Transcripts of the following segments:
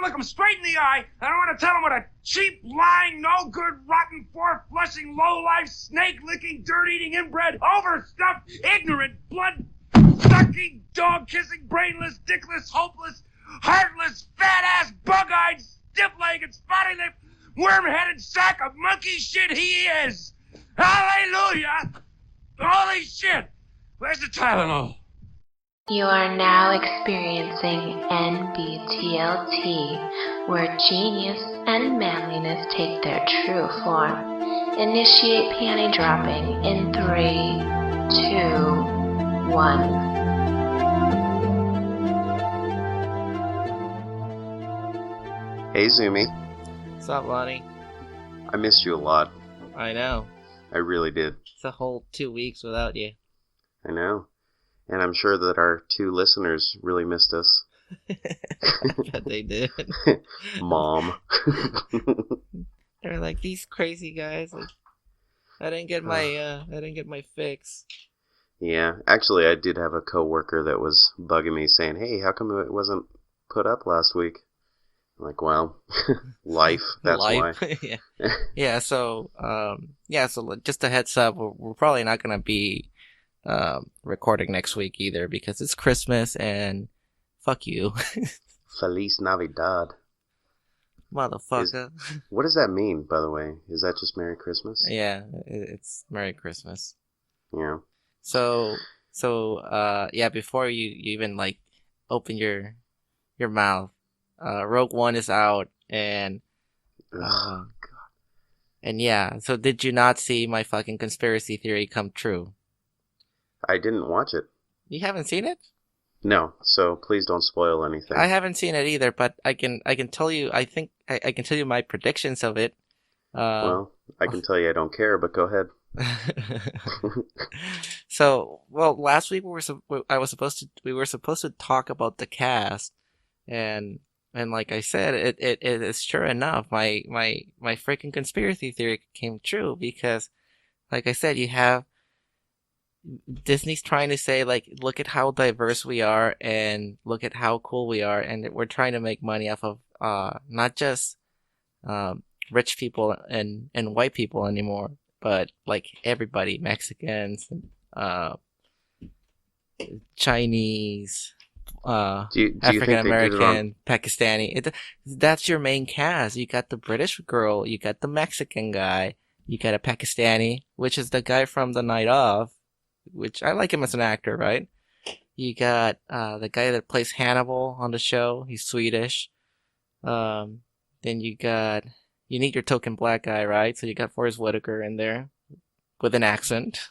want to look them straight in the eye, and I want to tell them what a cheap, lying, no-good, rotten, four-flushing, low-life, snake-licking, dirt-eating, inbred, overstuffed, ignorant, blood-sucking, dog-kissing, brainless, dickless, hopeless, heartless, fat-ass, bug-eyed, stiff-legged, spotty-lipped, worm-headed sack of monkey shit he is. Hallelujah! Holy shit! Where's the Tylenol? You are now experiencing NBTLT, where genius and manliness take their true form. Initiate panty dropping in 3, 2, 1. Hey Zumi. What's up, Lonnie? I missed you a lot. I know. I really did. It's a whole 2 weeks without you. I know. And I'm sure that our 2 listeners really missed us. I bet they did. Mom. They're like, these crazy guys. Like, I didn't get my fix. Yeah, actually I did have a coworker that was bugging me saying, hey, how come it wasn't put up last week? I'm like, well, life, that's why. Yeah. Yeah, so just a heads up, we're probably not going to be recording next week either because it's Christmas and fuck you. Feliz Navidad. Motherfucker. What does that mean, by the way? Is that just Merry Christmas? Yeah, it's Merry Christmas. Yeah. So before you even like open your mouth, Rogue One is out and God. And yeah, so did you not see my fucking conspiracy theory come true? I didn't watch it. You haven't seen it? No, so please don't spoil anything. I haven't seen it either, but I can tell you. I think I can tell you my predictions of it. Well, I can tell you I don't care, but go ahead. So, last week we were supposed to talk about the cast, and like I said, it is sure enough, my freaking conspiracy theory came true because, like I said, you have Disney's trying to say, like, look at how diverse we are and look at how cool we are, and we're trying to make money off of not just rich people and white people anymore, but like everybody, Mexicans, Chinese, African American, Pakistani. That's your main cast. You got the British girl, you got the Mexican guy, you got a Pakistani, which is the guy from The Night Of, which I like him as an actor, right? You got the guy that plays Hannibal on the show. He's Swedish. Then you need your token black guy, right? So you got Forrest Whitaker in there with an accent.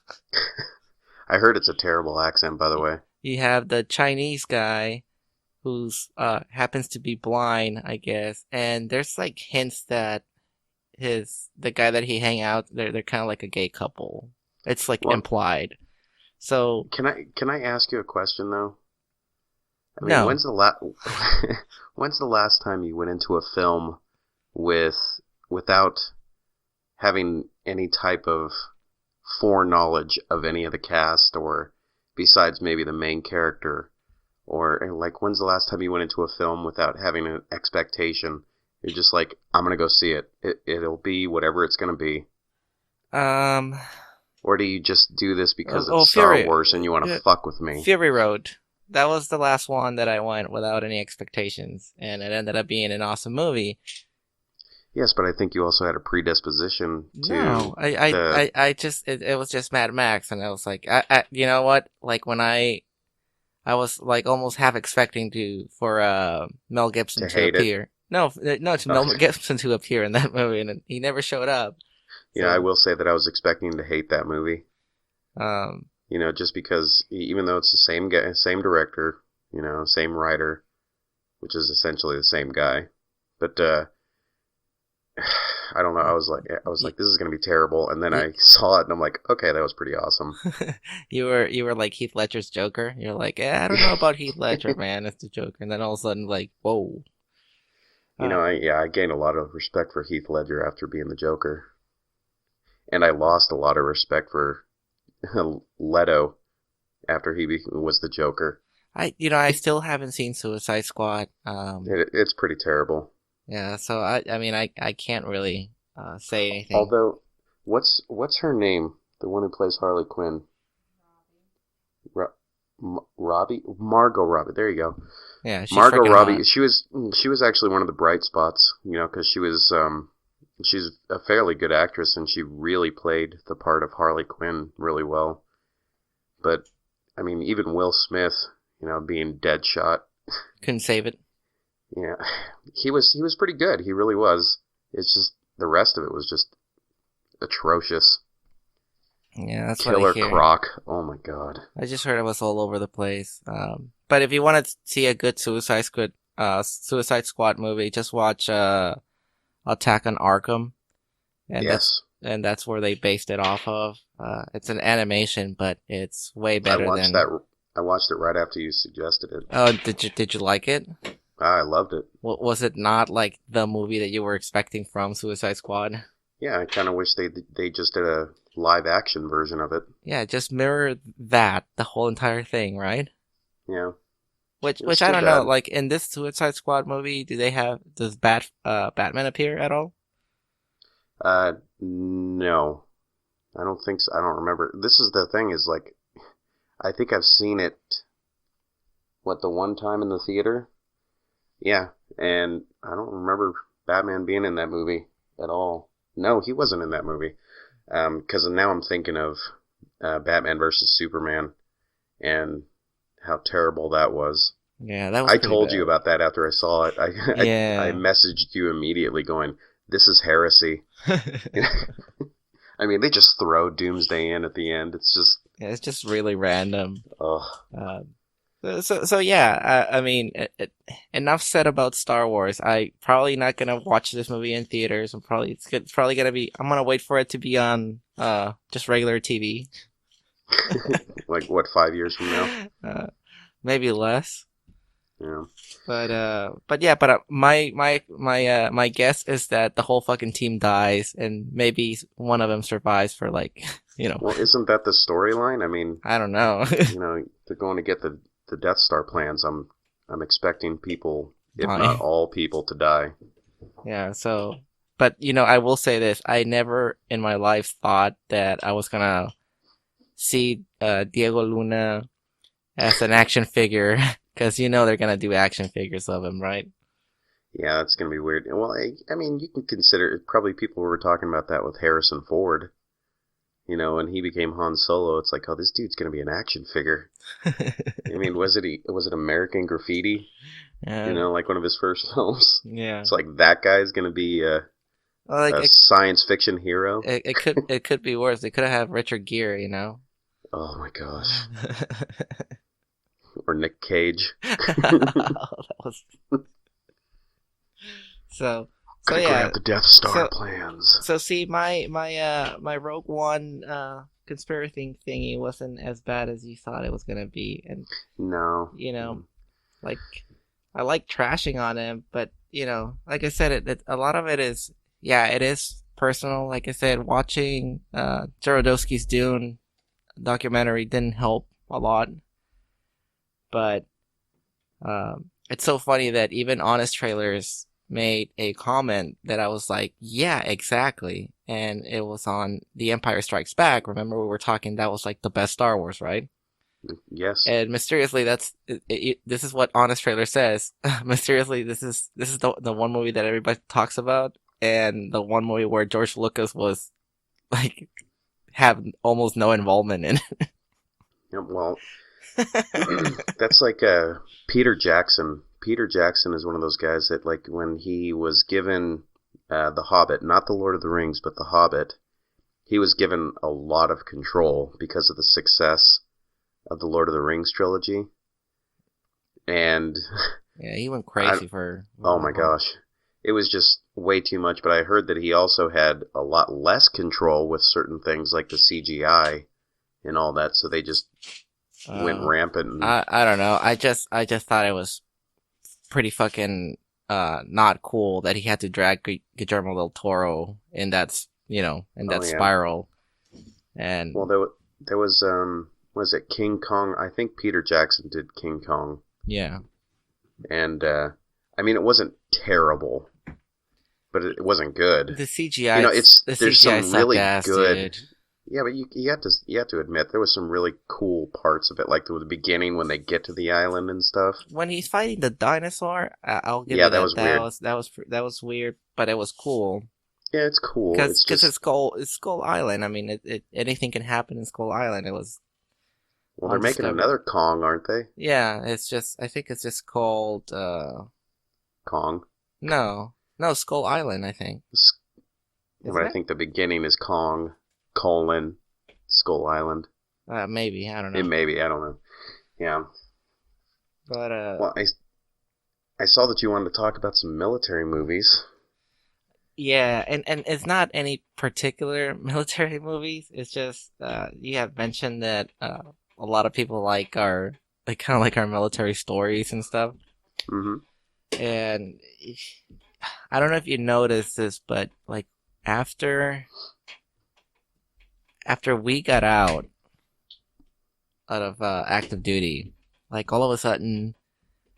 I heard it's a terrible accent, by the way. You have the Chinese guy who's happens to be blind, I guess. And there's like hints that the guy that he hang out, they're kind of like a gay couple. It's like implied. So can I ask you a question though? I mean, no. when's the last time you went into a film without having any type of foreknowledge of any of the cast, or besides maybe the main character, or like when's the last time you went into a film without having an expectation? You're just like, I'm gonna go see it. It'll be whatever it's gonna be. Or do you just do this because it's Star Wars and you want to fuck with me? Fury Road. That was the last one that I went without any expectations, and it ended up being an awesome movie. Yes, but I think you also had a predisposition to... No, I just... It was just Mad Max, and I was like, you know what? Like, when I was, like, almost half expecting for Mel Gibson to appear. No, it's Mel Gibson to appear in that movie, and he never showed up. Yeah, I will say that I was expecting to hate that movie. Just because even though it's the same guy, same director, same writer, which is essentially the same guy, but I don't know. I was like, this is gonna be terrible, and then I saw it, and I'm like, okay, that was pretty awesome. You were like Heath Ledger's Joker. You're like, I don't know about Heath Ledger, man. It's the Joker, and then all of a sudden, like, whoa. I gained a lot of respect for Heath Ledger after being the Joker. And I lost a lot of respect for Leto after he was the Joker. I still haven't seen Suicide Squad. It's pretty terrible. Yeah, so I mean, I can't really say anything. Although, what's her name? The one who plays Harley Quinn. Robbie, Margot Robbie. There you go. Yeah, she's Margot freaking Robbie. hot. She was actually one of the bright spots, because she's a fairly good actress, and she really played the part of Harley Quinn really well. But I mean, even Will Smith, being Deadshot, Couldn't save it. yeah, he was pretty good. He really was. It's just the rest of it was just atrocious. Yeah, that's Killer what I hear. Croc. Oh my god. I just heard it was all over the place. But if you want to see a good Suicide Squad movie, just watch Attack on Arkham, and Yes. that's where they based it off of. It's an animation, but it's way I better watched than. that. I watched it right after you suggested it. Oh, did you like it? I loved it. Was it not like the movie that you were expecting from Suicide Squad? Yeah, I kind of wish they just did a live action version of it. Yeah, just mirror that, the whole entire thing, right? Yeah. Which It's I too don't know. bad. Like in this Suicide Squad movie, does Batman appear at all? No. I don't think so. I don't remember. This is the thing is like, I think I've seen it, the one time in the theater? Yeah, and I don't remember Batman being in that movie at all. No, he wasn't in that movie. Because now I'm thinking of Batman versus Superman and how terrible that was. Yeah, that was I pretty told bad. you about that after I saw it. I Yeah. messaged you immediately going, this is heresy. I mean, they just throw Doomsday in at the end. It's just, Yeah, it's just really random. ugh. So yeah, I mean, enough said about Star Wars. I probably not gonna watch this movie in theaters. It's probably gonna be. I'm gonna wait for it to be on just regular TV. Like, what, 5 years from now? Maybe less. Yeah. But my guess is that the whole fucking team dies and maybe one of them survives for like, Well, isn't that the storyline? I mean, I don't know. they're going to get the Death Star plans. I'm expecting people, if Die. not all people, to die. Yeah, so, but I will say this: I never in my life thought that I was gonna see Diego Luna as an action figure, because they're gonna do action figures of him, right? Yeah, that's going to be weird. Well, I mean, you can consider, probably people were talking about that with Harrison Ford. When he became Han Solo, it's like, oh, this dude's going to be an action figure. I mean, was it American Graffiti? Yeah, Like one of his first films. yeah. It's like that guy's going to be Well, like a science fiction hero. it could be worse. They could have Richard Gere, Oh my gosh. Or Nick Cage. That was so Gotta yeah. grab the Death Star So- plans. So see, my Rogue One conspiracy thingy wasn't as bad as you thought it was gonna be, and No. like I like trashing on him, but like I said, a lot of it is it is personal. Like I said, watching Jodorowsky's Dune documentary didn't help a lot, but it's so funny that even Honest Trailers made a comment that I was like, yeah, exactly. And it was on The Empire Strikes Back. Remember we were talking, that was like the best Star Wars, right? Yes. And mysteriously, this is what Honest Trailer says. Mysteriously, this is the one movie that everybody talks about, and the one movie where George Lucas was like have almost no involvement in. Yeah, well, that's like Peter Jackson. Peter Jackson is one of those guys that, like, when he was given The Hobbit, not The Lord of the Rings, but The Hobbit, he was given a lot of control because of the success of the Lord of the Rings trilogy. And Yeah, he went crazy for. oh my gosh, it was just way too much. But I heard that he also had a lot less control with certain things like the CGI and all that, so they just went rampant. And, I don't know. I just thought it was pretty fucking not cool that he had to drag Guillermo del Toro in that Oh, yeah. spiral. And well, there was was it King Kong? I think Peter Jackson did King Kong. Yeah. And, I mean, it wasn't terrible, but it wasn't good. The CGI, You know, the there's CGI some really sucked ass, good. dude. Yeah, but you have to admit there was some really cool parts of it, like the beginning when they get to the island and stuff. When he's fighting the dinosaur, I'll give Yeah, you that was weird. That was weird, but it was cool. Yeah, it's cool. Because It's just it's Skull Island. I mean, anything can happen in Skull Island. It was well, they're making undiscovered. another Kong, aren't they? Yeah, I think it's just called Kong. no Skull Island. I think. But Isn't I it? think the beginning is Kong, Skull Island. Maybe, I don't know. It may be, I don't know. Yeah. But Well, I saw that you wanted to talk about some military movies. yeah, and it's not any particular military movies. It's just you have mentioned that a lot of people like our kind of like our military stories and stuff. Mm-hmm. And I don't know if you noticed this, but like after we got out of active duty, like all of a sudden,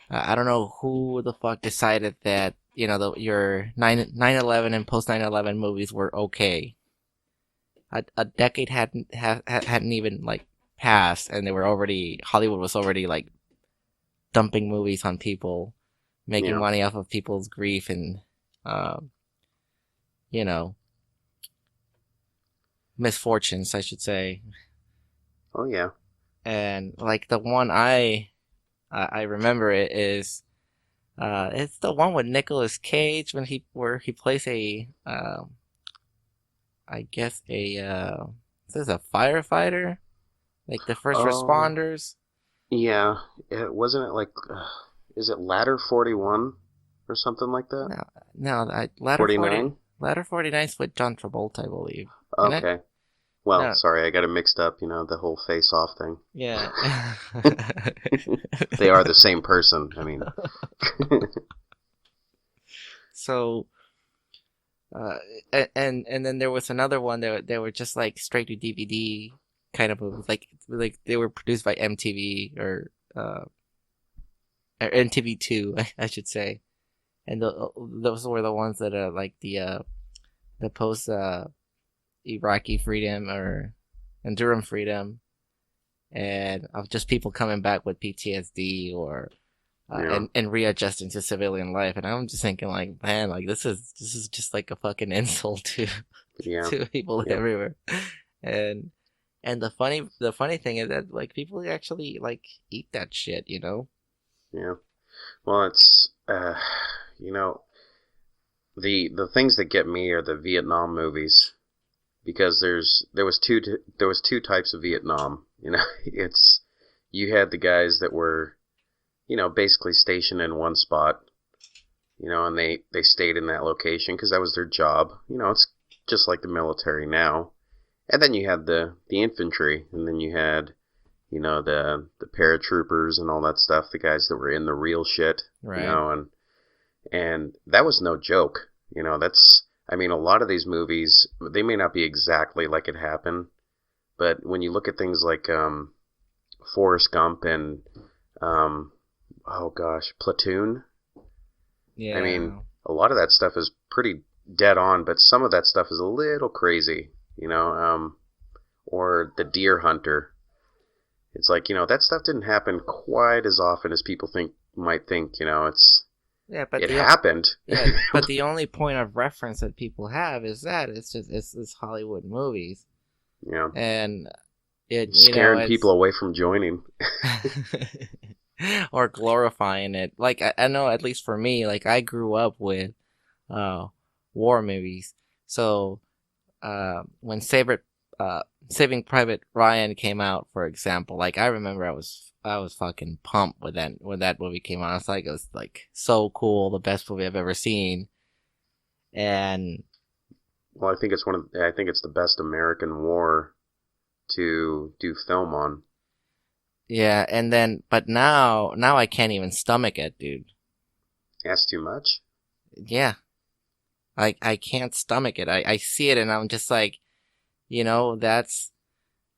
I don't know who the fuck decided that your 9/11 and post 9/11 movies were okay. A decade hadn't even like passed, and Hollywood was already like dumping movies on people, making Yeah. money off of people's grief and you know misfortunes, I should say. Oh, yeah. And like the one I remember it is it's the one with Nicolas Cage where he plays a I guess this is a firefighter, like the first Oh. responders. Yeah. Wasn't it like, is it Ladder 41 or something like that? No, Ladder 49? Ladder 49 is with John Travolta, I believe. Isn't it? Okay. Well, No. sorry, I got it mixed up, the whole face-off thing. Yeah. They are the same person, I mean. So, and then there was another one that they were just like straight to DVD kind of movies, like they were produced by MTV or NTV2, I should say, and those were the ones that are like the post Iraqi freedom or Enduring freedom, and of just people coming back with PTSD or Yeah. and readjusting to civilian life. And I'm just thinking like, man, like this is just like a fucking insult to Yeah. to people Yeah. everywhere. And the funny thing is that like people actually like eat that shit, Yeah. Well, it's, the things that get me are the Vietnam movies, because there was two types of Vietnam. It's, you had the guys that were, basically stationed in one spot, and they stayed in that location because that was their job. It's just like the military now. And then you had the infantry, and then you had, the paratroopers and all that stuff, the guys that were in the real shit, right? And that was no joke. I mean, a lot of these movies, they may not be exactly like it happened, but when you look at things like Forrest Gump and Platoon, Yeah. I mean, a lot of that stuff is pretty dead on, but some of that stuff is a little crazy, or The Deer Hunter. It's like, that stuff didn't happen quite as often as people might think, yeah, but it happened. Yeah, but the only point of reference that people have is that it's Hollywood movies, Yeah. and it Scaring people away from joining. or glorifying it. Like I know, at least for me, like I grew up with war movies. So when Saving Private Ryan came out, for example, like I remember I was fucking pumped when that movie came out. It was like so cool, the best movie I've ever seen. And well, I think it's the best American war to do film on. yeah, and then but now I can't even stomach it, dude. That's too much. Yeah. I can't stomach it. I see it and I'm just like, that's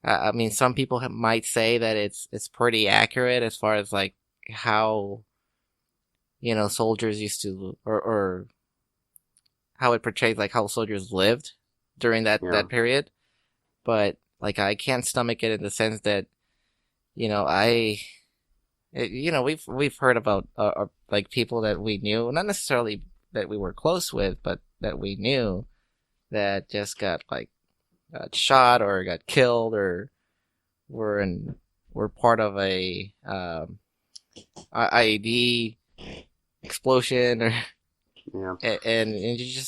I mean, some people might say that it's pretty accurate as far as like how soldiers used to, or how it portrays like how soldiers lived during Yeah. that period. But like I can't stomach it in the sense that I we've heard about like people that we knew, not necessarily that we were close with, but that we knew that just got shot or got killed or were part of a IED explosion or Yeah. and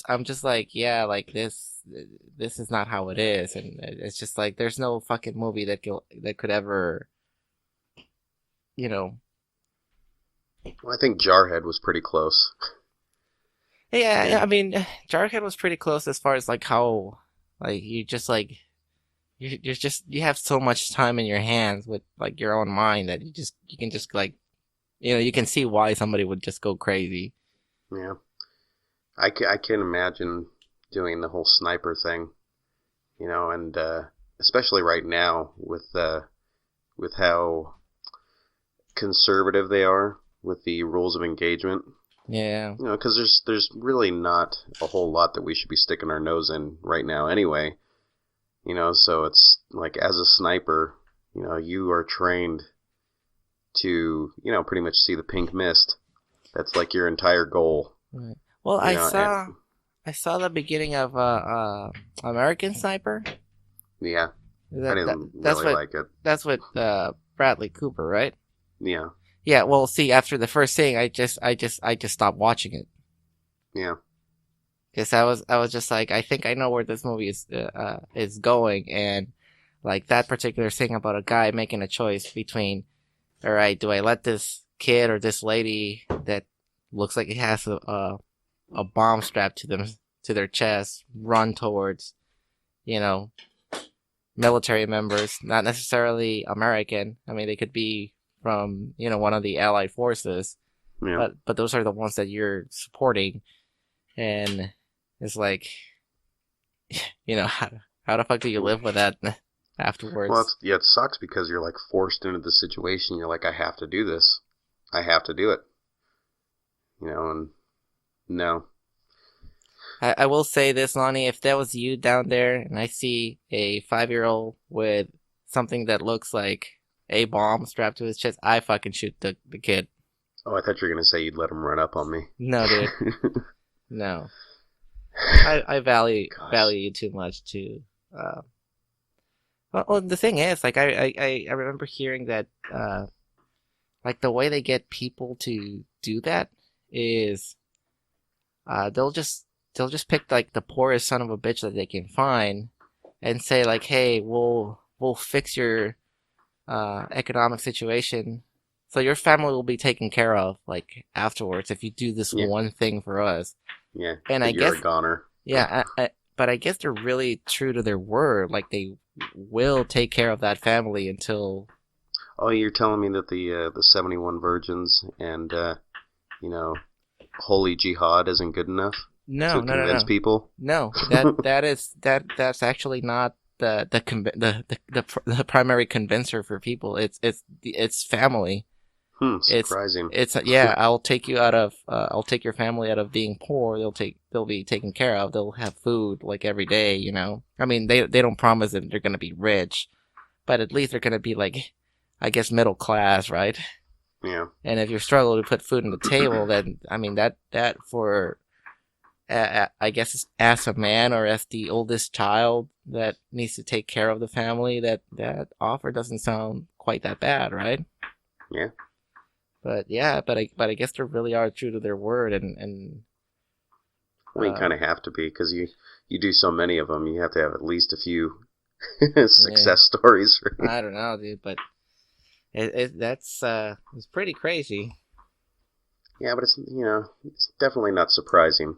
I'm just like, yeah, like this is not how it is, and it's just like there's no fucking movie that could ever you know Well, I think Jarhead was pretty close. yeah, I And mean Jarhead was pretty close as far as like how like you just like you have so much time in your hands with like your own mind that you can just like you can see why somebody would just go crazy. yeah, I can imagine doing the whole sniper thing, and especially right now with how conservative they are with the rules of engagement. Yeah. Because there's really not a whole lot that we should be sticking our nose in right now anyway. So it's like as a sniper, you are trained to, pretty much see the pink mist. That's like your entire goal. Right. Well, You know, and I saw the beginning of American Sniper. yeah, I didn't That's really what like it. that's with Bradley Cooper, right? Yeah, Yeah. Well, see, after the first thing, I just stopped watching it yeah, because I was just like, I think I know where this movie is going, and like that particular thing about a guy making a choice between, all right, do I let this kid or this lady that looks like it has a bomb strapped to their chest run towards, you know, military members, not necessarily American. I mean, they could be from, one of the allied forces, yeah. but those are the ones that you're supporting, and it's like, how the fuck do you live with that Well, afterwards? it sucks because you're like forced into the situation. You're like, I have to do this. I have to do it. And no. I will say this, Lonnie, if that was you down there and I see a 5-year-old with something that looks like a bomb strapped to his chest, I fucking shoot the kid. Oh, I thought you were gonna say you'd let him run up on me. No, dude. No. I value you too much to well, the thing is, like I remember hearing that like the way they get people to do that is they'll just pick like the poorest son of a bitch that they can find and say like, hey, we'll fix your economic situation, so your family will be taken care of like afterwards if you do this Yeah. one thing for us. Yeah, And but I you're guess a goner. yeah, but I guess they're really true to their word. Like they will take care of that family until. Oh, you're telling me that the 71 virgins and holy jihad isn't good enough No, to no, no, convince no, people? no. That's actually not the primary convincer for people. It's family. Surprising. It's yeah. I'll take your family out of being poor. They'll be taken care of. They'll have food like every day. I mean, they don't promise that they're gonna be rich, but at least they're gonna be like, I guess, middle class, right? Yeah. And if you struggle to put food on the table, then I mean that for I guess as a man or as the oldest child that needs to take care of the family, that offer doesn't sound quite that bad, right? Yeah. But yeah, but I guess they really are true to their word, and Well, you kind of have to be because you do so many of them. You have to have at least a few success stories. Right? I don't know, dude, but that's it's pretty crazy. Yeah, but it's definitely not surprising.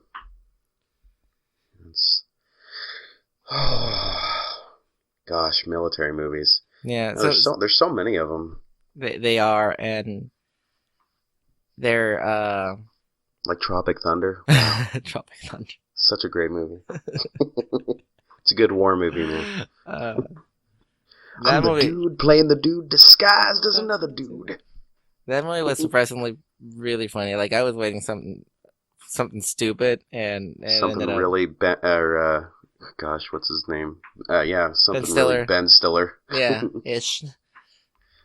It's gosh, military movies. Yeah, There's so many of them. they are, and they're Like Tropic Thunder. Tropic Thunder. Such a great movie. It's a good war movie, man. I'm the movie, dude playing the dude disguised as another dude. that movie was surprisingly really funny. Like I was waiting something stupid, and it Something ended up really gosh, what's his name? Yeah, Ben something Stiller. really Ben Stiller. Yeah, ish.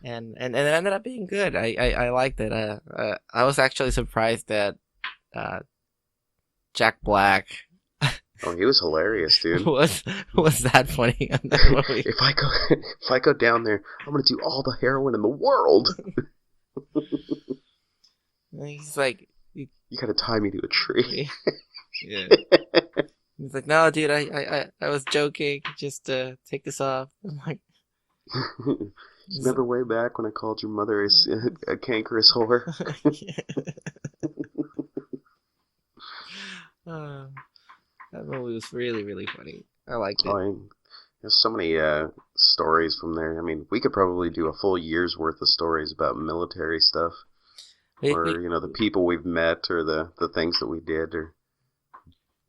And it ended up being good. I liked it. I was actually surprised that Jack Black Oh, he was hilarious, dude. was that funny in that movie. if I go down there, I'm gonna do all the heroin in the world. And he's like, You gotta tie me to a tree. yeah. He's like, no, dude, I was joking. Just take this off. I'm like, Remember way back when I called your mother a cankerous whore? That movie was really, really funny. I liked it. There's so many stories from there. I mean, we could probably do a full year's worth of stories about military stuff. Or, the people we've met, or the things that we did, or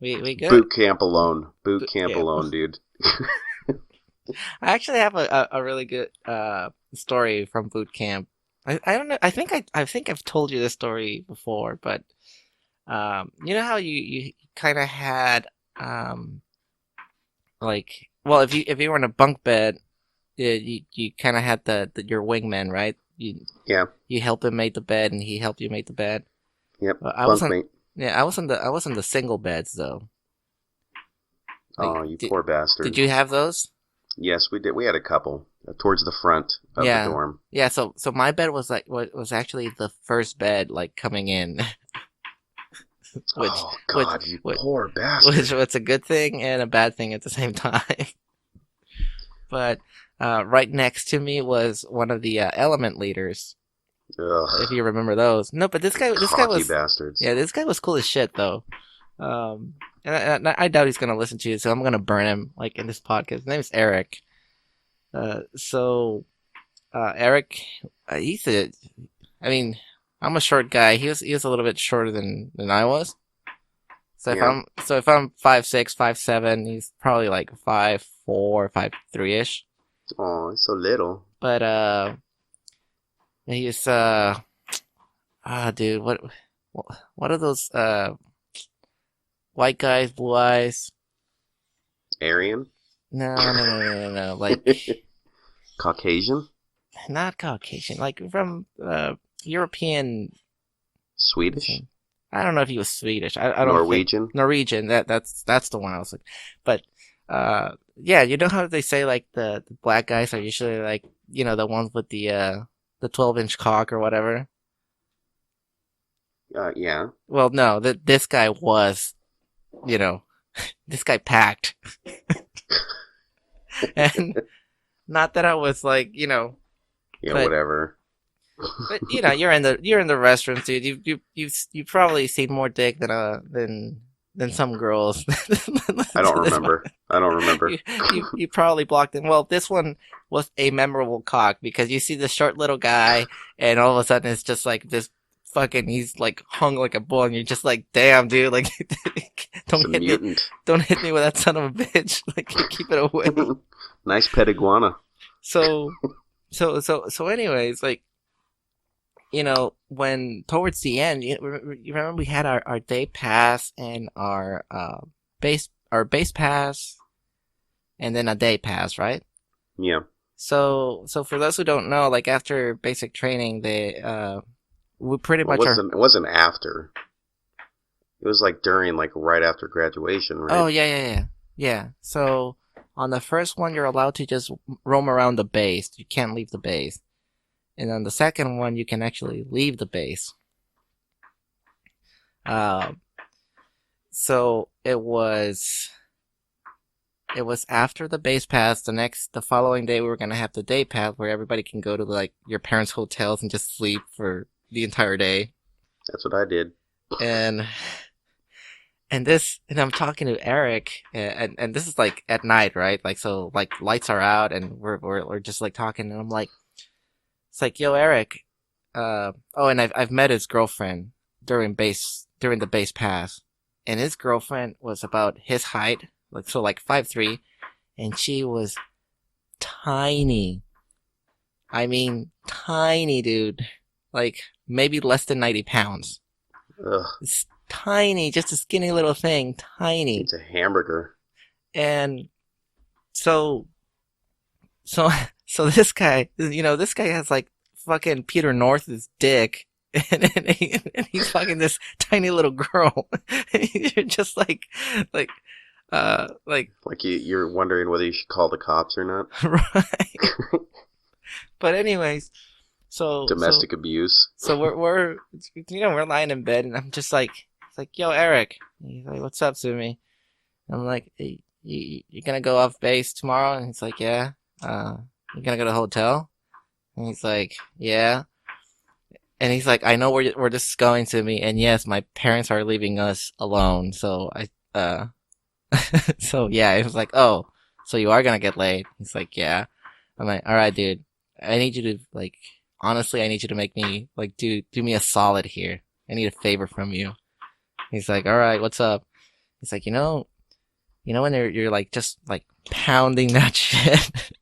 we good. Boot camp alone. Boot camp alone, dude. I actually have a really good story from boot camp. I don't know. I think I've told you this story before, but you know how you kind of had like, well, if you were in a bunk bed, you kind of had your wingman, right? You help him make the bed, and he helped you make the bed. Yep. I was on the single beds though. Like, oh, you poor bastard! Did you have those? Yes, we did. We had a couple towards the front of the dorm. Yeah. So my bed was actually the first bed like coming in. Oh God, you poor bastard! Which a good thing and a bad thing at the same time. But right next to me was one of the element leaders. Ugh. If you remember those. No, but this guy was bastards. Yeah, this guy was cool as shit though. And I doubt he's gonna listen to you, so I'm gonna burn him like in this podcast. His name is Eric. Eric, I'm a short guy. He was a little bit shorter than I was. So if I'm 5'6", 5'7", he's probably like 5'4", 5'3" ish. Oh, it's so little. But he's dude, what are those white guys, blue eyes? Aryan? No. Like Caucasian? Not Caucasian. Like from European. Swedish? I don't know if he was Swedish. I don't Norwegian? Norwegian. That's the one I was like. But yeah, you know how they say like the black guys are usually like, the ones with the 12-inch cock or whatever. Yeah. Well, no, this guy was, this guy packed. And not that I was like, Yeah, but, whatever. But you're in the restroom, dude. You've probably seen more dick than some girls. I don't remember. You probably blocked him. Well, this one was a memorable cock because you see the short little guy, and all of a sudden it's just like this fucking. He's like hung like a bull, and you're just like, damn, dude, like don't hit me with that son of a bitch. Like keep it away. Nice pet iguana. So anyways, like. When towards the end, you remember we had our day pass and our base pass, and then a day pass, right? Yeah. So for those who don't know, like after basic training, we pretty much it wasn't after. It was like during, like right after graduation, right? Oh yeah. So on the first one, you're allowed to just roam around the base. You can't leave the base. And on the second one, you can actually leave the base. So it was after the base pass. The following day, we were gonna have the day pass, where everybody can go to like your parents' hotels and just sleep for the entire day. That's what I did. And I'm talking to Eric, and this is like at night, right? Like so, like lights are out, and we're just like talking, and I'm like. It's like, yo, Eric. And I've met his girlfriend during the base pass, and his girlfriend was about his height, like 5'3", and she was tiny. I mean, tiny, dude. Like, maybe less than 90 pounds. Ugh, It's tiny, just a skinny little thing. Tiny. it's a hamburger. And so, so, so this guy, this guy has like fucking Peter North's dick. And he's fucking this tiny little girl. You're just like, like, You're wondering whether you should call the cops or not. right. But anyways, Domestic abuse. So we're lying in bed, and I'm just like, it's like, yo, Eric. He's like, what's up, Zumi? I'm like, hey, you gonna go off base tomorrow? And he's like, yeah. You gonna go to the hotel? And he's like, yeah. And he's like, I know where this is going, Zumi, and yes, my parents are leaving us alone. So so yeah, it was like, oh, so you are gonna get laid? He's like, yeah. I'm like, all right, dude. I need you to like, honestly, I need you to make me like do me a solid here. I need a favor from you. He's like, all right, what's up? He's like, you know when you're like just like pounding that shit,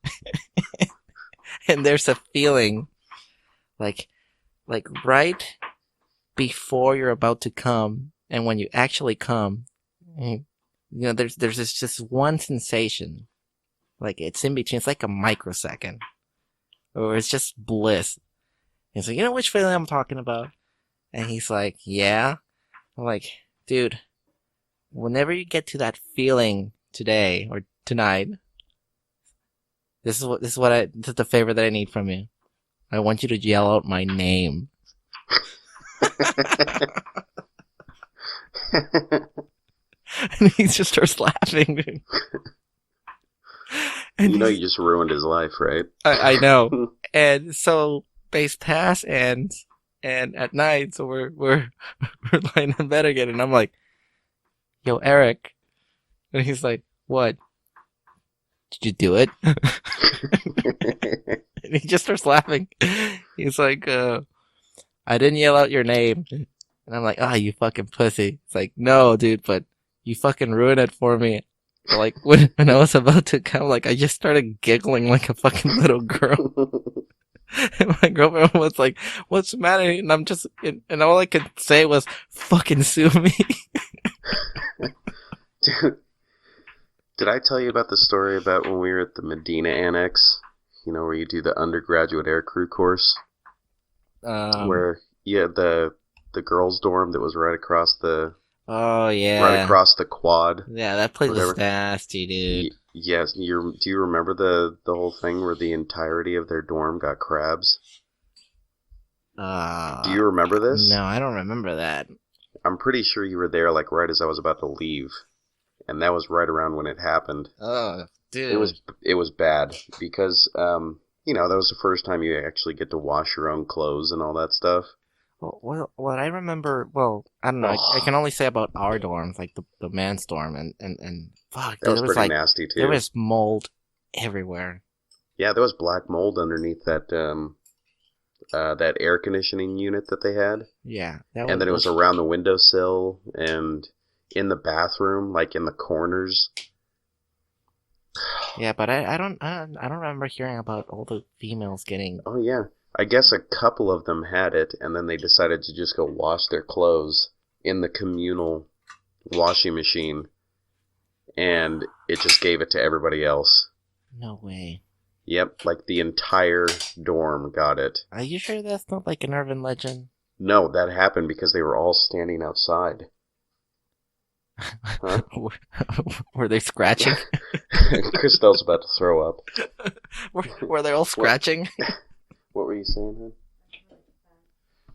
and there's a feeling like right before you're about to come, and when you actually come, there's this just one sensation, like it's in between. It's like a microsecond, or it's just bliss. He's like, you know which feeling I'm talking about? And he's like, yeah. I'm like, dude, whenever you get to that feeling today or tonight, this is the favor that I need from you. I want you to yell out my name. And he just starts laughing. And you just ruined his life, right? I know. And so base pass and at night, so we're lying in bed again, and I'm like, yo, Eric. And he's like, what? Did you do it? And he just starts laughing. He's like, I didn't yell out your name. And I'm like, you fucking pussy. It's like, no, dude, but you fucking ruined it for me. Like, when I was about to come, like, I just started giggling like a fucking little girl. And my girlfriend was like, what's the matter? And I'm just, and all I could say was, fucking sue me. Dude, did I tell you about the story about when we were at the Medina Annex? Where you do the undergraduate aircrew course? Where, the girls' dorm that was right across the... Oh, yeah. Right across the quad. Yeah, that place was nasty, dude. Yes, do you remember the whole thing where the entirety of their dorm got crabs? Do you remember this? No, I don't remember that. I'm pretty sure you were there, like, right as I was about to leave. And that was right around when it happened. Oh, dude. It was bad, because, that was the first time you actually get to wash your own clothes and all that stuff. Well, what I remember, I don't know, I can only say about our dorms, like the men's dorm, and fuck, that was pretty like, nasty, too. There was mold everywhere. Yeah, there was black mold underneath that, that air conditioning unit that they had. Yeah. And then it was around the windowsill, and in the bathroom, like in the corners. Yeah, but I don't remember hearing about all the females getting... Oh, yeah. I guess a couple of them had it, and then they decided to just go wash their clothes in the communal washing machine, and it just gave it to everybody else. No way. Yep, like the entire dorm got it. Are you sure that's not like an urban legend? No, that happened because they were all standing outside. Huh? Were they scratching? Christelle's about to throw up. Were they all scratching? What were you saying, hon?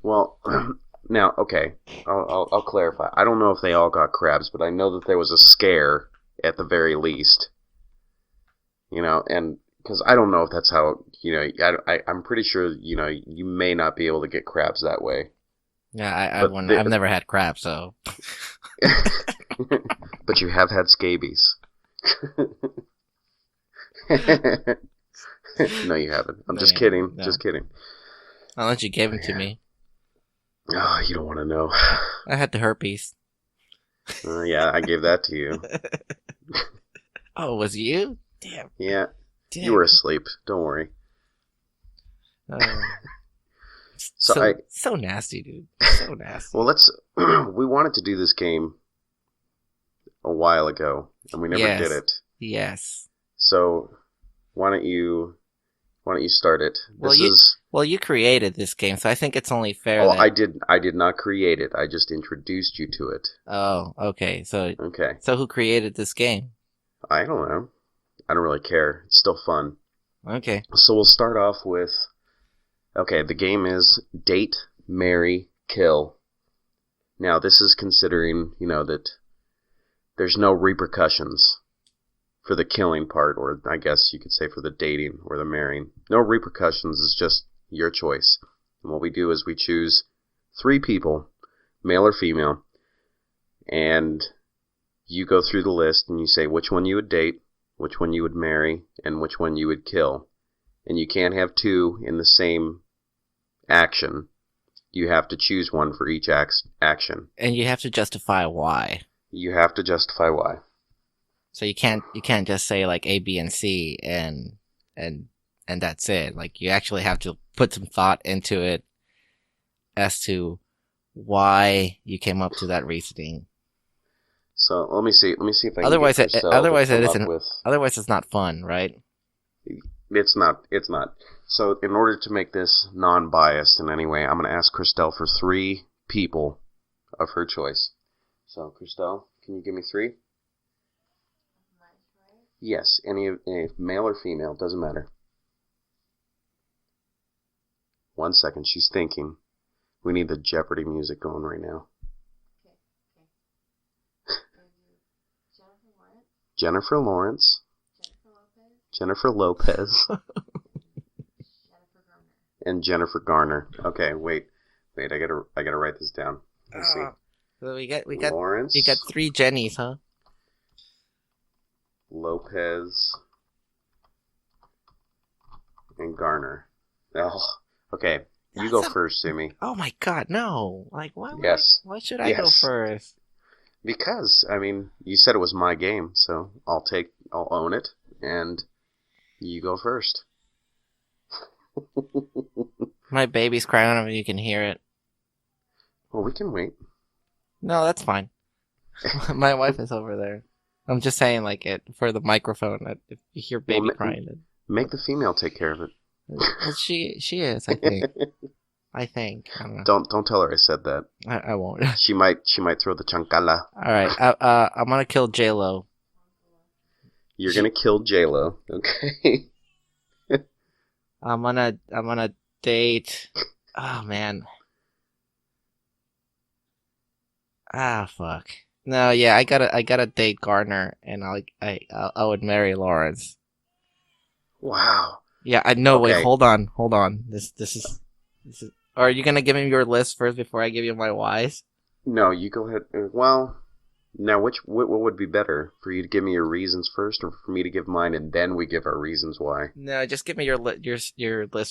Well, now, okay, I'll clarify. I don't know if they all got crabs, but I know that there was a scare at the very least. And because I don't know if that's how, I'm pretty sure, you may not be able to get crabs that way. Yeah, I've never had crabs, so. But you have had scabies. No, you haven't. I'm just kidding. No. Just kidding. Unless you gave them to me. Oh, you don't want to know. I had the herpes. Yeah, I gave that to you. Oh, was you? Damn. Yeah. dick. You were asleep. Don't worry. Uh, So so nasty, dude. So nasty. Well, we wanted to do this game a while ago, and we never did it. Yes. So why don't you start it? Well, you created this game, so I think it's only fair. Oh, I did not create it. I just introduced you to it. Oh, okay. Okay. So who created this game? I don't know. I don't really care. It's still fun. Okay. So we'll start off with. Okay, the game is date, marry, kill. Now this is considering, that there's no repercussions for the killing part, or I guess you could say for the dating or the marrying. No repercussions, it's just your choice. And what we do is we choose 3 people, male or female, and you go through the list and you say which one you would date, which one you would marry, and which one you would kill. And you can't have 2 in the same action. You have to choose one for each action. And you have to justify why. You have to justify why. So you can't just say like A, B, and C and that's it. Like you actually have to put some thought into it as to why you came up to that reasoning. So let me see if I can Otherwise, get otherwise it's not fun, right? It's not. So in order to make this non-biased in any way, I'm going to ask Christelle for 3 people of her choice. So Christelle, can you give me 3? Yes, any male or female, doesn't matter. 1 second, she's thinking. We need the Jeopardy music going right now. Jennifer Lawrence. Jennifer Lopez. And Jennifer Garner. Okay, wait, I gotta write this down. Let's see. So we got Lawrence. We got 3 Jennies, huh? Lopez and Garner. Oh, okay. You go first, Zumi. Oh my God, no! Like why? Yes. Why should I go first? Because you said it was my game, so I'll own it, and you go first. My baby's crying. I don't know if you can hear it. Well, we can wait. No, that's fine. My wife is over there. I'm just saying, like, it for the microphone. If you hear baby crying, make the female take care of it. Well, she is. I think. I don't know. Don't tell her I said that. I won't. She might throw the chancala. All right. I'm gonna kill J-Lo. You're gonna kill J-Lo. Okay. I'm gonna date. Oh man. Ah fuck. No, yeah, I gotta date Gardner, and I would marry Lawrence. Wow. Yeah, I know. Okay. Wait, hold on. This is. Are you gonna give me your list first before I give you my whys? No, you go ahead. Well, now what would be better for you to give me your reasons first, or for me to give mine and then we give our reasons why? No, just give me your list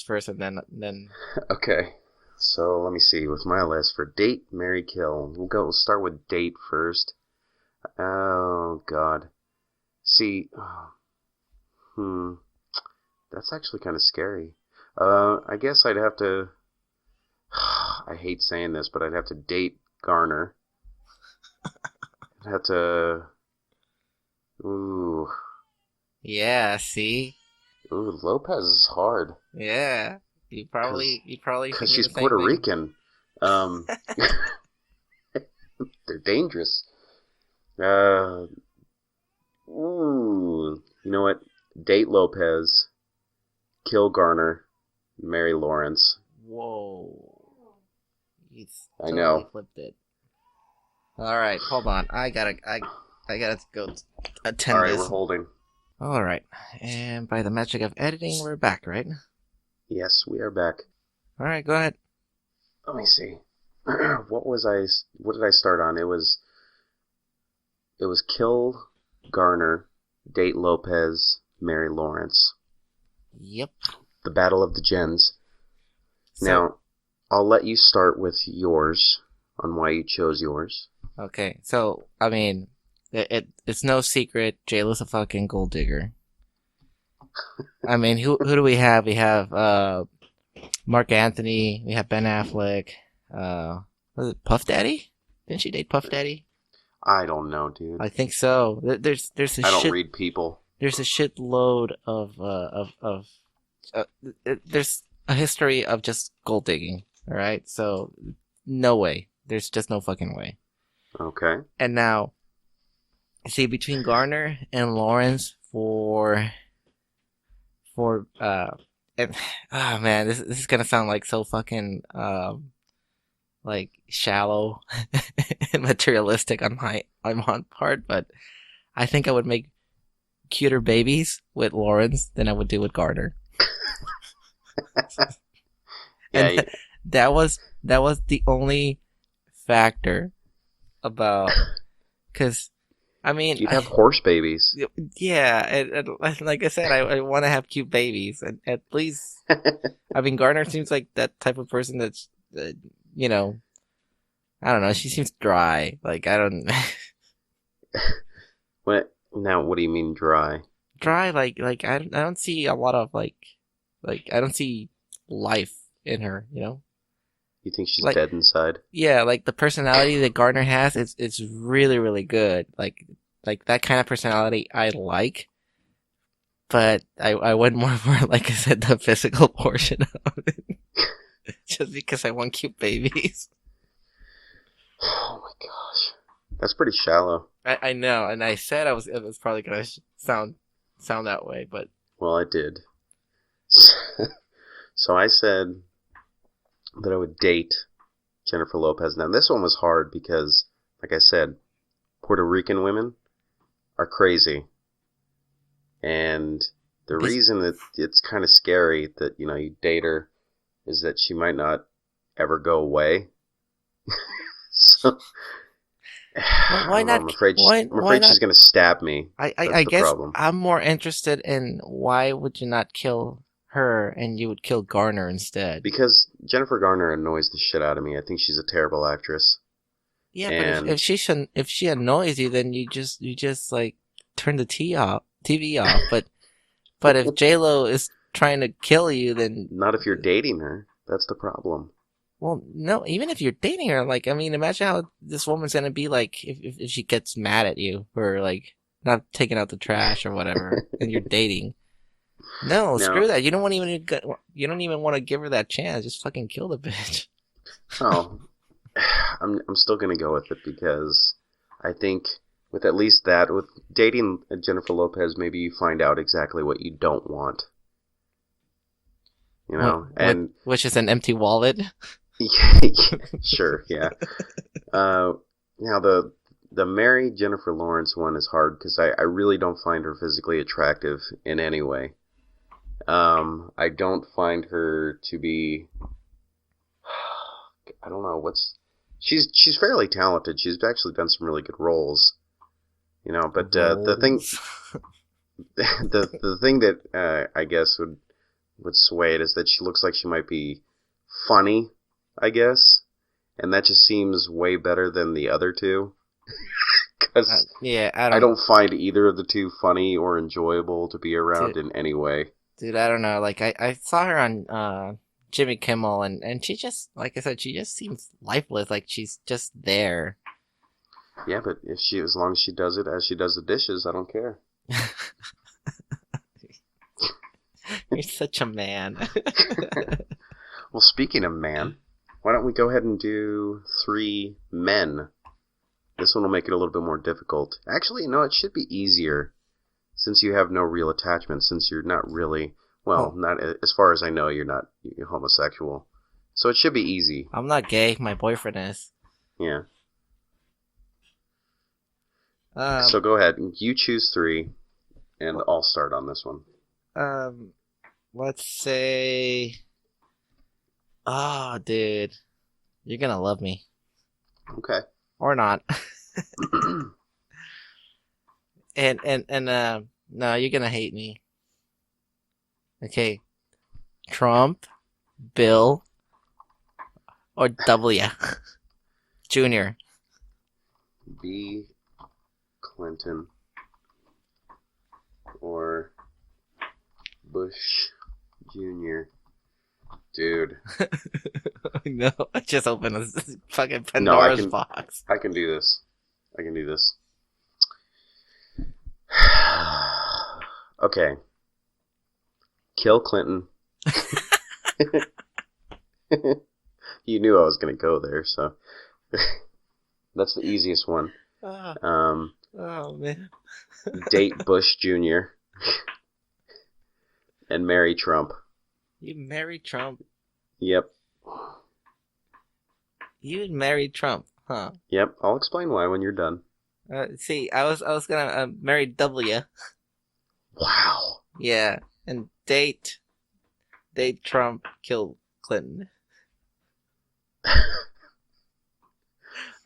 first, and then. Okay. So let me see. With my list for date, marry, kill, we'll start with date first. Oh God. See. That's actually kind of scary. I guess I'd have to. I hate saying this, but I'd have to date Garner. I'd have to. Ooh. Yeah. See. Ooh, Lopez is hard. Yeah. You probably because she's Puerto Rican. They're dangerous. Ooh. You know what? Date Lopez. Kill Garner. Marry Lawrence. Whoa. I know. Flipped it. All right, hold on. I gotta go attend All right, this. we're holding. All right, and by the magic of editing, we're back, right? Yes, we are back. All right, go ahead. Let me see. What did I start on? It was kill Garner, date Lopez, marry Lawrence. Yep. The Battle of the Gens. So, now, I'll let you start with yours on why you chose yours. Okay, so I mean, it's no secret. J-Lo's a fucking gold digger. I mean, who do we have? We have Mark Anthony. We have Ben Affleck. Was it Puff Daddy? Didn't she date Puff Daddy? I don't know, dude. I think so. There's a I don't shit. read people. There's a shitload there's a history of just gold digging. All right, so no way. There's just no fucking way. Okay. And now, see, between Garner and Lawrence and, oh man, this is gonna sound like so fucking like shallow and materialistic on my part, but I think I would make cuter babies with Lawrence than I would do with Garner. Yeah, And that was the only factor about, because I mean, you'd have horse babies. yeah, and like I said, I want to have cute babies, and at least, I mean, Garner seems like that type of person that's, you know, I don't know. She seems dry. Like, I don't. What do you mean dry? Dry, like I don't see a lot of like I don't see life in her. You know. You think she's Like, dead inside? Yeah, like the personality that Gardner has, it's really really good. Like that kind of personality I like, but I went more for, like I said, the physical portion of it, just because I want cute babies. Oh my gosh, that's pretty shallow. I know, and I said it was probably gonna sound that way, but Well, I did. So I said that I would date Jennifer Lopez. Now, this one was hard because, like I said, Puerto Rican women are crazy. And the reason that it's kind of scary that, you date her is that she might not ever go away. So, why not? I'm afraid she's going to stab me. I guess problem. I'm more interested in why would you not kill her and you would kill Garner instead? Because Jennifer Garner annoys the shit out of me. I think she's a terrible actress. Yeah, but if she annoys you, then you just like turn the TV off. But if J-Lo is trying to kill you, then not if you're dating her. That's the problem. Well, no, even if you're dating her, like, I mean, imagine how this woman's gonna be like if she gets mad at you for like not taking out the trash or whatever, and you're dating. No, screw that. You don't even want to give her that chance. Just fucking kill the bitch. Oh, I'm still gonna go with it because I think with at least that, with dating Jennifer Lopez, maybe you find out exactly what you don't want. Which is an empty wallet. Sure, yeah. Now the marry Jennifer Lawrence one is hard because I really don't find her physically attractive in any way. I don't find her to be. I don't know she's fairly talented. She's actually done some really good roles, But the thing that I guess would sway it is that she looks like she might be funny, I guess, and that just seems way better than the other two. Because I don't find either of the two funny or enjoyable to be around in any way. Dude, I don't know. Like I saw her on Jimmy Kimmel, and she just, like I said, she just seems lifeless. Like she's just there. Yeah, but as long as she does it as she does the dishes, I don't care. You're such a man. Well, speaking of man, why don't we go ahead and do 3 men? This one will make it a little bit more difficult. Actually, it should be easier since you have no real attachment, since you're not really, not as far as I know, you're homosexual. So it should be easy. I'm not gay. My boyfriend is. Yeah. So go ahead. You choose 3, and I'll start on this one. Let's say... Oh, dude. You're gonna love me. Okay. Or not. and no, you're gonna hate me. Okay. Trump, Bill, or W. Junior. B. Clinton or Bush Jr. Dude. No, I just opened a fucking No, Pandora's box. I can do this. Okay. Kill Clinton. You knew I was going to go there, so that's the easiest one. Oh man. Date Bush Jr. and marry Trump. You married Trump? Yep. You married Trump, huh? Yep. I'll explain why when you're done. See, I was gonna marry W. Wow. Yeah, and date Trump, kill Clinton.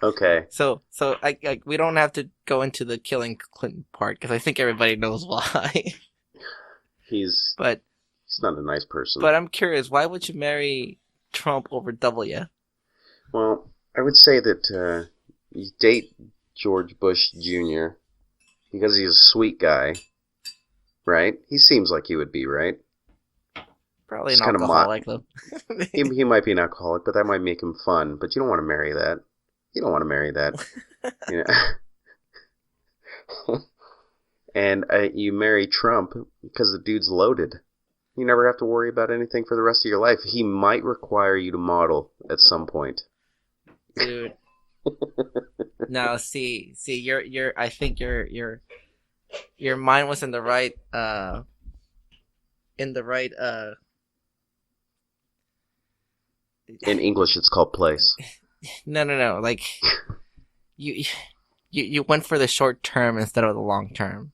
Okay. So I we don't have to go into the killing Clinton part because I think everybody knows why. He's But not a nice person. I'm curious, why would you marry Trump over W? Well, I would say that you date George Bush Jr. because he's a sweet guy, right? He seems like he would be, right? Probably Just an kinda alcoholic though. He might be an alcoholic, but that might make him fun. But you don't want to marry that. You don't want to marry that. You know? And you marry Trump because the dude's loaded. You never have to worry about anything for the rest of your life. He might require you to model at some point. Dude. No, see, you're. I think your mind was in the right. In English, it's called place. No. Like, you went for the short term instead of the long term.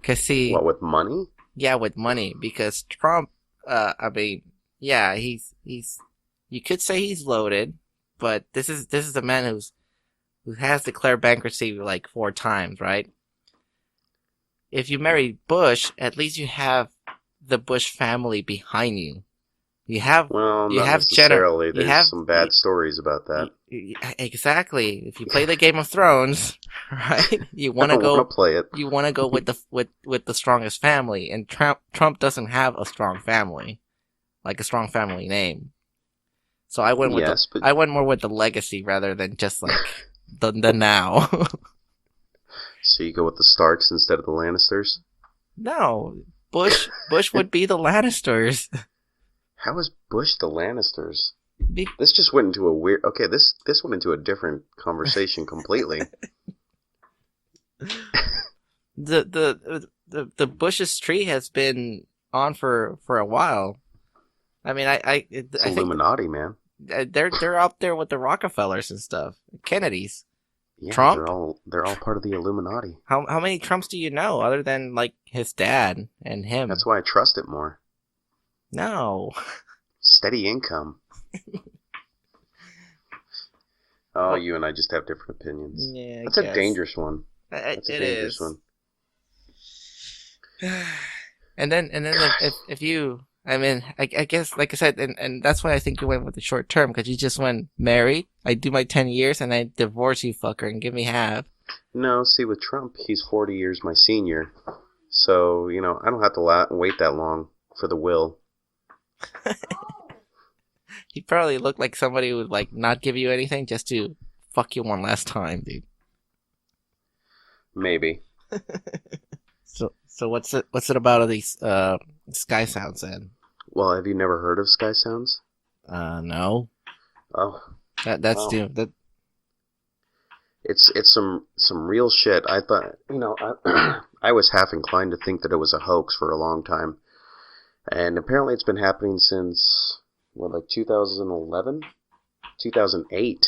Cause see, What, with money? yeah, with money, because Trump. I mean, yeah, he's. You could say he's loaded, but this is a man who has declared bankruptcy like 4 times, right? If you marry Bush, at least you have the Bush family behind you. You have Well, you not have necessarily. you There's have some bad stories about that. exactly. If you play the Game of Thrones, right? You want I to don't go. want to play it. You want to go with the strongest family, and Trump doesn't have a strong family, like a strong family name. So I went with I went more with the legacy rather than just like the now. So you go with the Starks instead of the Lannisters? No, Bush would be the Lannisters. How is Bush the Lannisters? Be- This just went into a weird... Okay, this went into a different conversation completely. The Bush's tree has been on for a while. I mean, I It's think Illuminati, man. they're up there with the Rockefellers and stuff, Kennedys. Yeah, Trump? they're all part of the Illuminati. How many Trumps do you know other than like his dad and him? That's why I trust it more. No. Steady income. Oh, you and I just have different opinions. Yeah, That's a dangerous one. That's a it dangerous is. one. And then if you, I mean, I guess, like I said, and that's why I think you went with the short term, because you just went married, I do my 10 years, and I divorce you, fucker, and give me half. No, see, with Trump, he's 40 years my senior. So, I don't have to wait that long for the will. He probably looked like somebody who would, like, not give you anything just to fuck you one last time, dude. Maybe. So what's it about these sky sounds then? Well, have you never heard of Sky Sounds? No. Oh. That's wow. new. That It's some real shit. I thought, I was half inclined to think that it was a hoax for a long time. And apparently it's been happening since, 2011? 2008.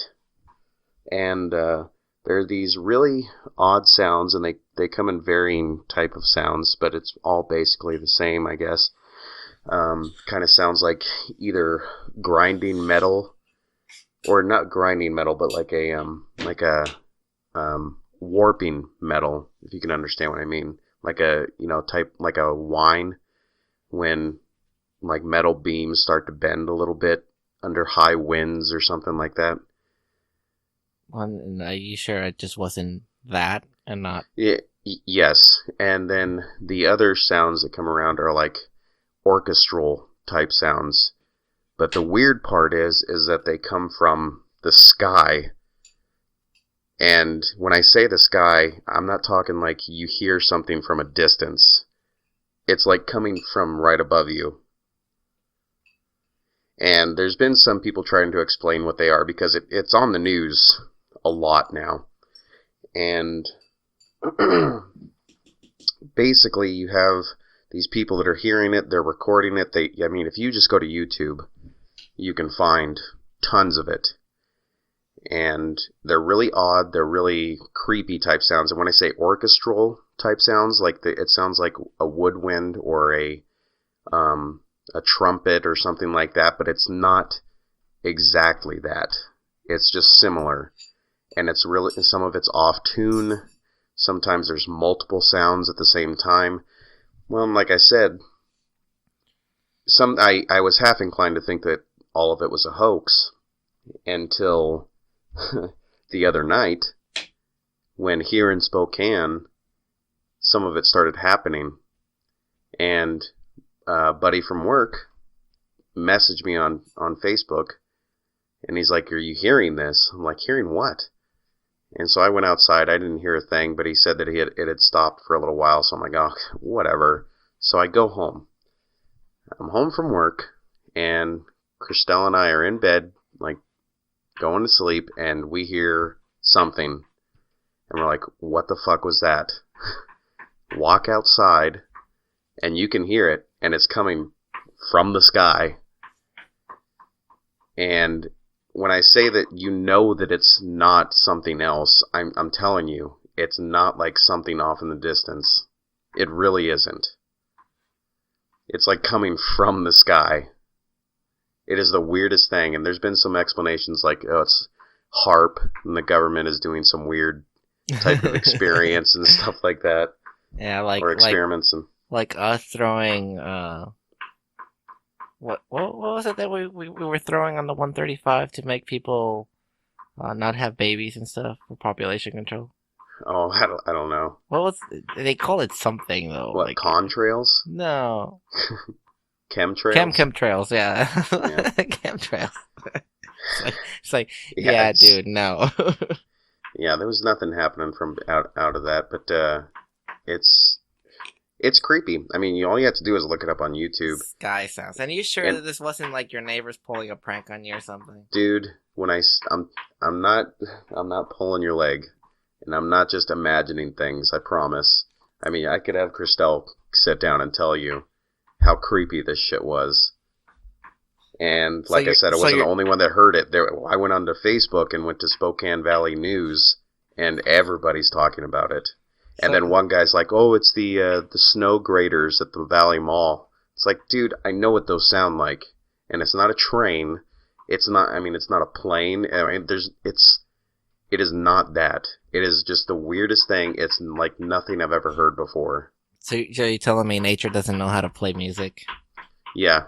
And there are these really odd sounds, and they come in varying type of sounds, but it's all basically the same, I guess. Kind of sounds like either grinding metal, or not grinding metal, but like a warping metal, if you can understand what I mean. Like a, like a whine when like metal beams start to bend a little bit under high winds or something like that. one. Are you sure it just wasn't that and not? Yeah, Yes, and then the other sounds that come around are like orchestral type sounds. But the weird part is that they come from the sky. And when I say the sky, I'm not talking like you hear something from a distance. It's like coming from right above you. And there's been some people trying to explain what they are because it's on the news a lot now. And basically you have these people that are hearing it, they're recording it. If you just go to YouTube, you can find tons of it. And they're really odd, they're really creepy type sounds. And when I say orchestral type sounds, like it sounds like a woodwind or a trumpet or something like that, but it's not exactly that. It's just similar. And it's really, some of it's off tune. Sometimes there's multiple sounds at the same time. Well, like I said, I was half inclined to think that all of it was a hoax until the other night when here in Spokane, some of it started happening. And a buddy from work messaged me on Facebook, and he's like, "Are you hearing this?" I'm like, "Hearing what?" And so I went outside. I didn't hear a thing, but he said that it had stopped for a little while. So I'm like, oh, whatever. So I go home. I'm home from work, and Christelle and I are in bed, like going to sleep, and we hear something. And we're like, what the fuck was that? Walk outside, and you can hear it, and it's coming from the sky. And when I say that you know that it's not something else, I'm telling you, it's not like something off in the distance. It really isn't. It's like coming from the sky. It is the weirdest thing, and there's been some explanations like, oh, it's HARP, and the government is doing some weird type of experience and stuff like that. Yeah, like or experiments like us throwing what was it that we were throwing on the 135 to make people not have babies and stuff for population control? Oh, I don't know. What was they call it something though? What, like, contrails? No. Chemtrails? Chemtrails, yeah. Yeah. Chemtrails. It's like Yeah, dude, no. Yeah, there was nothing happening from out of that, but it's creepy. I mean, all you have to do is look it up on YouTube. Sky sounds. And are you sure that this wasn't like your neighbors pulling a prank on you or something? Dude, when I'm not pulling your leg, and I'm not just imagining things, I promise. I mean, I could have Christelle sit down and tell you how creepy this shit was. And like I said, I wasn't the only one that heard it. I went onto Facebook and went to Spokane Valley News, and everybody's talking about it. And then one guy's like, "Oh, it's the snow graders at the Valley Mall." It's like, dude, I know what those sound like, and it's not a train. It's not. I mean, it's not a plane. I mean, it is not that. It is just the weirdest thing. It's like nothing I've ever heard before. So you're telling me nature doesn't know how to play music? Yeah.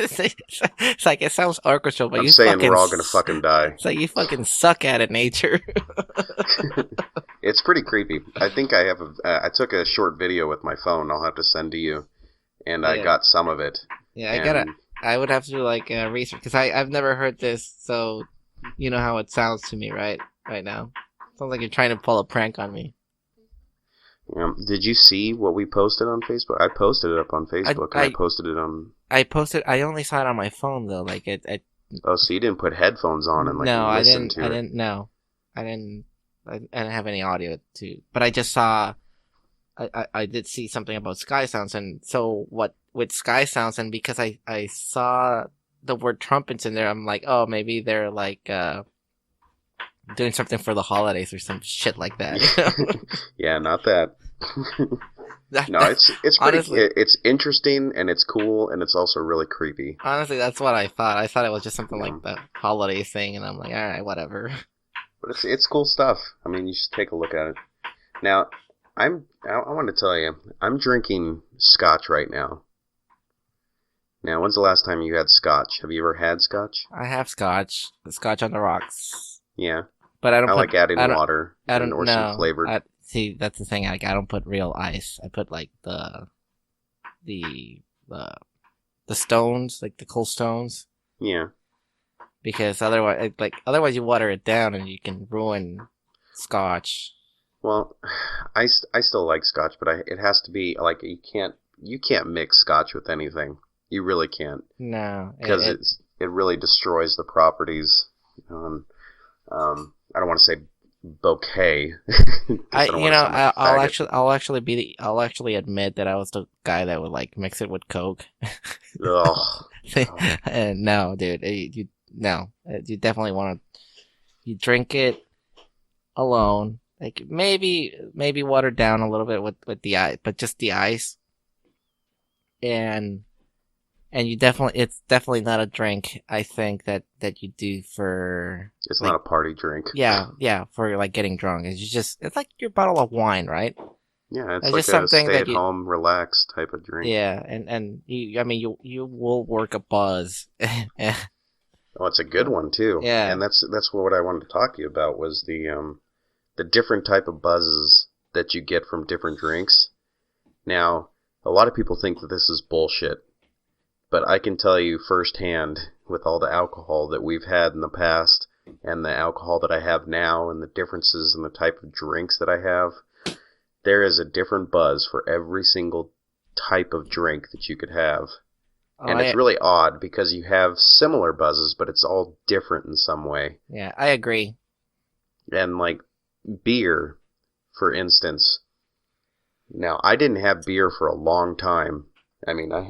It's like it sounds orchestral, but I'm saying we're all gonna fucking die. It's like you fucking suck at it, nature. It's pretty creepy. I think I have I took a short video with my phone. I'll have to send to you, and I got some of it. Yeah, I would have to do like research because I've never heard this. So you know how it sounds to me right now. Sounds like you're trying to pull a prank on me. Did you see what we posted on Facebook? I posted it up on Facebook, and I posted it on... I only saw it on my phone, though. Like, Oh, so you didn't put headphones on and, like, listen to it? I didn't have any audio to... But I just saw... I did see something about sky sounds, and so what... With sky sounds, and because I saw the word trumpets in there, I'm like, oh, maybe they're, like, doing something for the holidays or some shit like that. You know? Yeah, not that. No, it's pretty. Honestly, it's interesting and it's cool and it's also really creepy. Honestly, that's what I thought. I thought it was just something like the holiday thing, and I'm like, all right, whatever. But it's cool stuff. I mean, you should take a look at it. Now, I want to tell you, I'm drinking scotch right now. Now, when's the last time you had scotch? Have you ever had scotch? I have scotch. Scotch on the rocks. Yeah. But I don't. I like adding water or some flavored. see, that's the thing. Like, I don't put real ice. I put like the stones, like the cold stones, Yeah. because otherwise you water it down and you can ruin Scotch. Well, I still like Scotch, but it has to be like you can't mix Scotch with anything. You really can't, No, because it really destroys the properties. I don't want to say bouquet. 'Cause I don't want to sound like a faggot. I'll actually admit that I was the guy that would like mix it with Coke. Ugh. No, dude, you definitely want to. You drink it alone, like maybe watered down a little bit with the ice, but just the ice, and it's definitely not a drink. I think that you do for. It's like, not a party drink. yeah, for like getting drunk. It's like your bottle of wine, right? Yeah, it's It's like just a something that stay-at-home, relax type of drink. yeah, and I mean, you will work a buzz. Oh, it's a good one too. Yeah. And that's what I wanted to talk to you about was the different type of buzzes that you get from different drinks. Now, a lot of people think that this is bullshit, but I can tell you firsthand, with all the alcohol that we've had in the past and the alcohol that I have now and the differences in the type of drinks that I have, there is a different buzz for every single type of drink that you could have. And it's really odd because you have similar buzzes, but it's all different in some way. Yeah, I agree. And like beer, for instance. Now, I didn't have beer for a long time. I mean, I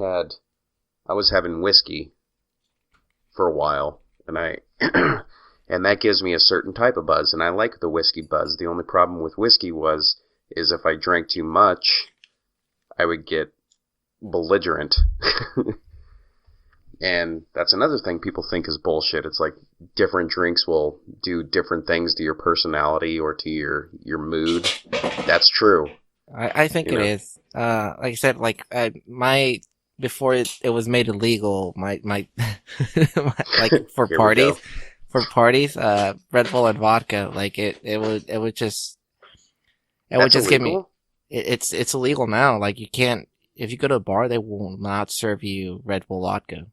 was having whiskey for a while, and and that gives me a certain type of buzz, and I like the whiskey buzz. The only problem with whiskey is if I drank too much, I would get belligerent. And that's another thing people think is bullshit. It's like different drinks will do different things to your personality or to your mood. That's true. I think it is. Like I said, like before it was made illegal, my like for parties, Red Bull and vodka, like it would just give me. It's illegal now. Like you can't, if you go to a bar, they will not serve you Red Bull vodka.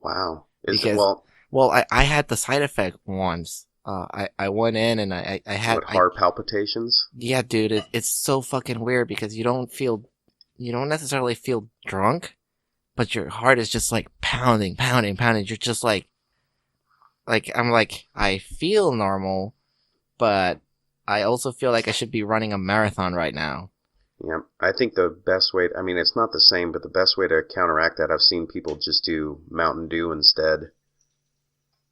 Wow. I had the side effect once. I went in and I had heart palpitations. Yeah, dude, it's so fucking weird because you don't necessarily feel drunk, but your heart is just like pounding. You're just like I'm like, I feel normal, but I also feel like I should be running a marathon right now. Yeah, I think the best way, I mean, it's not the same, but the best way to counteract that, I've seen people just do Mountain Dew instead.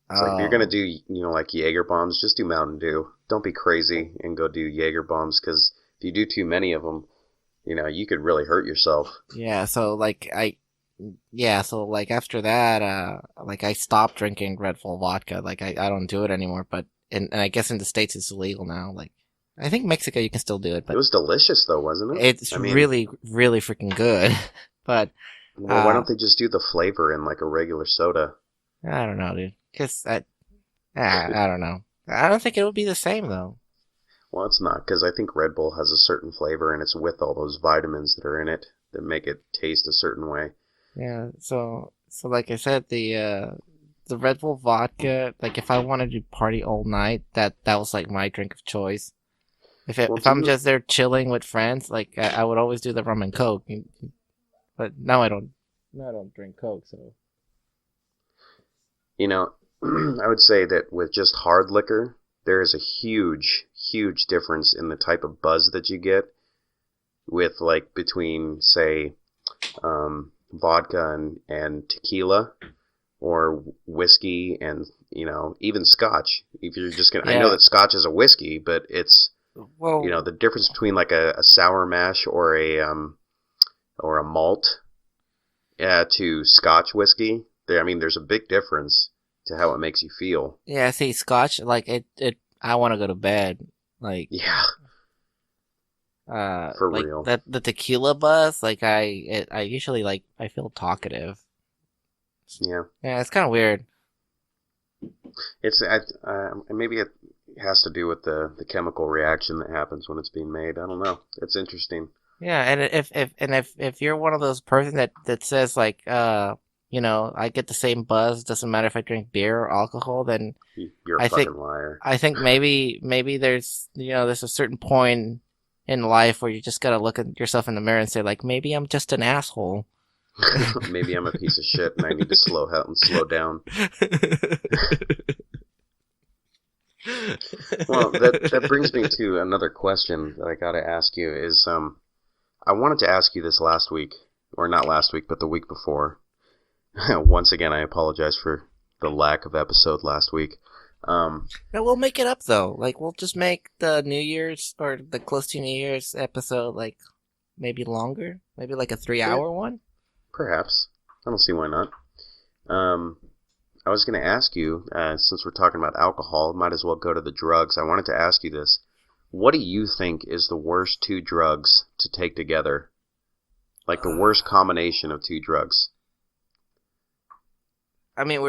It's like, if you're going to do, like Jaeger bombs, just do Mountain Dew. Don't be crazy and go do Jaeger bombs, because if you do too many of them, you could really hurt yourself. Yeah, so after that, I stopped drinking Red Bull vodka. Like, I don't do it anymore, but, and I guess in the States it's illegal now. Like, I think Mexico you can still do it, but it was delicious though, wasn't it? It's really, really freaking good. But why don't they just do the flavor in like a regular soda? I don't know, dude. Cause I don't know. I don't think it would be the same though. Well, it's not, because I think Red Bull has a certain flavor, and it's with all those vitamins that are in it that make it taste a certain way. Yeah. So like I said, the Red Bull vodka, like if I wanted to party all night, that was like my drink of choice. If I'm just there chilling with friends, like I would always do the rum and Coke, but now I don't drink Coke. So, I would say that with just hard liquor, there is a huge, huge difference in the type of buzz that you get with like between say vodka and tequila, or whiskey and even Scotch. If you're just gonna, I know that Scotch is a whiskey, but it's. Well, the difference between like a sour mash or a malt to Scotch whiskey, there's a big difference to how it makes you feel. Yeah, see, Scotch, like it I want to go to bed. Like, yeah. For like real. The tequila buzz, like I usually like I feel talkative. Yeah. Yeah, it's kind of weird. It's maybe has to do with the chemical reaction that happens when it's being made. I don't know. It's interesting. Yeah, and if you're one of those person that says like I get the same buzz, doesn't matter if I drink beer or alcohol, then You're a I think fucking liar. I think maybe there's there's a certain point in life where you just gotta look at yourself in the mirror and say like maybe I'm just an asshole. Maybe I'm a piece of shit and I need to slow down. Well, that brings me to another question that I got to ask you is I wanted to ask you this last week, or not last week, but the week before. Once again, I apologize for the lack of episode last week. No, we'll make it up though. Like we'll just make the New Year's or the close to New Year's episode like maybe longer, maybe like a 3-hour one. Perhaps. I don't see why not. I was going to ask you, since we're talking about alcohol, might as well go to the drugs. I wanted to ask you this. What do you think is the worst two drugs to take together? Like the worst combination of two drugs? I mean,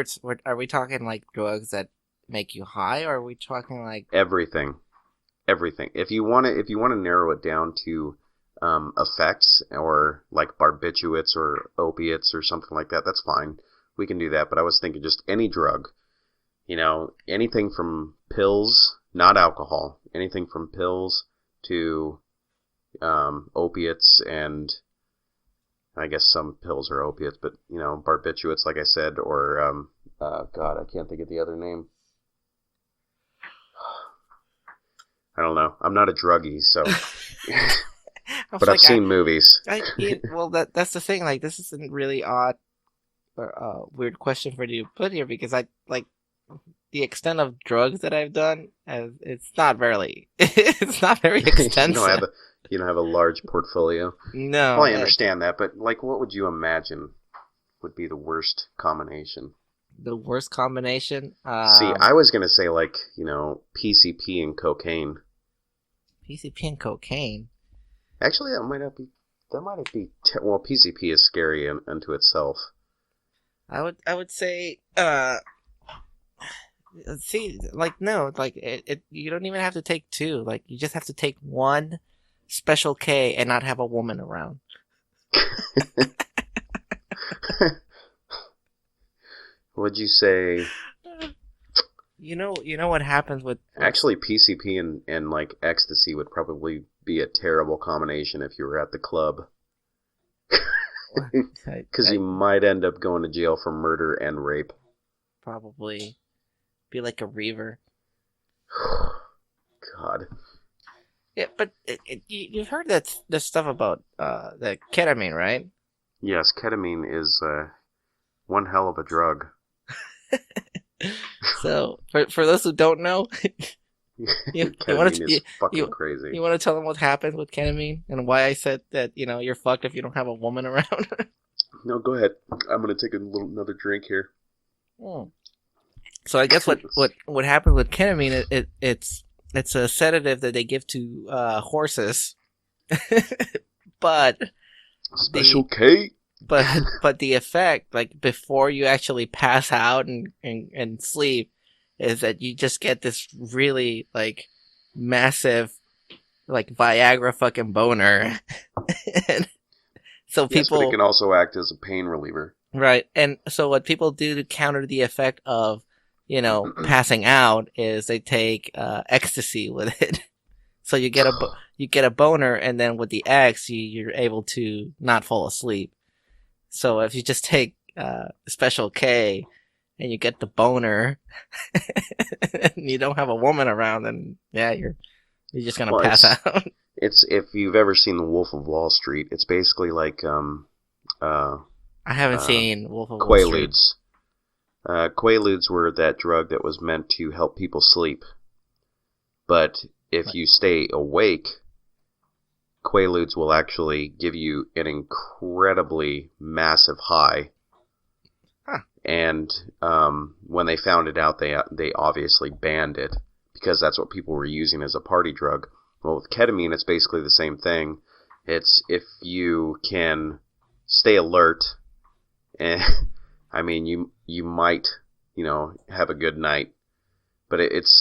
are we talking like drugs that make you high, or are we talking like everything? If you want to narrow it down to effects or like barbiturates or opiates or something like that, that's fine. We can do that. But I was thinking just any drug, anything from pills, not alcohol, anything from pills to opiates, and I guess some pills are opiates, but barbiturates, like I said, or God, I can't think of the other name. I don't know. I'm not a druggie, so. But I've seen movies. Well, that's the thing. Like, this is a really odd or weird question for you to put here, because I like the extent of drugs that I've done. It's not very extensive. You don't have a large portfolio. No. Well, I understand that, but like, what would you imagine would be the worst combination? The worst combination? See, I was gonna say like PCP and cocaine. PCP and cocaine. Actually, that might not be. Well, PCP is scary unto itself. I would say. See, like no, like it. You don't even have to take two. Like you just have to take one special K and not have a woman around. Would you say? You know what happens with actually PCP and like ecstasy would probably be a terrible combination if you were at the club, because you might end up going to jail for murder and rape. Probably be like a reaver. God. Yeah, but you've heard that this stuff about the ketamine, right? Yes, ketamine is one hell of a drug. So, for those who don't know, ketamine is fucking crazy. You want to tell them what happens with ketamine and why I said that you're fucked if you don't have a woman around? No, go ahead. I'm gonna take another drink here. So I guess what happens with ketamine, it's a sedative that they give to horses, but special K. But the effect, like before you actually pass out and sleep, is that you just get this really like massive like Viagra fucking boner. And so people, but it can also act as a pain reliever. Right. And so what people do to counter the effect of, passing out is they take ecstasy with it. So you get a boner, and then with the X you're able to not fall asleep. So if you just take Special K and you get the boner and you don't have a woman around, then yeah, you're just gonna pass out. It's if you've ever seen The Wolf of Wall Street, it's basically like I haven't seen Wolf of Wall Street. Quaaludes. Quaaludes were that drug that was meant to help people sleep. But if you stay awake, Quaaludes will actually give you an incredibly massive high. Huh. And when they found it out, they obviously banned it because that's what people were using as a party drug. Well, with ketamine, it's basically the same thing. It's if you can stay alert, and I mean, you might have a good night, but it's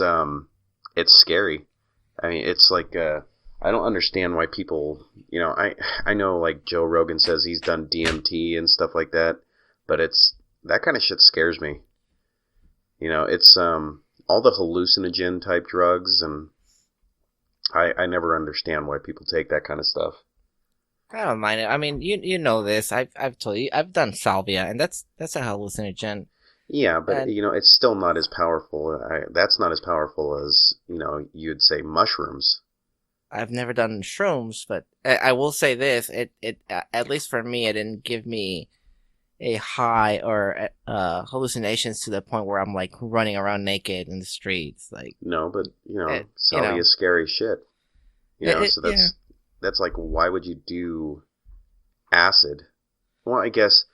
it's scary. I mean, it's like I don't understand why people, I know like Joe Rogan says he's done DMT and stuff like that, but it's that kind of shit scares me. It's all the hallucinogen type drugs, and I never understand why people take that kind of stuff. I don't mind it. I mean, you know this. I've told you. I've done salvia, and that's a hallucinogen. Yeah, but And it's still not as powerful. That's not as powerful as you'd say mushrooms. I've never done shrooms, but I will say this: it at least for me, it didn't give me a high or hallucinations to the point where I'm like running around naked in the streets. Like No, but salvia you is scary shit. So yeah. that's like, why would you do acid? Well, I guess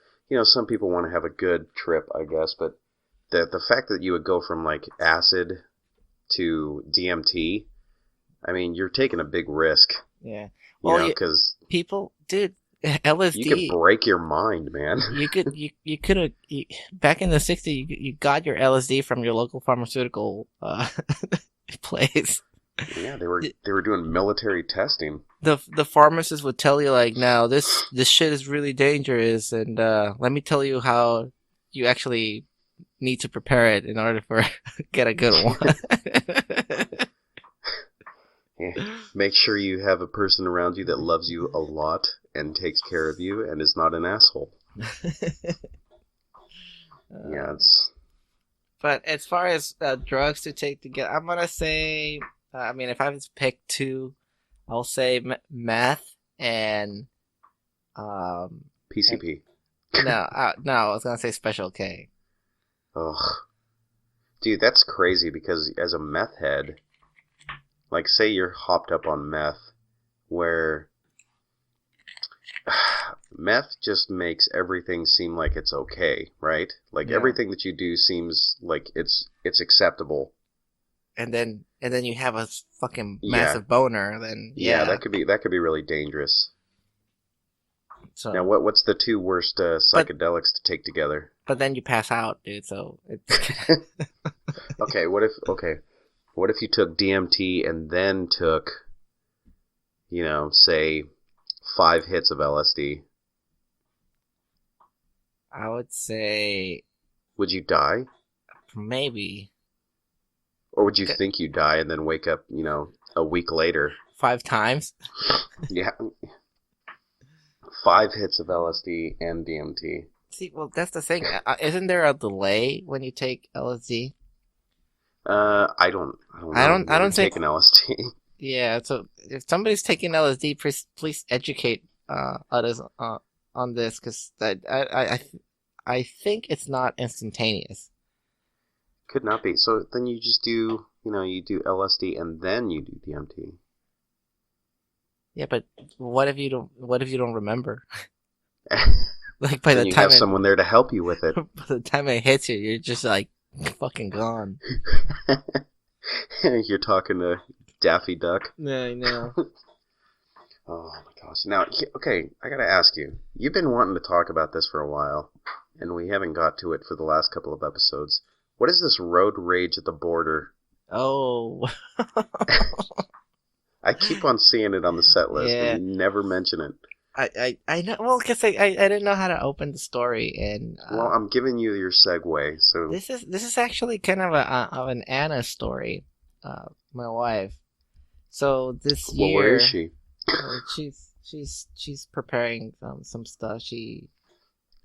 some people want to have a good trip, I guess, but the fact that you would go from like acid to DMT, I mean, you're taking a big risk. Yeah. Well, because people, dude, LSD. you could break your mind, man. You could have back in the '60s. You got your LSD from your local pharmaceutical place. Yeah, they were doing military testing. The pharmacist would tell you like, "Now this shit is really dangerous, and let me tell you how you actually need to prepare it in order for get a good one." Yeah. Make sure you have a person around you that loves you a lot and takes care of you and is not an asshole. Yeah, But as far as drugs to take together, I'm gonna say, I mean, if I was to pick two, I'll say meth and PCP. no, I was gonna say Special K. Ugh. Dude, that's crazy because as a meth head, like say you're hopped up on meth, where meth just makes everything seem like it's okay, right? Like everything that you do seems like it's acceptable. And then you have a fucking massive boner. Then that could be really dangerous. So now, what's the two worst psychedelics to take together? But then you pass out, dude. So it's okay. What if you took DMT and then took, say, 5 hits of LSD? I would say. Would you die? Maybe. Or would you think you die and then wake up, a week later? 5 times? Yeah. 5 hits of LSD and DMT. See, well, that's the thing. Isn't there a delay when you take LSD? I don't think taking LSD. Yeah, so if somebody's taking LSD, please educate others on this, because I think it's not instantaneous. Could not be. So then you just do, you do LSD and then you do DMT. Yeah, but what if you don't remember? Like by the time you have someone there to help you with it. By the time it hits you, you're just like fucking gone. You're talking to Daffy Duck. Yeah, I know. Oh my gosh. Now, okay, I gotta ask you. You've been wanting to talk about this for a while, and we haven't got to it for the last couple of episodes. What is this road rage at the border? Oh. I keep on seeing it on the set list, and you never mention it. I know. Well, because I didn't know how to open the story, and well, I'm giving you your segue. So this is actually kind of an Anna story, my wife. So this year, where is she? She's preparing some stuff. A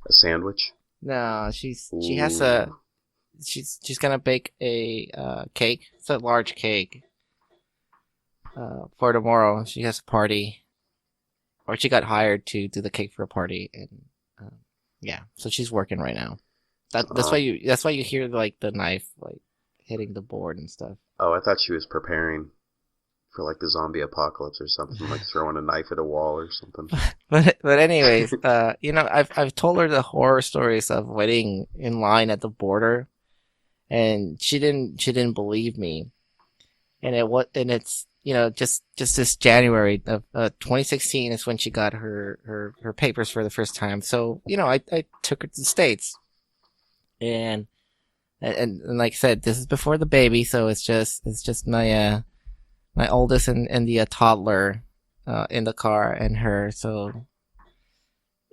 sandwich? No, she has she's gonna bake a cake. It's a large cake. For tomorrow, she has a party. Or she got hired to do the cake for a party, and so she's working right now. That's why you hear like the knife like hitting the board and stuff. Oh, I thought she was preparing for like the zombie apocalypse or something, like throwing a knife at a wall or something. But anyways, I've told her the horror stories of waiting in line at the border, and she didn't believe me, and it's. Just this January of 2016 is when she got her papers for the first time. So, I took her to the States. And And like I said, this is before the baby, so it's just my oldest and the toddler in the car and her. So,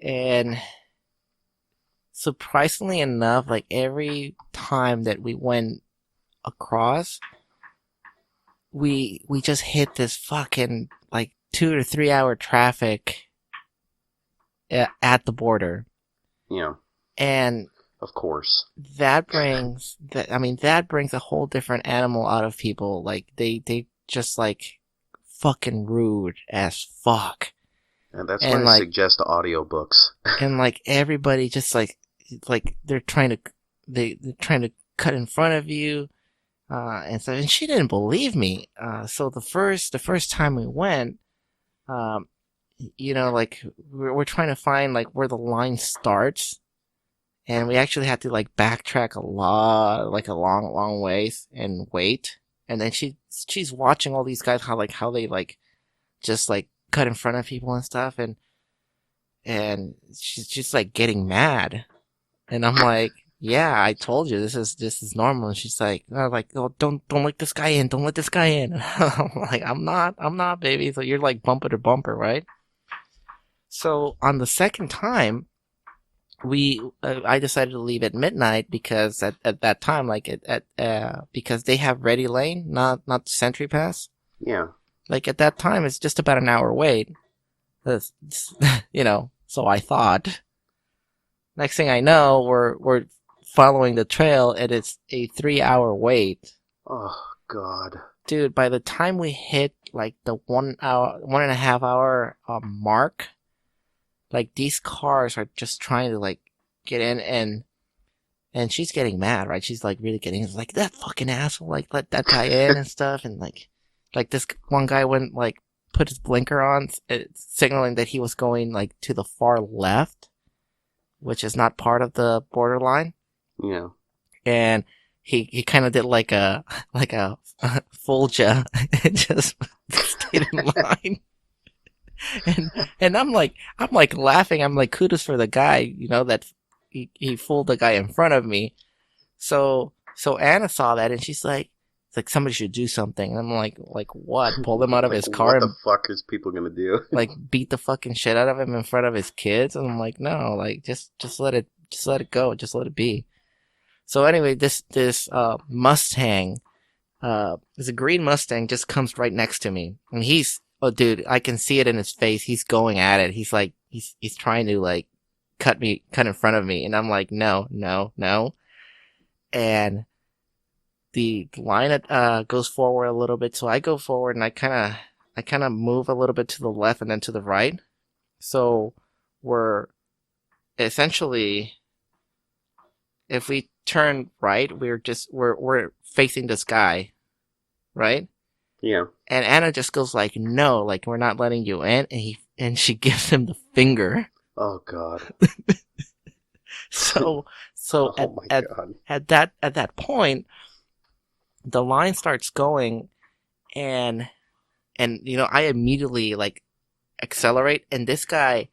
and surprisingly enough, like every time that we went across, we just hit this fucking like 2 to 3 hour traffic at the border. Yeah, And of course. that brings a whole different animal out of people. Like they just like fucking rude as fuck. And that's And why I like suggest audiobooks. and like everybody just like they're trying to they're trying to cut in front of you. And so, and she didn't believe me. So the first time we went, um, like we're trying to find like where the line starts, and we actually had to like backtrack like a long ways and wait. And then she's watching all these guys how they like just like cut in front of people and stuff, and she's just like getting mad, and I'm like, yeah, I told you this is normal. And she's like, oh, don't let this guy in, don't let this guy in. I'm like, I'm not, baby. So you're like bumper to bumper, right? So on the second time, I decided to leave at midnight because at that time, like because they have Ready Lane, not Sentry Pass. Yeah. Like at that time, it's just about an hour wait. So I thought. Next thing I know, we're following the trail, and it's a 3 hour wait. Oh God, dude! By the time we hit like the 1.5 hour mark, like these cars are just trying to like get in, and she's getting mad, right? She's like really getting like that fucking asshole, like let that guy in and stuff, and like this one guy went like put his blinker on, signaling that he was going like to the far left, which is not part of the borderline. Yeah. And he kind of did like a Folja and just stayed in line. And I'm like laughing. I'm like, kudos for the guy, that he fooled the guy in front of me. So Anna saw that, and she's like, it's like somebody should do something. And I'm like what? Pull him out of his car? What the fuck is people gonna do? Like beat the fucking shit out of him in front of his kids? And I'm like, no, like just let it go, just let it be. So anyway, this Mustang, there's a green Mustang, just comes right next to me, and oh dude, I can see it in his face. He's going at it. He's like he's trying to like cut in front of me, and I'm like, no. And the line goes forward a little bit, so I go forward, and I kind of move a little bit to the left and then to the right. So we're essentially, if we turn right, we're facing the sky, right? Yeah. And Anna just goes like, no, like we're not letting you in, and she gives him the finger. Oh God. So Oh my God. at that point, the line starts going, and I immediately like accelerate, and this guy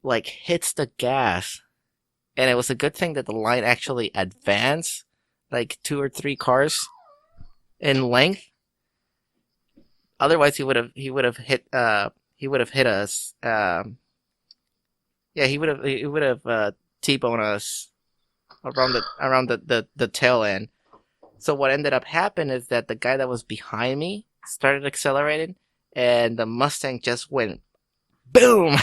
like hits the gas. And it was a good thing that the line actually advanced like 2 or 3 cars in length. Otherwise, he would have hit us. He would have T-boned us around the tail end. So what ended up happening is that the guy that was behind me started accelerating, and the Mustang just went boom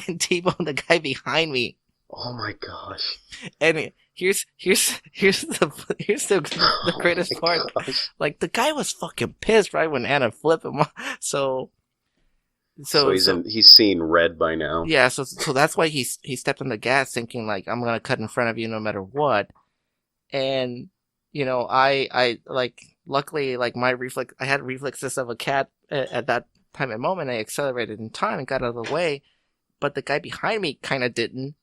and T-boned the guy behind me. Oh my gosh. And here's the greatest part. Gosh. Like the guy was fucking pissed right when Anna flipped him off. So he's seeing red by now. Yeah, so that's why he stepped on the gas thinking like, I'm gonna cut in front of you no matter what. And I like, luckily, like I had reflexes of a cat at that time and moment. I accelerated in time and got out of the way, but the guy behind me kind of didn't.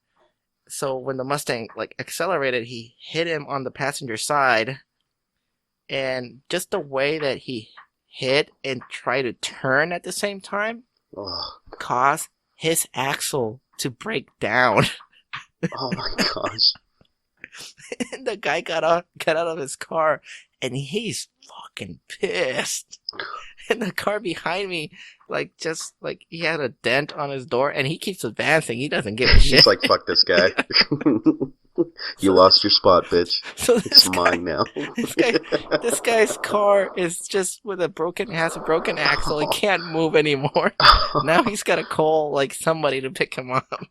So when the Mustang like accelerated, he hit him on the passenger side, and just the way that he hit and tried to turn at the same time caused his axle to break down. Oh my gosh. And the guy got out of his car, and he's fucking pissed. And the car behind me, like, just, like, he had a dent on his door, and he keeps advancing. He doesn't give a shit. He's like, fuck this guy. You lost your spot, bitch. So It's mine now. This guy's car is just has a broken axle. He can't move anymore. Now he's got to call, like, somebody to pick him up.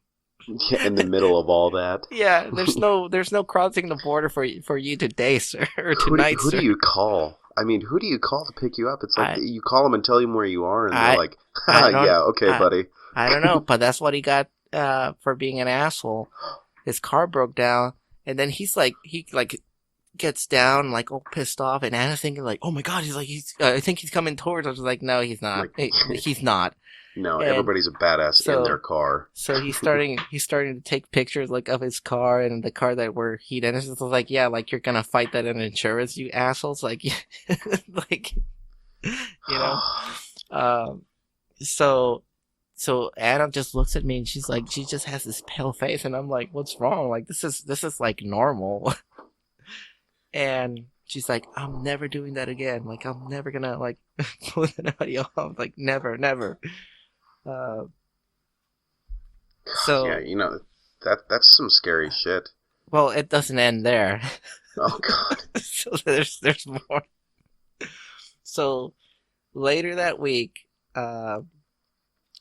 Yeah, in the middle of all that. Yeah, there's no crossing the border for you today, sir, or Who tonight, do sir. you call? I mean, who do you call to pick you up? It's like you call them and tell them where you are, and they're like, yeah, okay, buddy. I don't know, but that's what he got for being an asshole. His car broke down, and then he gets down, like, all pissed off, and Anna's thinking, like, oh my god, I think he's coming towards us. I was like, no, he's not. He's not. No, And everybody's a badass in their car. So he's starting to take pictures, like, of his car and the car that we're heat in. It's just like, yeah, like, you're gonna fight that in insurance, you assholes, like, like, you know. So Anna just looks at me and she's like, she just has this pale face, and I'm like, what's wrong? Like, this is like normal. And she's like, I'm never doing that again. Like, I'm never gonna, like, pull an audio off. Like, never. So Yeah, you know, that's some scary shit. Well, it doesn't end there. Oh god. So there's more. So later that week, or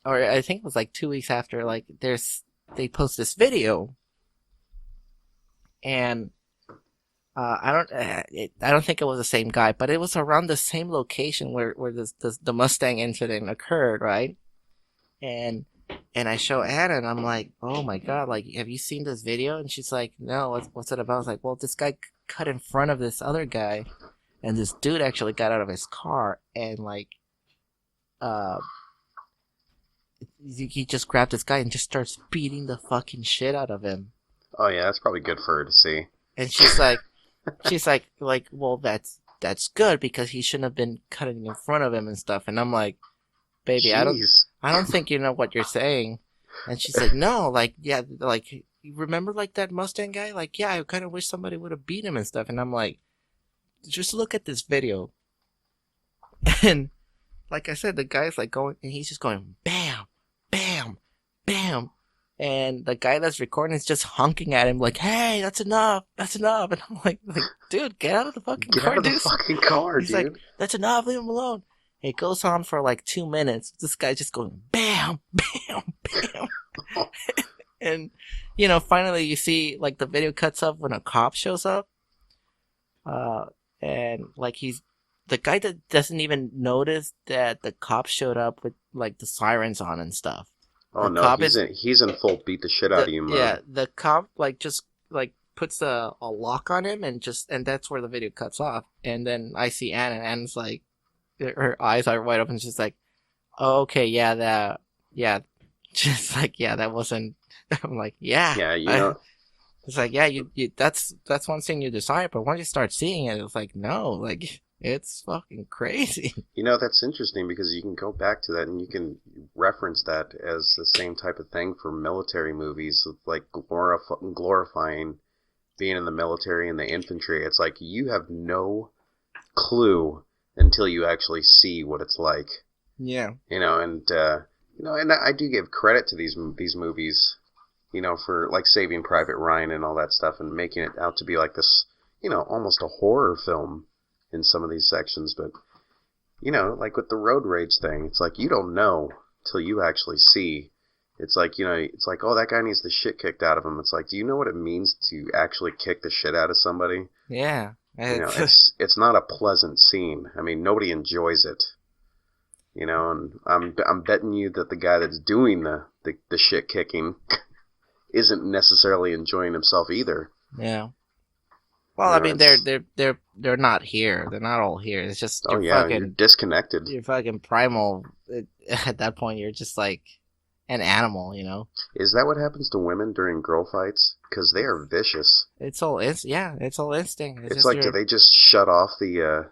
I think it was like 2 weeks after, like, they post this video, and I don't think it was the same guy, but it was around the same location where the Mustang incident occurred, right? And I show Anna, and I'm like, oh my god, like, have you seen this video? And she's like, no, what's it about? I was like, well, this guy cut in front of this other guy, and this dude actually got out of his car, and, like, he just grabbed this guy and just starts beating the fucking shit out of him. Oh yeah, that's probably good for her to see. And she's like, well, that's good, because he shouldn't have been cutting in front of him and stuff. And I'm like, baby, Jeez. I don't think you know what you're saying. And she's like, no, like, yeah, like, you remember, like, that Mustang guy? Like, yeah, I kind of wish somebody would have beat him and stuff. And I'm like, just look at this video. And like I said, the guy's like going, and he's just going, bam, bam, bam. And the guy that's recording is just honking at him like, hey, that's enough. And I'm like, dude, get out of the fucking car, dude. Get out of the fucking car, He's dude. like, that's enough, leave him alone. It goes on for like 2 minutes. This guy's just going, bam, bam, bam. And, you know, finally you see, like, the video cuts up when a cop shows up. And, like, the guy that doesn't even notice that the cop showed up with, like, the sirens on and stuff. Oh no, he's in full beat the shit out of you mode. Yeah, the cop, like, just, like, puts a lock on him, and that's where the video cuts off. And then I see Anna, and Anna's like, her eyes are wide open. She's like, oh, okay, yeah, just like, yeah, that wasn't. I'm like, yeah, you know. It's like, yeah, you that's one thing you desire, but once you start seeing it, it's like, no, like, it's fucking crazy. You know, that's interesting, because you can go back to that and you can reference that as the same type of thing for military movies, like glorifying being in the military and the infantry. It's like you have no clue until you actually see what it's like. Yeah. You know, and I do give credit to these movies, you know, for like Saving Private Ryan and all that stuff, and making it out to be like this, you know, almost a horror film in some of these sections. But, you know, like with the road rage thing, it's like you don't know till you actually see. It's like, you know, it's like, oh, that guy needs the shit kicked out of him. It's like, do you know what it means to actually kick the shit out of somebody? Yeah. You know, it's not a pleasant scene. I mean, nobody enjoys it. You know, and I'm betting you that the guy that's doing the shit kicking isn't necessarily enjoying himself either. Yeah. Well, I mean, they're not here. They're not all here. It's just you're disconnected. You're fucking primal. At that point, you're just like an animal, you know. Is that what happens to women during girl fights? Because they are vicious. It's all instinct. It's like, do they just shut off the?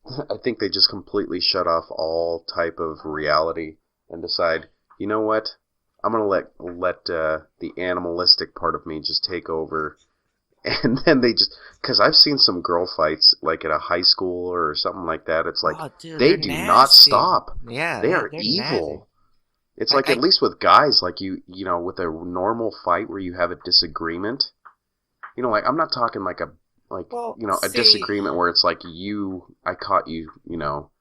I think they just completely shut off all type of reality and decide, you know what? I'm gonna let the animalistic part of me just take over. And then they just, because I've seen some girl fights like at a high school or something like that. It's like Oh, dude, they they're do nasty. not stop. Yeah, They are they're evil. nasty. It's like, at least with guys, like you know, with a normal fight where you have a disagreement, you know, like I'm not talking like a disagreement where it's like I caught you, you know,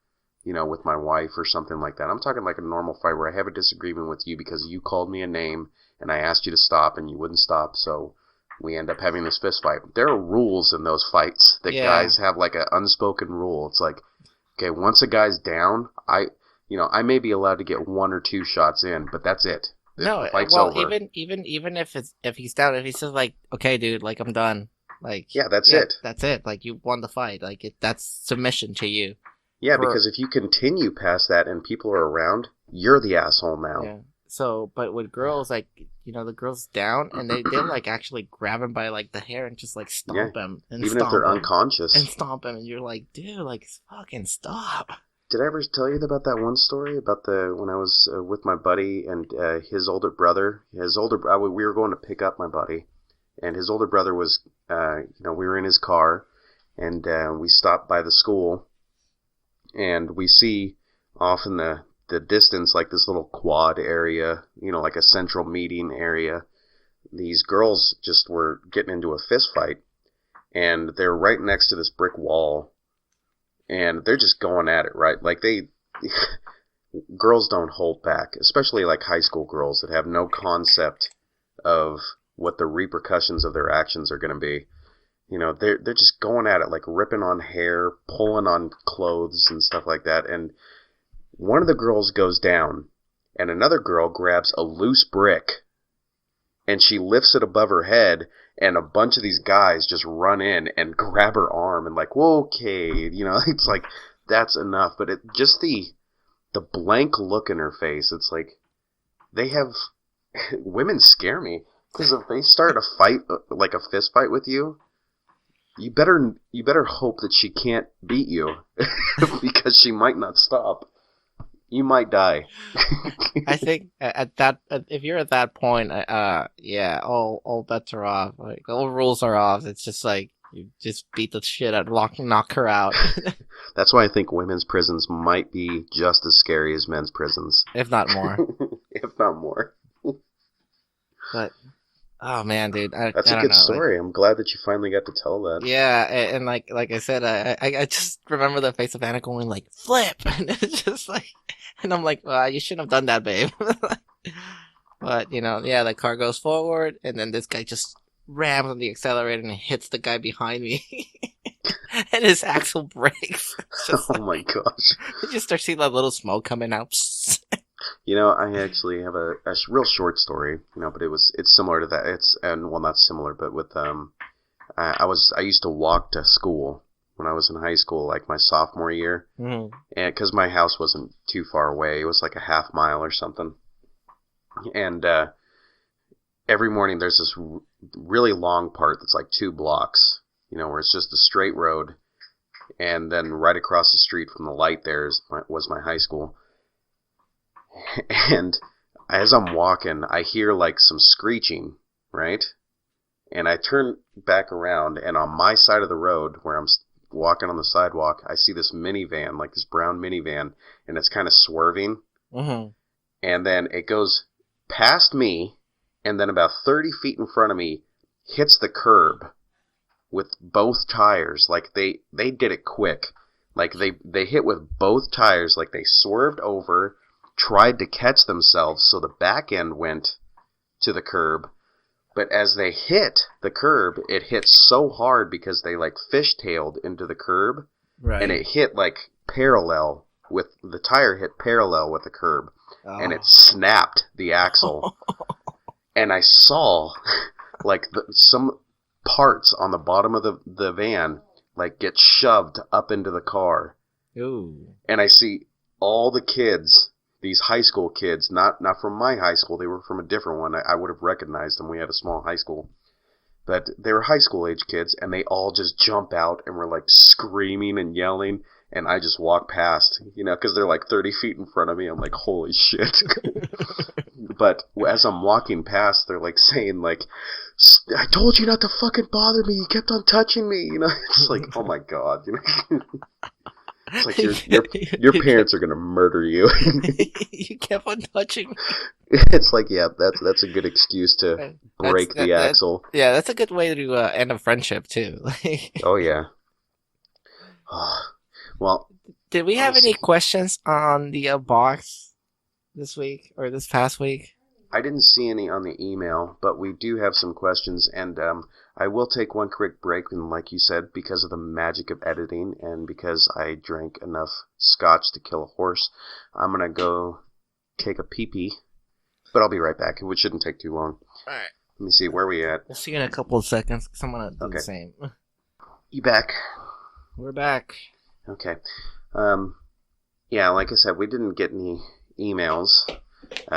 with my wife or something like that. I'm talking like a normal fight where I have a disagreement with you because you called me a name and I asked you to stop and you wouldn't stop, so we end up having this fist fight. There are rules in those fights that guys have, like an unspoken rule. It's like, okay, once a guy's down, I may be allowed to get 1 or 2 shots in, but that's it. No, fight's well, over. even if he's down, if he says like, okay, dude, like I'm done, like that's it. That's it. Like you won the fight. Like that's submission to you. Yeah, because if you continue past that and people are around, you're the asshole now. Yeah. So, but with girls, like, you know, the girl's down and they'll like actually grab him by like the hair and just like stomp him. And even if they're unconscious. And stomp him. And you're like, dude, like, fucking stop. Did I ever tell you about that one story about when I was with my buddy and his older brother? We were going to pick up my buddy, and his older brother was, we were in his car, and we stopped by the school, and we see off in the distance, like this little quad area, you know, like a central meeting area. These girls just were getting into a fist fight, and they're right next to this brick wall. And they're just going at it, right? Like girls don't hold back, especially like high school girls that have no concept of what the repercussions of their actions are going to be. You know, they're just going at it, like ripping on hair, pulling on clothes and stuff like that. And one of the girls goes down, and another girl grabs a loose brick, and she lifts it above her head. And a bunch of these guys just run in and grab her arm and like, whoa, okay, you know, it's like, that's enough. But it just the blank look in her face, it's like, women scare me. Because if they start a fight, like a fist fight with you, you better hope that she can't beat you. Because she might not stop. You might die. I think if you're at that point, all bets are off. Like all rules are off. It's just like you just beat the shit out, knock her out. That's why I think women's prisons might be just as scary as men's prisons, if not more. If not more. But oh man, dude, that's a good story. I'm glad that you finally got to tell that. Yeah, and like I said, I just remember the face of Anna going like flip, and it's just like, and I'm like, well, you shouldn't have done that, babe. But you know, yeah, the car goes forward, and then this guy just rams on the accelerator and hits the guy behind me, and his axle breaks. Oh my gosh! You just start seeing that little smoke coming out. You know, I actually have a real short story, you know, but it's similar to that. Not similar, but with I used to walk to school when I was in high school, like my sophomore year, and because my house wasn't too far away, it was like a half mile or something, and every morning there's this really long part that's like 2 blocks, you know, where it's just a straight road, and then right across the street from the light was my high school. And as I'm walking, I hear like some screeching, right? And I turn back around, and on my side of the road, where I'm walking on the sidewalk, I see this minivan, like this brown minivan, and it's kind of swerving. Mm-hmm. And then it goes past me, and then about 30 feet in front of me, hits the curb with both tires. Like they did it quick. Like they hit with both tires, like they swerved over, tried to catch themselves, so the back end went to the curb. But as they hit the curb, it hit so hard because they like fishtailed into the curb, right? And it hit like parallel with the tire, hit parallel with the curb, and it snapped the axle. And I saw like some parts on the bottom of the van like get shoved up into the car. Ooh. And I see all the kids, these high school kids, not from my high school, they were from a different one. I would have recognized them. We had a small high school. But they were high school age kids, and they all just jump out and were like screaming and yelling, and I just walk past, you know, because they're like 30 feet in front of me. I'm like, holy shit. But as I'm walking past, they're like saying like, I told you not to fucking bother me. You kept on touching me. You know, it's like, oh my god. You know, it's like your parents are gonna murder you. You kept on touching me. It's like, yeah, that's a good excuse to break the axle. Yeah, that's a good way to end a friendship too. Oh yeah. Well, did we have any questions on the box this week or this past week? I didn't see any on the email, but we do have some questions, and I will take one quick break, and like you said, because of the magic of editing, and because I drank enough scotch to kill a horse, I'm going to go take a pee-pee, but I'll be right back. It shouldn't take too long. All right. Let me see, where are we at? We'll see you in a couple of seconds, because I'm going to do the same. You back? We're back. Okay. Yeah, like I said, we didn't get any emails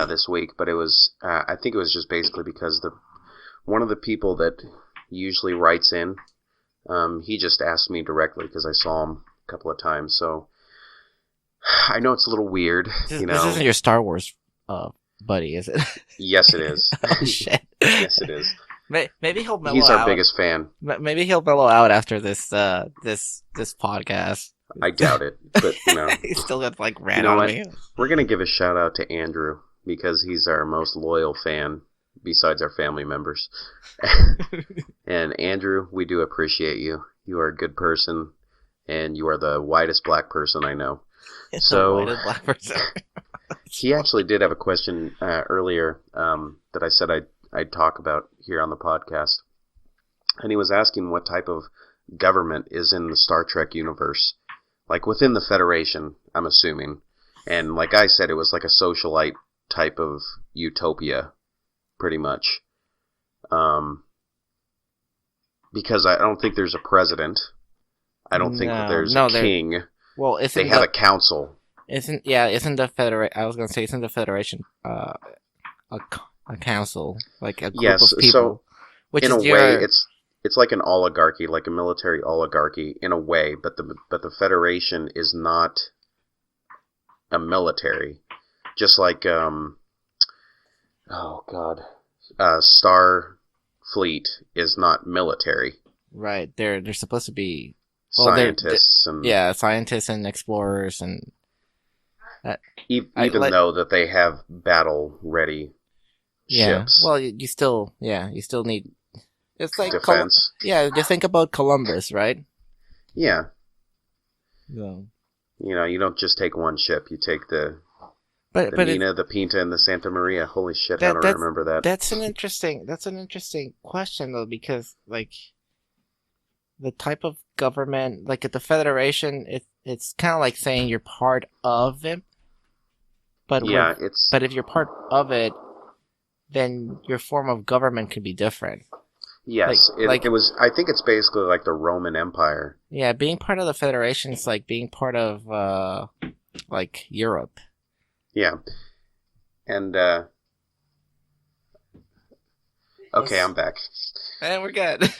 this week, but it was I think it was just basically because one of the people that usually writes in, he just asked me directly because I saw him a couple of times. So I know it's a little weird. This isn't your Star Wars buddy, is it? Yes, it is. Oh shit! Yes, it is. Maybe he'll mellow out. He's our biggest fan. Maybe he'll mellow out after this podcast. I doubt it, but he's still got ran on me. We're gonna give a shout out to Andrew because he's our most loyal fan besides our family members. And Andrew, we do appreciate you. You are a good person, and you are the whitest black person I know. So the whitest black person. He actually did have a question earlier that I said I'd talk about here on the podcast, and he was asking what type of government is in the Star Trek universe. Like within the Federation, I'm assuming. And like I said, it was like a socialite type of utopia, pretty much. Because I don't think there's a president. I don't think that there's a king. Well, they have a council. Isn't the Federation? I was gonna say, isn't the Federation a council, like a group of people? So which in is a way, it's like an oligarchy, like a military oligarchy in a way, but the Federation is not a military. Just like Star Fleet is not military. Right. They're supposed to be scientists scientists and explorers and even though that they have battle ready ships. Well, you still need. It's like defense. Just think about Columbus, right? Yeah. No. You don't just take one ship. You take the Nina, the Pinta, and the Santa Maria. Holy shit! How do I remember that? That's an interesting question though, because the type of government, like at the Federation, it's kind of like saying you're part of it. But but if you're part of it, then your form of government could be different. Yes, it was. I think it's basically like the Roman Empire. Yeah, being part of the Federation is like being part of Europe. Yeah, and okay, I'm back. And we're good.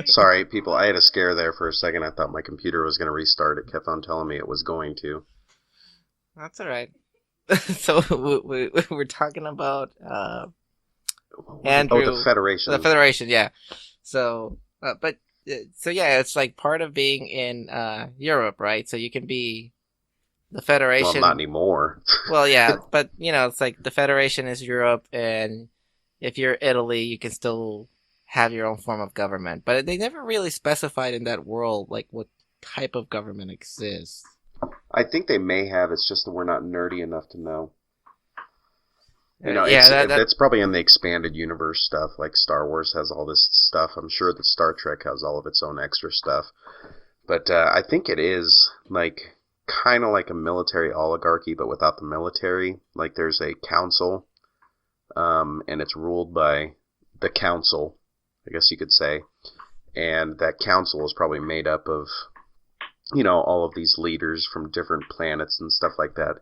Sorry, people. I had a scare there for a second. I thought my computer was going to restart. It kept on telling me it was going to. That's all right. So we're talking about Andrew. Oh, the Federation. The Federation, yeah. So, it's like part of being in Europe, right? So you can be the Federation. Well, not anymore. Well, yeah, but it's like the Federation is Europe, and if you're Italy, you can still have your own form of government. But they never really specified in that world like what type of government exists. I think they may have. It's just that we're not nerdy enough to know. That's probably in the expanded universe stuff. Like Star Wars has all this stuff. I'm sure that Star Trek has all of its own extra stuff. But I think it is like kind of like a military oligarchy, but without the military. Like there's a council, and it's ruled by the council, I guess you could say. And that council is probably made up of all of these leaders from different planets and stuff like that.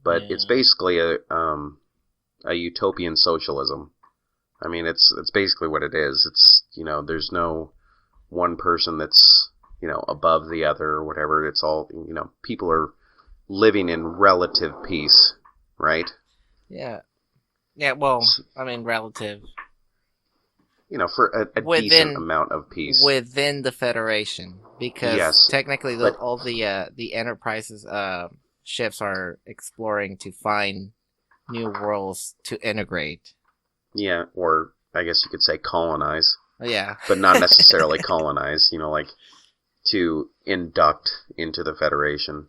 But it's basically a utopian socialism. I mean, it's basically what it is. It's, there's no one person that's, above the other or whatever. It's all, people are living in relative peace, right? Yeah. Yeah, well, I mean, relative. for a Within- decent amount of peace. within the Federation, because Yes, technically but- all the Enterprise's ships are exploring to find new worlds to integrate. Yeah, or I guess you could say colonize, Yeah. but not necessarily colonize, like to induct into the Federation.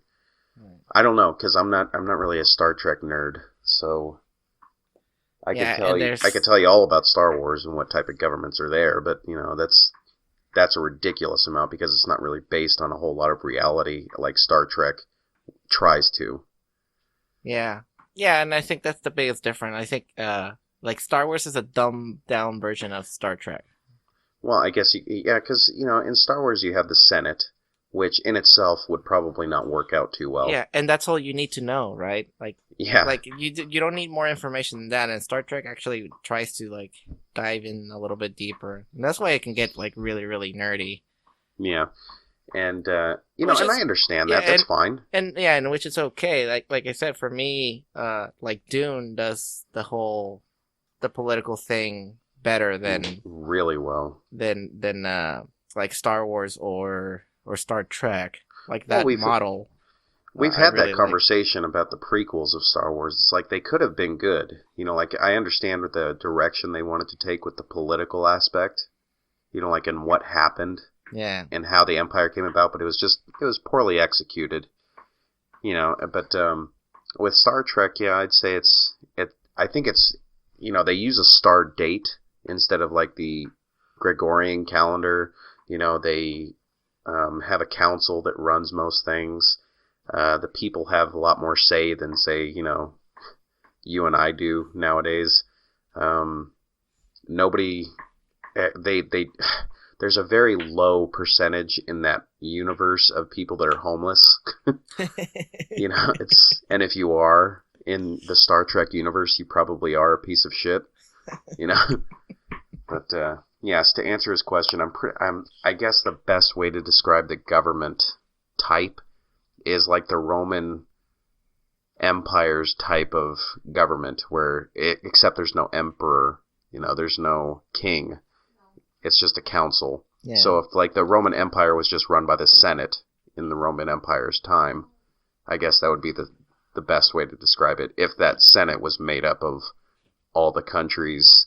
Right. I don't know, because I'm not really a Star Trek nerd, so I Yeah, could tell you all about Star Wars and what type of governments are there, but that's a ridiculous amount because it's not really based on a whole lot of reality like Star Trek tries to. Yeah. Yeah, and I think that's the biggest difference. I think like Star Wars is a dumbed down version of Star Trek. Well, I guess because in Star Wars you have the Senate, which in itself would probably not work out too well. Yeah, and that's all you need to know, right? Yeah. Like you don't need more information than that, and Star Trek actually tries to like dive in a little bit deeper. And that's why it can get like really, really nerdy. Yeah. And Which and is- I understand yeah, that. That's fine. And yeah, and which is okay. Like I said, for me, like Dune does the political thing better than Really well. like Star Wars or Star Trek. Like Well, that we've- model. We've I had really that conversation about the prequels of Star Wars. It's like they could have been good. Like I understand what the direction they wanted to take with the political aspect. Like in what happened Yeah. and how the Empire came about, but it was poorly executed. But with Star Trek, yeah, I'd say I think it's they use a star date instead of like the Gregorian calendar. They have a council that runs most things. The people have a lot more say than, say, you and I do nowadays. Nobody, there's a very low percentage in that universe of people that are homeless. And if you are in the Star Trek universe, you probably are a piece of shit. But yes, to answer his question, I guess the best way to describe the government type is like the Roman Empire's type of government, except there's no emperor, there's no king. It's just a council. Yeah. So if like the Roman Empire was just run by the Senate in the Roman Empire's time, I guess that would be the best way to describe it. If that Senate was made up of all the countries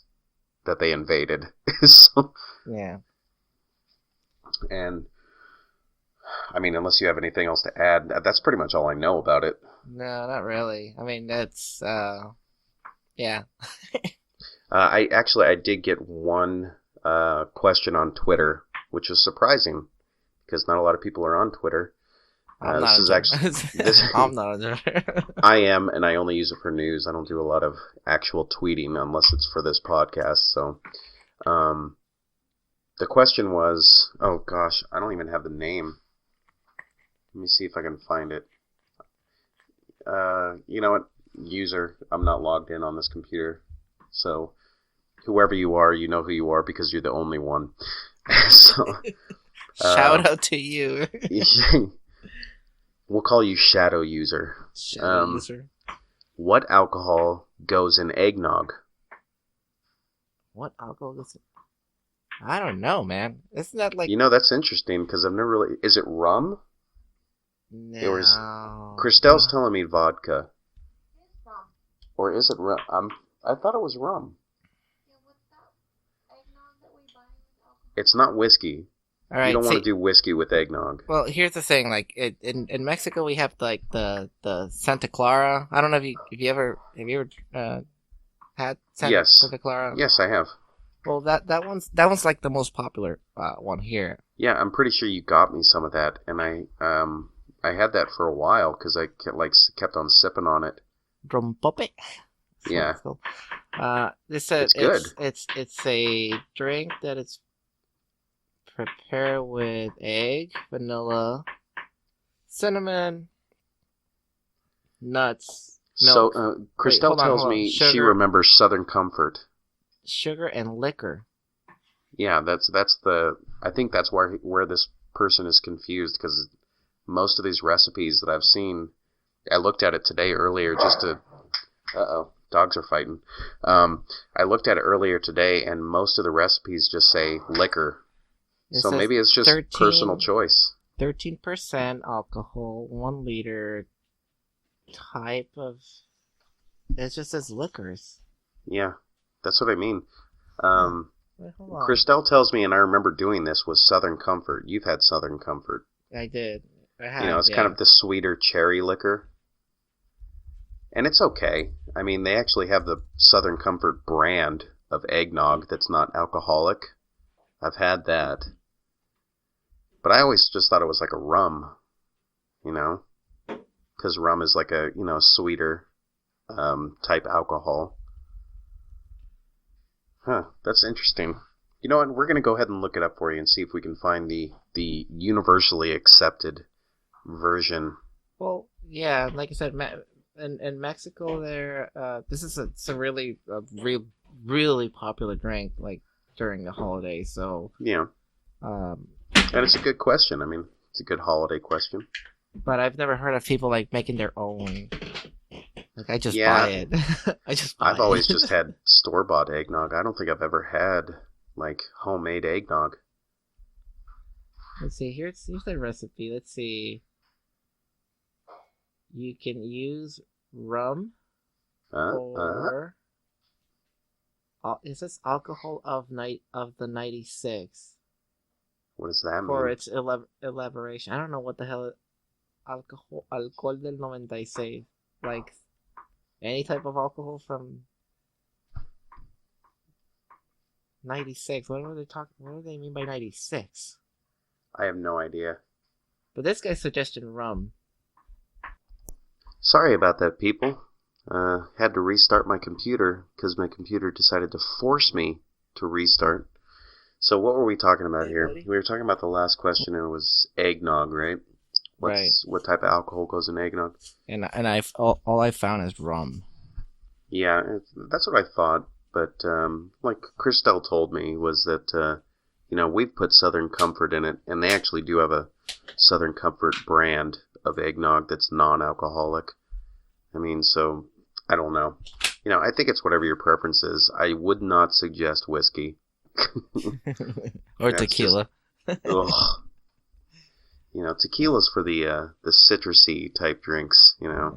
that they invaded. So, Yeah. and I mean, unless you have anything else to add, that's pretty much all I know about it. No, not really. I mean, that's yeah. I did get one question on Twitter, which was surprising because not a lot of people are on Twitter. I'm This not is a actually I'm not a joker. I am, and I only use it for news. I don't do a lot of actual tweeting unless it's for this podcast. So, the question was, oh gosh, I don't even have the name. Let me see if I can find it. You know what? User, I'm not logged in on this computer. So, whoever you are, you know who you are because you're the only one. So, Shout out to you. we'll call you Shadow User. Shadow user. What alcohol goes in eggnog? What alcohol is it? I don't know, man. Isn't that like That's interesting because I've never really. Is it rum? no? It was- Christelle's telling me vodka. Or is it rum? I thought it was rum. It's not whiskey. All right, You don't see, want to do whiskey with eggnog. well, here's the thing. Like in Mexico, we have like the Santa Clara. I don't know if you ever had Yes. Santa Clara. Yes, I have. Well, that one's like the most popular one here. Yeah, I'm pretty sure you got me some of that, and I had that for a while because I kept on sipping on it. Rompope. Yeah. It's good. It's a drink that is prepared with egg, vanilla, cinnamon, nuts, milk, So Christelle hold on, tells hold on. me she Sugar. remembers Southern Comfort. sugar, and liquor. Yeah, that's I think that's where this person is confused because most of these recipes that I've seen, I looked at it today earlier just to Dogs are fighting. I looked at it earlier today, and most of the recipes just say liquor. So maybe it's just personal choice. 13% alcohol, 1 liter type of... It just says liquors. Yeah, that's what I mean. Wait, hold on. Christelle tells me, and I remember doing this, was Southern Comfort. You've had Southern Comfort. I did. I have, You know, it's kind of the sweeter cherry liquor. And it's okay. I mean, they actually have the Southern Comfort brand of eggnog that's not alcoholic. I've had that. But I always just thought it was like a rum, you know? Because rum is like a, sweeter type alcohol. Huh, that's interesting. You know what, we're going to go ahead and look it up for you and see if we can find the universally accepted version. Well, yeah, like I said, in Mexico there, this is a really popular drink, like, during the holidays, so... Yeah. And it's a good question. I mean, it's a good holiday question. But I've never heard of people, like, making their own. Like, I just buy it. I've always just had store-bought eggnog. I don't think I've ever had, like, homemade eggnog. Let's see, here's the recipe. Let's see. You can use rum or... It says alcohol of the 96. What does that mean? For its elaboration. I don't know what the hell... Alcohol del 96. Like, any type of alcohol from 96. What do they mean by 96? I have no idea. But this guy's suggesting rum. Sorry about that, people. Had to restart my computer because my computer decided to force me to restart. So what were we talking about here? Buddy? We were talking about the last question, and it was eggnog, right? Right. What type of alcohol goes in eggnog? And all I found is rum. Yeah, that's what I thought. But like Christelle told me, was that we've put Southern Comfort in it, and they actually do have a Southern Comfort brand of eggnog that's non-alcoholic. I mean, so I don't know. I think it's whatever your preference is. I would not suggest whiskey. Or tequila. Ugh. Tequila's for the citrusy type drinks, Yeah,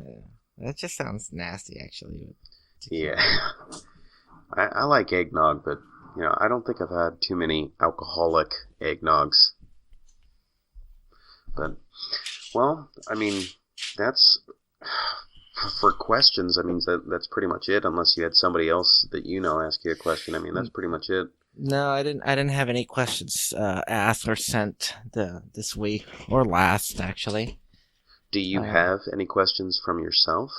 that just sounds nasty, actually. Yeah. I like eggnog, but, I don't think I've had too many alcoholic eggnogs. But, well, I mean, that's... For questions, I mean, that's pretty much it, unless you had somebody else that ask you a question. I mean, that's pretty much it. No, I didn't have any questions asked or sent this week, or last, actually. Do you have any questions from yourself?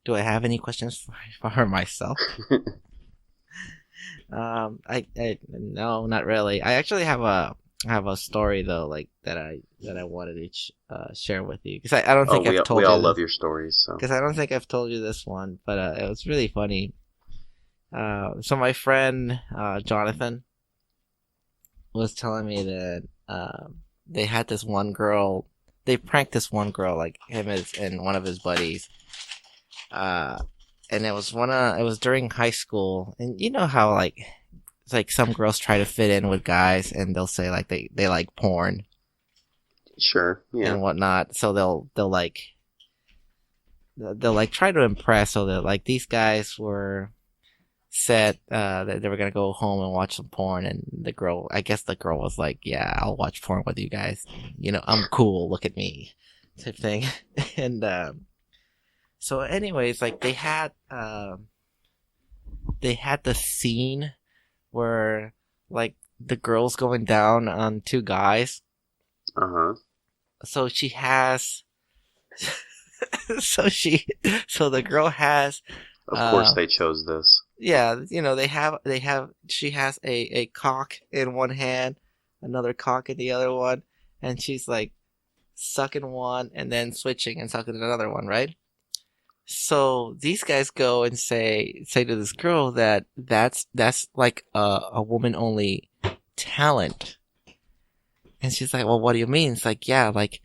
Do I have any questions for myself? No, not really. I actually have a story though, like that I wanted to share with you, because I don't think I've told you. We all love your stories, so. Because I don't think I've told you this one, but it was really funny. So my friend Jonathan was telling me that they had this one girl. They pranked this one girl, like him and one of his buddies. And it was during high school, and you know how like it's like some girls try to fit in with guys, and they'll say like they like porn. Sure. Yeah. And whatnot. So they'll try to impress. So that like these guys were said that they were gonna go home and watch some porn, and I guess the girl was like, yeah, I'll watch porn with you guys, I'm cool, look at me, type thing. And so anyways, like they had the scene where like the girl's going down on two guys. So she has so the girl has, of course they chose this. Yeah, she has a cock in one hand, another cock in the other one, and she's like sucking one and then switching and sucking another one, right? So these guys go and say to this girl that's like a woman only talent. And she's like, well, what do you mean? It's like, yeah, like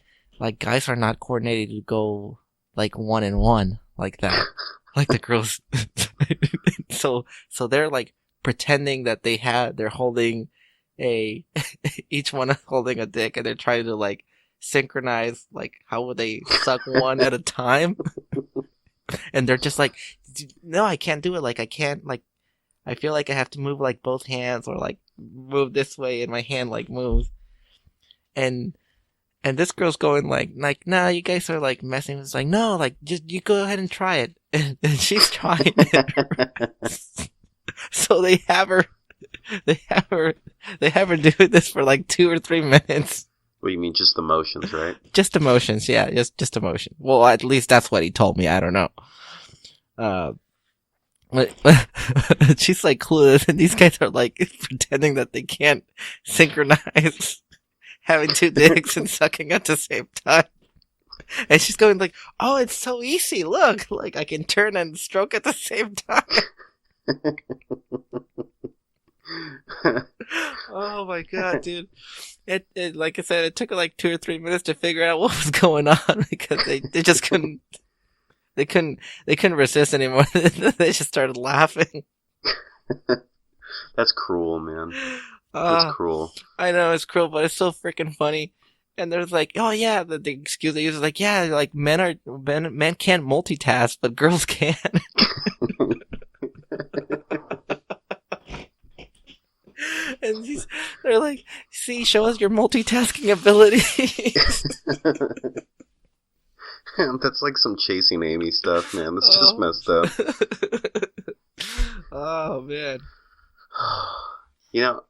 guys are not coordinated to go like 1-on-1 like that. Like the girls, so they're like pretending that they're holding a, each one is holding a dick, and they're trying to like synchronize like how would they suck one at a time, and they're just like, no, I can't do it. Like I can't like. I feel like I have to move like both hands or like move this way, and my hand like moves, and this girl's going like, nah, you guys are like messing. It's like, no, like just you go ahead and try it, and she's trying it. So they have her doing this for like 2 or 3 minutes. Well, you mean just the motions, right? Just emotions, yeah, just emotion. Well, at least that's what he told me. I don't know. But she's like clueless, and these guys are like pretending that they can't synchronize having 2 dicks and sucking at the same time. And she's going like, oh, it's so easy. Look, like I can turn and stroke at the same time. Oh my god, dude! It like I said, it took like 2 or 3 minutes to figure out what was going on because they just couldn't resist anymore. They just started laughing. That's cruel, man. That's cruel. I know it's cruel, but it's so freaking funny. And there's like, oh yeah, the excuse they use is like, yeah, like men can't multitask, but girls can. And they're like, see, show us your multitasking abilities. That's like some Chasing Amy stuff, man. That's just messed up. Oh man. You know,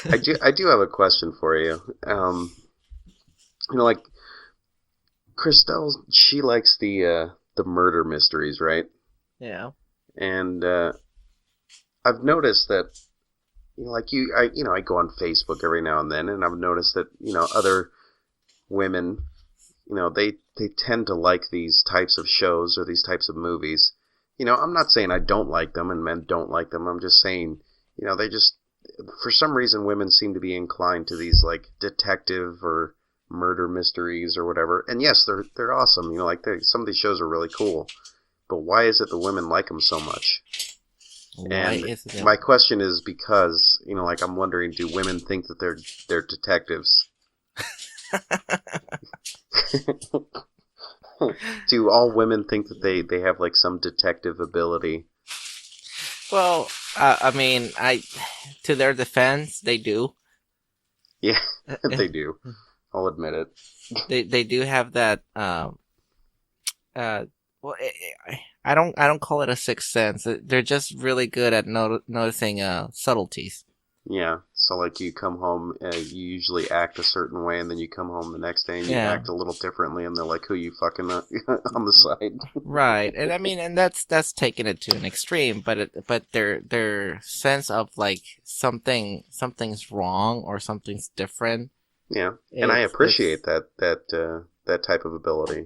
I do have a question for you. You know, like Christelle, she likes the murder mysteries, right? Yeah. And I've noticed that, you know, like I go on Facebook every now and then, and I've noticed that, you know, other women, you know, they tend to like these types of shows or these types of movies. You know, I'm not saying I don't like them and men don't like them. I'm just saying, you know, they just, for some reason, women seem to be inclined to these like detective or murder mysteries or whatever. And yes, they're awesome. You know, like some of these shows are really cool. But why is it the women like them so much? And my question is because, you know, like I'm wondering, do women think that they're detectives? Do all women think that they have like some detective ability? Well, I mean, to their defense, they do. Yeah, they do. I'll admit it. They do have that. Well, I don't call it a sixth sense. They're just really good at noticing subtleties. Yeah, so like you come home, you usually act a certain way, and then you come home the next day and you act a little differently, and they're like, "Who you fucking on the side?" Right, and I mean, and that's taking it to an extreme, but their sense of like something's wrong or something's different. Yeah, and I appreciate that type of ability.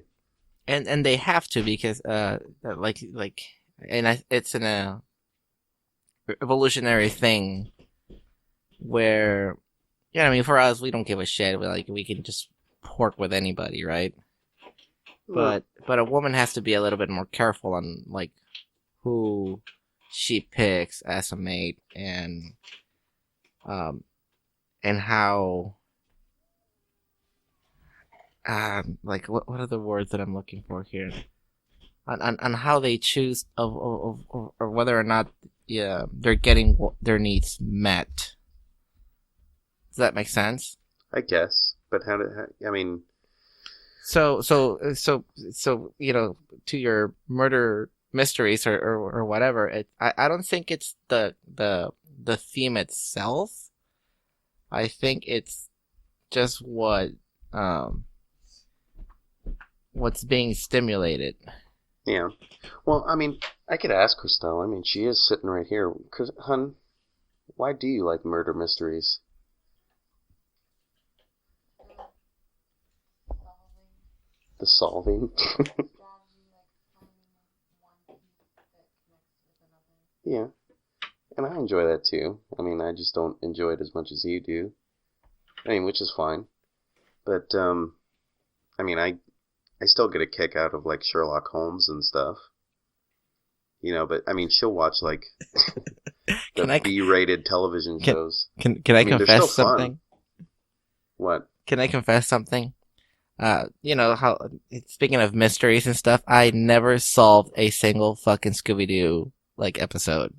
And they have to because it's an evolutionary thing. Where, yeah, I mean, for us, we don't give a shit. We can just pork with anybody, right? But a woman has to be a little bit more careful on like who she picks as a mate and how like what are the words that I'm looking for here? On how they choose of or whether or not they're getting their needs met. Does that make sense? I guess, but I mean, so you know, to your murder mysteries or whatever, I don't think it's the theme itself. I think it's just what's being stimulated. Yeah. Well, I mean, I could ask Christelle. I mean, she is sitting right here. Hun, why do you like murder mysteries? The solving. Yeah. And I enjoy that too. I mean, I just don't enjoy it as much as you do. I mean, which is fine. But, I mean, I still get a kick out of like Sherlock Holmes and stuff. You know, but I mean, she'll watch like the B-rated television shows. Can I mean, confess something? What? Can I confess something? You know how, speaking of mysteries and stuff, I never solved a single fucking Scooby-Doo, like, episode.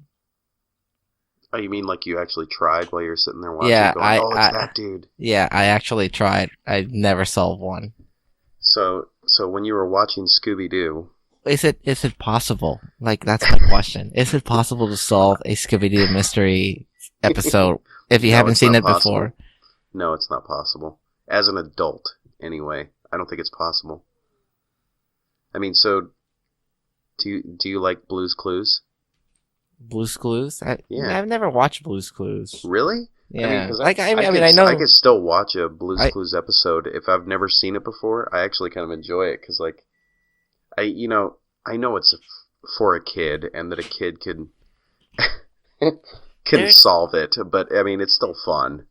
Oh, you mean like you actually tried while you're sitting there watching? Yeah, going, it's that dude. Yeah, I actually tried. I never solved one. So when you were watching Scooby-Doo, is it possible? Like, that's my question. Is it possible to solve a Scooby-Doo mystery episode if you haven't seen it before? No, it's not possible. As an adult, anyway, I don't think it's possible. I mean, so do you like Blue's Clues? Blue's Clues? Yeah. I've never watched Blue's Clues. Really? Yeah. I know. I could still watch a Blue's Clues episode if I've never seen it before. I actually kind of enjoy it because, like, I know it's for a kid and that a kid can solve it, but I mean, it's still fun.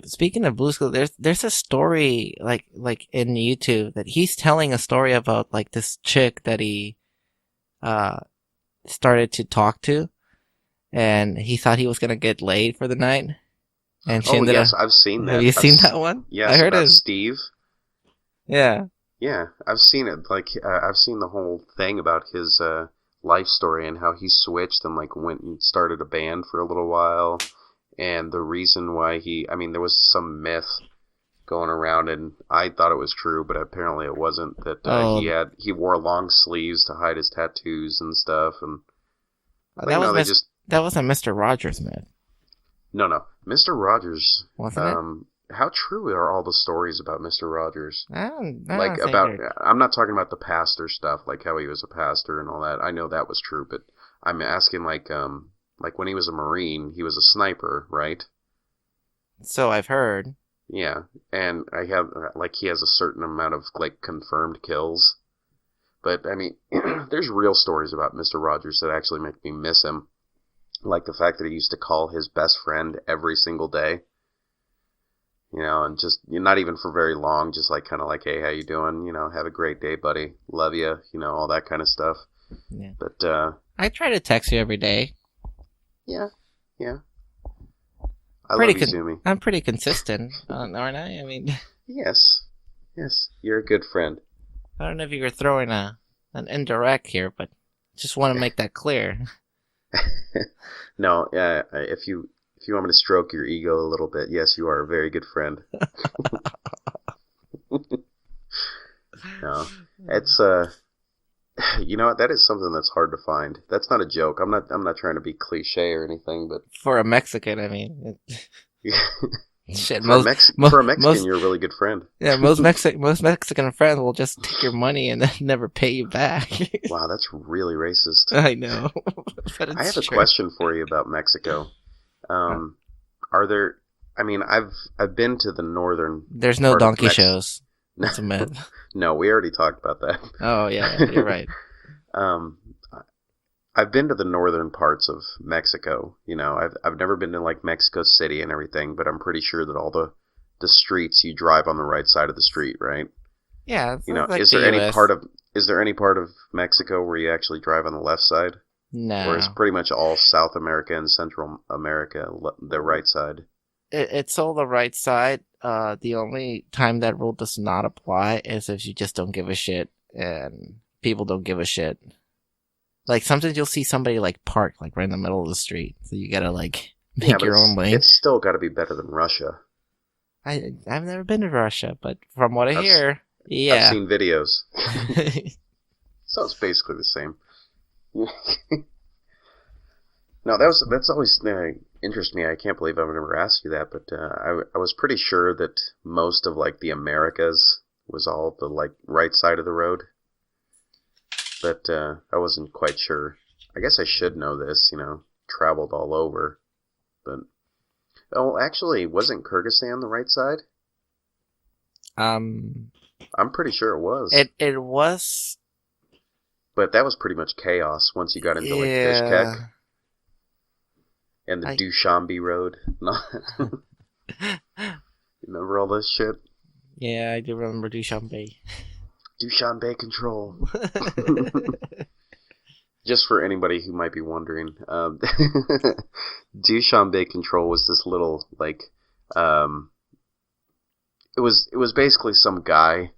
Speaking of Blue's Clues, there's a story like in YouTube that he's telling a story about like this chick that he started to talk to, and he thought he was gonna get laid for the night, and she ended up. I've seen that. Have you seen that one? Yes, I heard about it. Steve. Yeah. Yeah, I've seen it. Like, I've seen the whole thing about his life story and how he switched and like went and started a band for a little while, and the reason why there was some myth going around, and I thought it was true, but apparently it wasn't. That he wore long sleeves to hide his tattoos and stuff, and that wasn't Mr. Rogers' myth. No, Mr. Rogers. Wasn't it? How true are all the stories about Mr. Rogers? I'm not talking about the pastor stuff, like how he was a pastor and all that. I know that was true, but I'm asking like when he was a Marine, he was a sniper, right? So I've heard. Yeah, and he has a certain amount of like confirmed kills. But I mean, there's real stories about Mr. Rogers that actually make me miss him. Like the fact that he used to call his best friend every single day. You know, and just not even for very long, just like kind of like, hey, how you doing? You know, have a great day, buddy. Love you. You know, all that kind of stuff. Yeah. But I try to text you every day. Yeah. I love you, Zumi. I'm pretty consistent, aren't I? I mean. Yes, you're a good friend. I don't know if you were throwing an indirect here, but just want to make that clear. No, if you want me to stroke your ego a little bit, yes, you are a very good friend. No, it's you know what? That is something that's hard to find. That's not a joke. I'm not trying to be cliche or anything, but for a Mexican, I mean, shit. For a Mexican, you're a really good friend. Yeah, most Mexican friends will just take your money and then never pay you back. Wow, that's really racist. I know. But I have a question for you about Mexico. Are there? I mean, I've been to the northern. There's no donkey shows. That's a myth. No, we already talked about that. Oh yeah, you're right. I've been to the northern parts of Mexico. You know, I've never been to like Mexico City and everything, but I'm pretty sure that all the streets you drive on the right side of the street, right? Yeah. You know, like is there any part of Mexico where you actually drive on the left side? No. Or is pretty much all South America and Central America the right side? It's all the right side. The only time that rule does not apply is if you just don't give a shit and people don't give a shit. Like sometimes you'll see somebody like park like right in the middle of the street, so you gotta like make your own lane. It's still got to be better than Russia. I've never been to Russia, but from what I hear, yeah, I've seen videos. So it's basically the same. No, that's always interests me. I can't believe I've never asked you that, but I was pretty sure that most of like the Americas was all the like right side of the road, but I wasn't quite sure. I guess I should know this, you know, traveled all over, but actually, wasn't Kyrgyzstan the right side? I'm pretty sure it was. It was. But that was pretty much chaos once you got into like Bishkek and the Dushanbe Road. Remember all this shit? Yeah, I do remember Dushanbe. Dushanbe control. Just for anybody who might be wondering, Dushanbe control was this little like, it was basically some guy.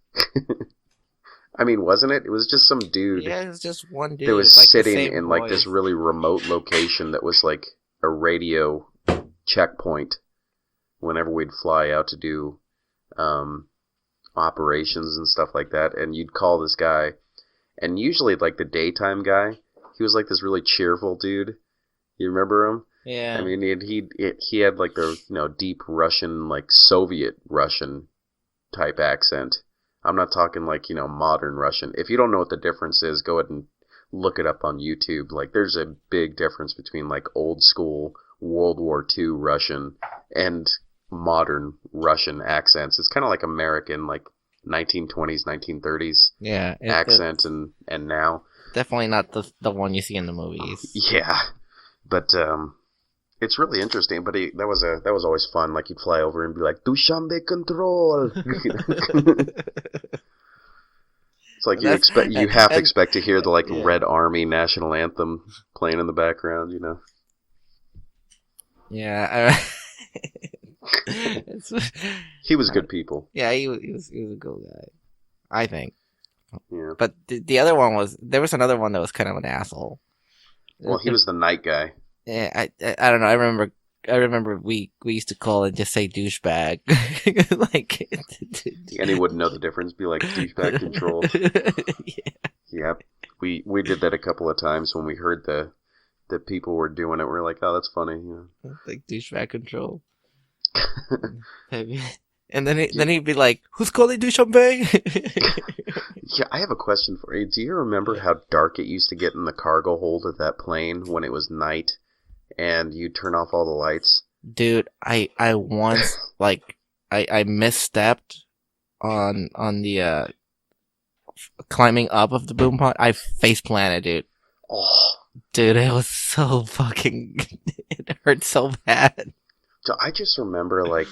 I mean, wasn't it? It was just some dude. Yeah, it was just one dude that was like sitting the same in voice. like this really remote location that was like a radio checkpoint. Whenever we'd fly out to do operations and stuff like that, and you'd call this guy, and usually like the daytime guy, he was like this really cheerful dude. You remember him? Yeah. I mean, he had like the deep Russian, like Soviet Russian type accent. I'm not talking like modern Russian. If you don't know what the difference is, go ahead and look it up on YouTube. Like, there's a big difference between like old school World War II Russian and modern Russian accents. It's kind of like American, like 1920s, 1930s accent, and now. Definitely not the one you see in the movies. Yeah, but it's really interesting. But that was always fun. Like, you'd fly over and be like, Dushanbe control. It's like you have to expect to hear the like Red Army national anthem playing in the background. Yeah. He was good people. Yeah, he was a good guy, I think. Yeah. But the other one there was another one that was kind of an asshole. Well, he was the night guy. Yeah, I don't know. I remember we used to call and just say douchebag. Like, and he wouldn't know the difference. Be like, douchebag control. Yep. We did that a couple of times when we heard that people were doing it. We're like, oh, that's funny. Like, douchebag control. And then he'd be like, who's calling Dushanbe? Yeah, I have a question for you. Do you remember how dark it used to get in the cargo hold of that plane when it was night and you turn off all the lights? Dude, I once like I misstepped on the climbing up of the boom pod. I face planted, dude. Oh, dude, it was so fucking. It hurt so bad. So I just remember, like,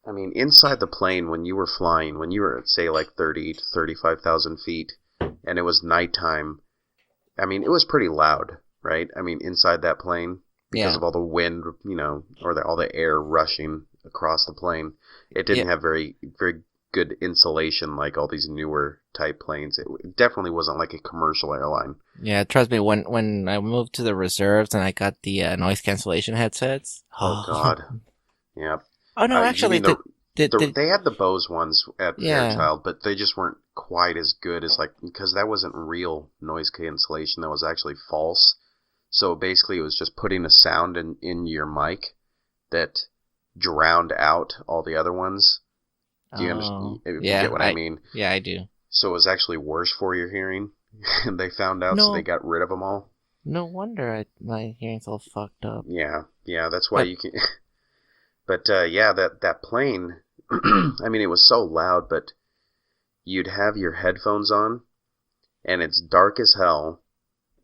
inside the plane when you were flying, when you were at, say, like 30 to 35,000 feet, and it was nighttime, it was pretty loud, right? Inside that plane, because of all the wind, or all the air rushing across the plane. It didn't have very, very good insulation like all these newer type planes. It definitely wasn't like a commercial airline. Yeah, trust me, when I moved to the reserves and I got the noise cancellation headsets. Oh, God. Yeah. Oh, no, actually, they had the Bose ones at Fairchild, but they just weren't quite as good as, like, because that wasn't real noise cancellation. That was actually false. So basically it was just putting a sound in your mic that drowned out all the other ones. Do you understand? You get what I mean? Yeah, I do. So it was actually worse for your hearing, and they found out, so they got rid of them all. No wonder my hearing's all fucked up. Yeah, that's why you can. But that plane, it was so loud, but you'd have your headphones on, and it's dark as hell,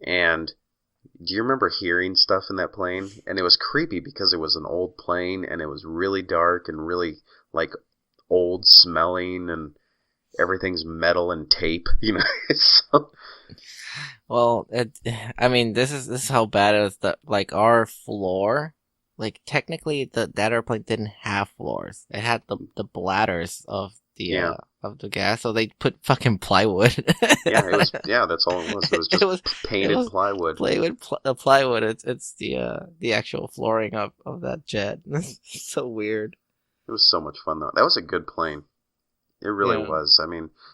and do you remember hearing stuff in that plane? And it was creepy because it was an old plane, and it was really dark and really, like, old smelling, and everything's metal and tape, So... Well, this is how bad it is. That, like, our floor, like, technically that airplane didn't have floors. It had the bladders of the of the gas, so they put fucking plywood. That's all it was. It was just painted plywood. Plywood. It's the actual flooring of that jet. It's so weird. It was so much fun though. That was a good plane. It really was.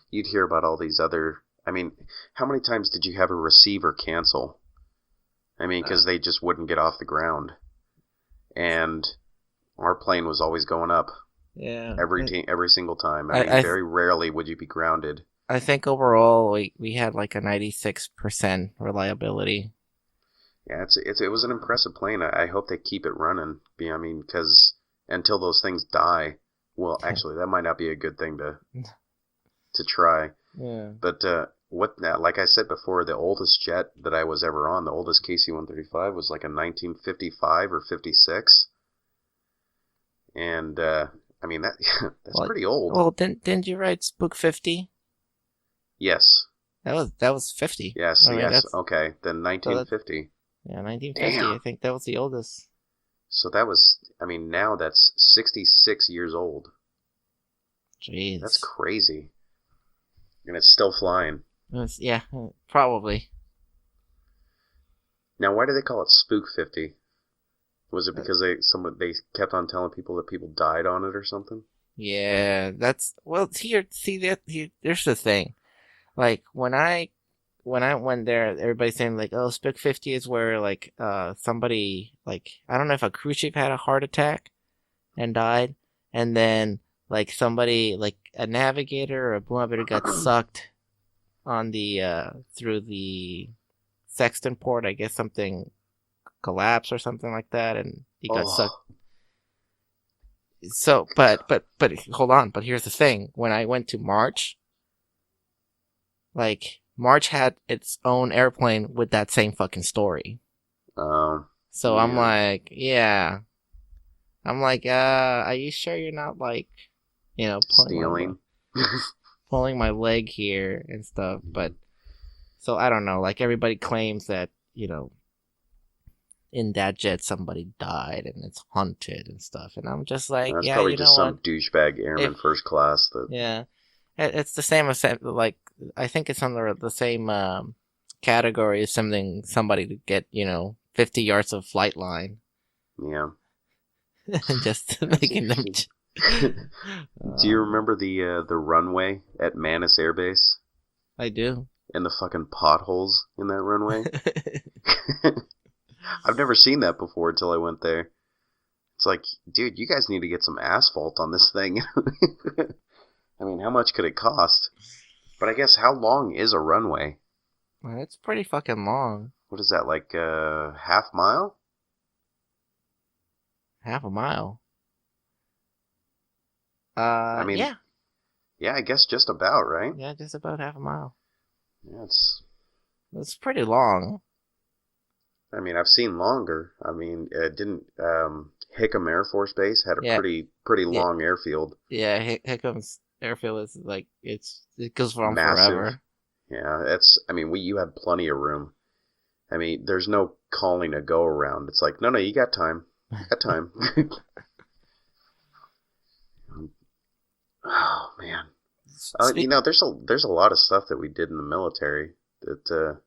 You'd hear about all these other. How many times did you have a receiver cancel? Because they just wouldn't get off the ground, and our plane was always going up. Yeah. Every single time. Very rarely would you be grounded. I think overall we had like a 96% reliability. Yeah, it was an impressive plane. I hope they keep it running. Because until those things die, well, actually, that might not be a good thing to try. Yeah. But like I said before, the oldest jet that I was ever on, the oldest KC-135, was like a 1955 or 56. And that's pretty old. Well, didn't you ride Spook 50? Yes. That was 50. Yes, I mean, yes. that's Okay, then 1950. yeah, 1950. Damn. I think that was the oldest. So that was, I mean, now that's 66 years old. Jeez. That's crazy. And it's still flying. Yeah, probably. Now, why do they call it Spook 50? Was it because they kept on telling people that people died on it or something? Yeah, that's well. There's the thing. Like when I went there, everybody's saying like, "Oh, Spook 50 is where like somebody like I don't know if a cruise ship had a heart attack and died, and then like somebody like a navigator or a boom operator got sucked on the through the sexton port. I guess something collapsed or something like that, and he got sucked." So, but hold on. But here's the thing: when I went to March, like March had its own airplane with that same fucking story. So yeah. I'm like, yeah. I'm like, are you sure you're not like, Stealing? pulling my leg here and stuff? But so I don't know. Like everybody claims that in that jet somebody died and it's haunted and stuff, and I'm just like, That's yeah, probably you know just some what? douchebag airman first class that. Yeah, it's the same as like I think it's under the same category as somebody to get 50 yards of flight line. Yeah. And just making them. Do you remember the runway at Manus Air Base? I do. And the fucking potholes in that runway? I've never seen that before until I went there. It's like, dude, you guys need to get some asphalt on this thing. I mean, how much could it cost? But I guess how long is a runway? Well, it's pretty fucking long. What is that, like half mile? Half a mile. I mean, yeah. Yeah, I guess just about, right? Yeah, just about half a mile. Yeah, it's pretty long. I mean, I've seen longer. I mean, didn't Hickam Air Force Base had a pretty long airfield? Yeah, Hickham's airfield is like it goes on massive. Forever. Yeah, I mean, you had plenty of room. I mean, there's no calling a go around. It's like, no, you got time. You got time. Oh man. There's a lot of stuff that we did in the military that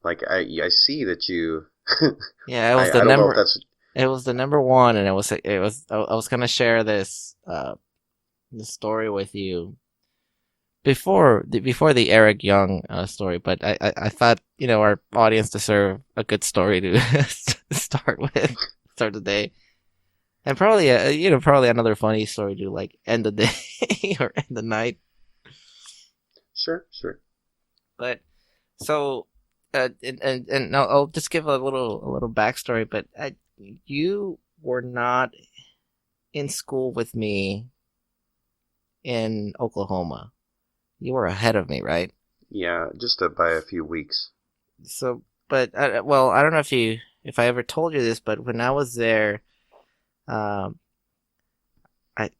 like I see that you. Yeah, it was I don't know if that's. It was the number one, and I was gonna share this this story with you before the Eric Young story, but I thought our audience deserve a good story to start the day, and probably probably another funny story to like end the day or end the night. Sure. But so and I'll just give a little backstory. But you were not in school with me in Oklahoma. You were ahead of me, right? Yeah, just by a few weeks. So, but I don't know if I ever told you this, but when I was there, I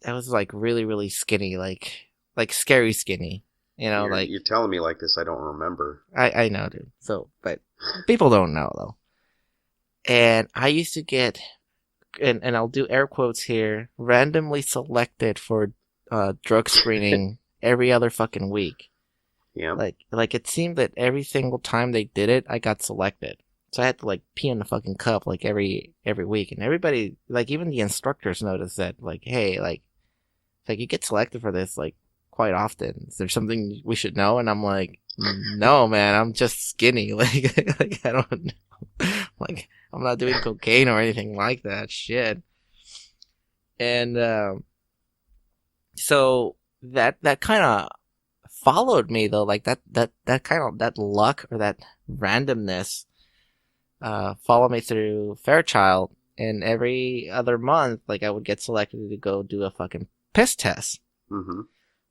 was like really, really skinny, like scary skinny. You're telling me like this, I don't remember. I know, dude. So, but people don't know though. And I used to get, and I'll do air quotes here, randomly selected for drug screening every other fucking week. Yeah. Like it seemed that every single time they did it, I got selected. So I had to like pee in the fucking cup like every week, and everybody, like even the instructors noticed that, like, hey, like you get selected for this like quite often. Is there something we should know? And I'm like, no, man, I'm just skinny. Like I don't know. Like I'm not doing cocaine or anything like that shit. And so that kind of followed me though, like that kind of that luck or that randomness followed me through Fairchild, and every other month like I would get selected to go do a fucking piss test. Mm-hmm.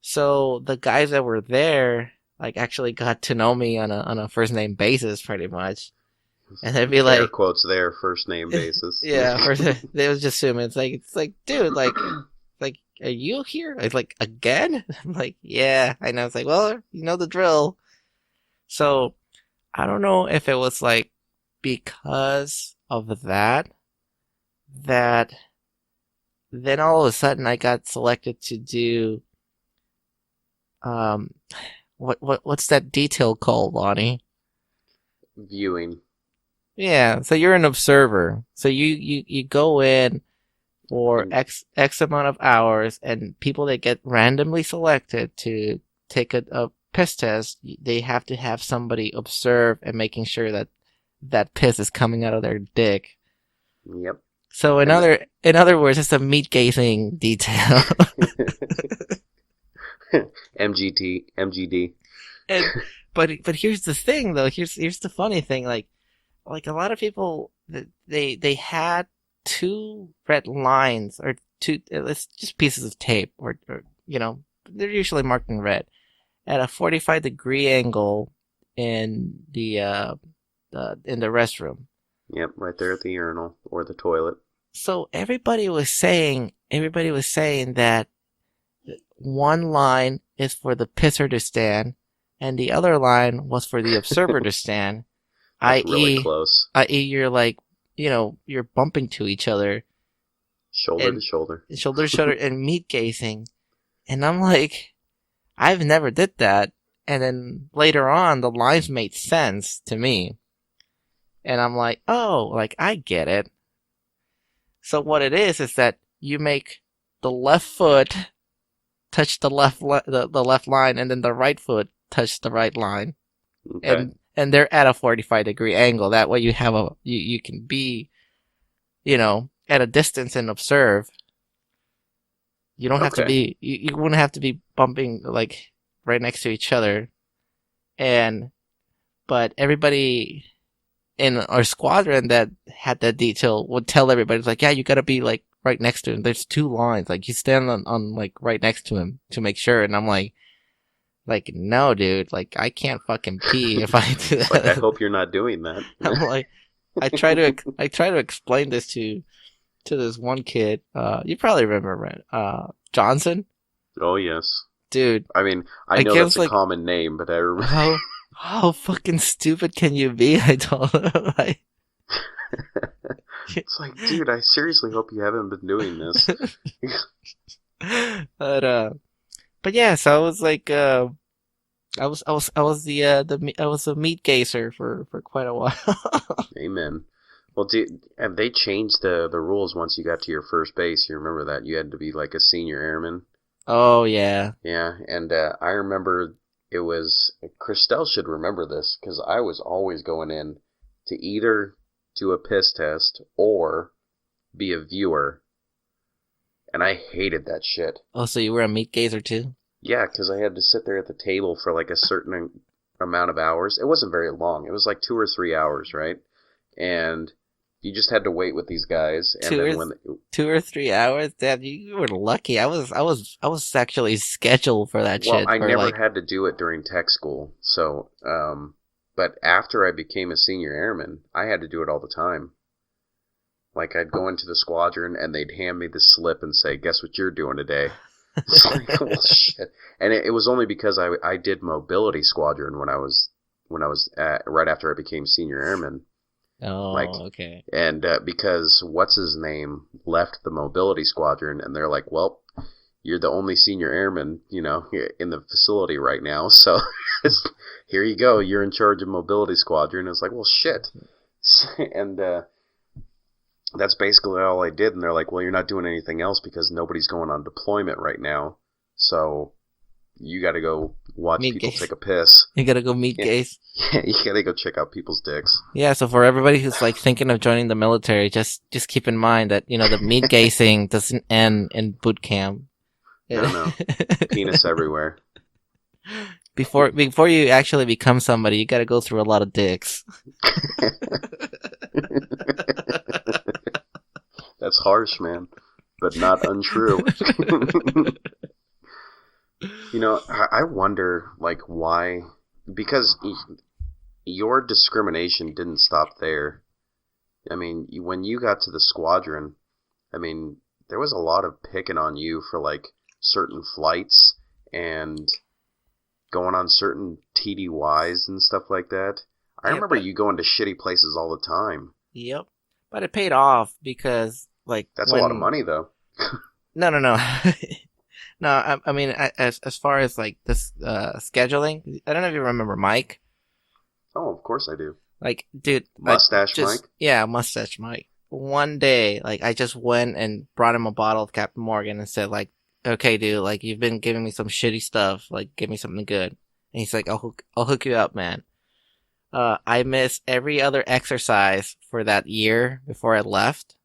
So the guys that were there like actually got to know me on a first name basis pretty much. And they'd be like, air quotes there, first name basis. Yeah, they was just assuming it's like, dude, like, are you here? It's like, again? I'm like, yeah, I know. It's like, well, you know the drill. So I don't know if it was like because of that then all of a sudden I got selected to do um what's that detail called, Lonnie? Viewing. Yeah, so you're an observer. So you go in for And X amount of hours, and people that get randomly selected to take a piss test, they have to have somebody observe and making sure that that piss is coming out of their dick. yep. So And in other words, it's a meat gazing detail. MGD. And but here's the thing though. Here's the funny thing. Like a lot of people, they had two red lines or two. It's just pieces of tape, or they're usually marked in red at a 45-degree angle in the restroom. Yep, right there at the urinal or the toilet. So everybody was saying that one line is for the pisser to stand, and the other line was for the observer to stand. That's really i.e., close. you're like, you're bumping to each other, Shoulder and to shoulder. shoulder to shoulder, and meat gazing. And I'm like, I've never did that. And then later on, the lines made sense to me. And I'm like, oh, like, I get it. So what it is that you make the left foot touch the the left line, and then the right foot touch the right line. Okay. And they're at a 45-degree angle. That way you have you can be, at a distance and observe. You don't have to be, you wouldn't have to be bumping like right next to each other. But everybody in our squadron that had that detail would tell everybody, it's like, yeah, you gotta be like right next to him. There's two lines. Like you stand on like right next to him to make sure. And I'm like, no, dude, like, I can't fucking pee if I do that. Like, I hope you're not doing that. I'm like, I try to explain this to this one kid. You probably remember, Johnson. Oh yes, dude. I mean, I know that's a common name, but I remember. How fucking stupid can you be? I told him, like. It's like, dude, I seriously hope you haven't been doing this. But yeah, so I was like, I was a meat gazer for quite a while. Amen. Well, have they changed the rules once you got to your first base? You remember that you had to be like a senior airman. Oh yeah. Yeah, and I remember it was Christelle should remember this because I was always going in to either do a piss test or be a viewer. And I hated that shit. Oh, so you were a meat gazer too? Yeah, because I had to sit there at the table for like a certain amount of hours. It wasn't very long. It was like 2 or 3 hours, right? And you just had to wait with these guys. And 2 or 3 hours? Damn, you were lucky. I was actually scheduled for that shit. Well, I never had to do it during tech school. So, but after I became a senior airman, I had to do it all the time. Like, I'd go into the squadron, and they'd hand me the slip and say, guess what you're doing today? It's like, well, shit. And it was only because I did mobility squadron when I was right after I became senior airman. Oh, okay. And because what's-his-name left the mobility squadron, and they're like, well, you're the only senior airman, in the facility right now, so here you go. You're in charge of mobility squadron. It's like, well, shit. And that's basically all I did. And they're like, well, you're not doing anything else because nobody's going on deployment right now. So you got to go watch people take a piss. You got to go meet gaze. Yeah, you got to go check out people's dicks. Yeah, so for everybody who's like thinking of joining the military, just keep in mind that, the meat gazing doesn't end in boot camp. No. Penis everywhere. Before you actually become somebody, you got to go through a lot of dicks. That's harsh, man, but not untrue. I wonder, like, why, because your discrimination didn't stop there. I mean, when you got to the squadron, I mean, there was a lot of picking on you for, like, certain flights, and going on certain TDYs and stuff like that. I Yeah, remember but- you going to shitty places all the time. Yep. But it paid off because, like, That's a lot of money, though. No. No, I mean, as far as, like, this scheduling, I don't know if you remember Mike. Oh, of course I do. Like, dude. Mustache Mike? Yeah, Mustache Mike. One day, like, I just went and brought him a bottle of Captain Morgan and said, like, okay, dude, like, you've been giving me some shitty stuff. Like, give me something good. And he's like, I'll hook you up, man. I missed every other exercise for that year before I left.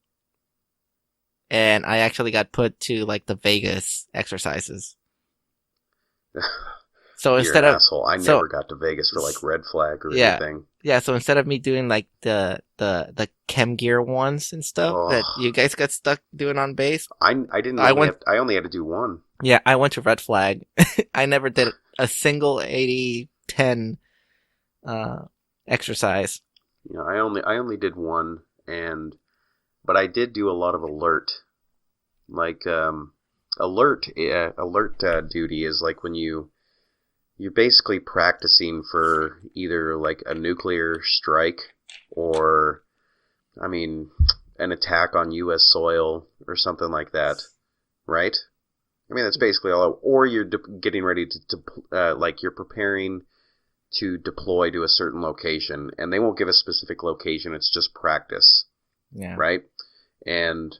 And I actually got put to, like, the Vegas exercises. So You're instead an of asshole. I never got to Vegas for, like, Red Flag or anything. Yeah, so instead of me doing, like, the chem gear ones and stuff that you guys got stuck doing on base. I only had to do one. Yeah, I went to Red Flag. I never did a single 80-10 exercise. You know, I only did one, but I did do a lot of alert. Like alert duty is like when you're basically practicing for either like a nuclear strike or, I mean, an attack on U.S. soil or something like that, right? I mean, that's basically all. Or you're getting ready to like you're preparing to deploy to a certain location, and they won't give a specific location. It's just practice, right? And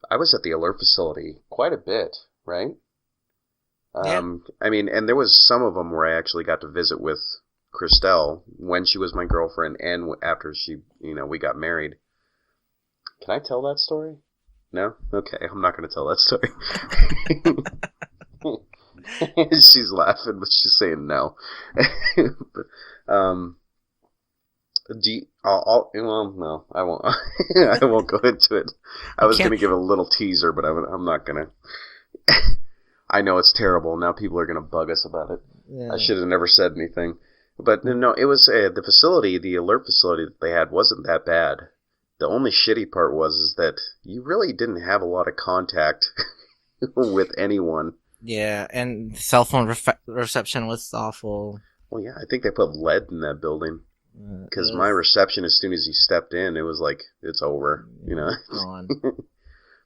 I was at the alert facility quite a bit, right? I mean, and there was some of them where I actually got to visit with Christelle when she was my girlfriend and after we got married. Can I tell that story? No? Okay, I'm not going to tell that story. She's laughing, but she's saying no. But, no, I won't. I won't go into it. I was going to give a little teaser, but I'm not going to. I know it's terrible. Now people are going to bug us about it. Yeah. I should have never said anything. But no, it was the facility, the alert facility that they had wasn't that bad. The only shitty part is that you really didn't have a lot of contact with anyone. Yeah, and cell phone reception was awful. Well, yeah, I think they put lead in that building. Because my reception, as soon as you stepped in, it was like, it's over, you know?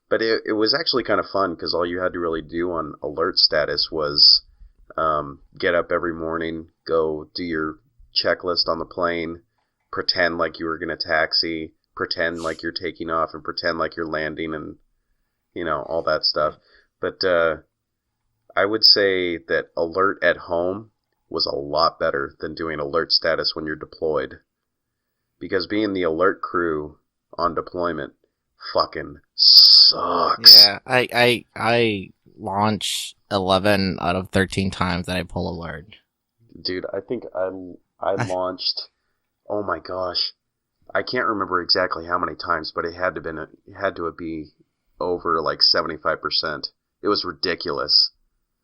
But it was actually kind of fun because all you had to really do on alert status was get up every morning, go do your checklist on the plane, pretend like you were going to taxi, pretend like you're taking off, and pretend like you're landing, and, you know, all that stuff. But I would say that alert at home was a lot better than doing alert status when you're deployed. Because being the alert crew on deployment fucking sucks. Yeah, I launch 11 out of 13 times that I pull alert. Dude, I think I launched, oh my gosh, I can't remember exactly how many times, but it had to be over like 75%. It was ridiculous.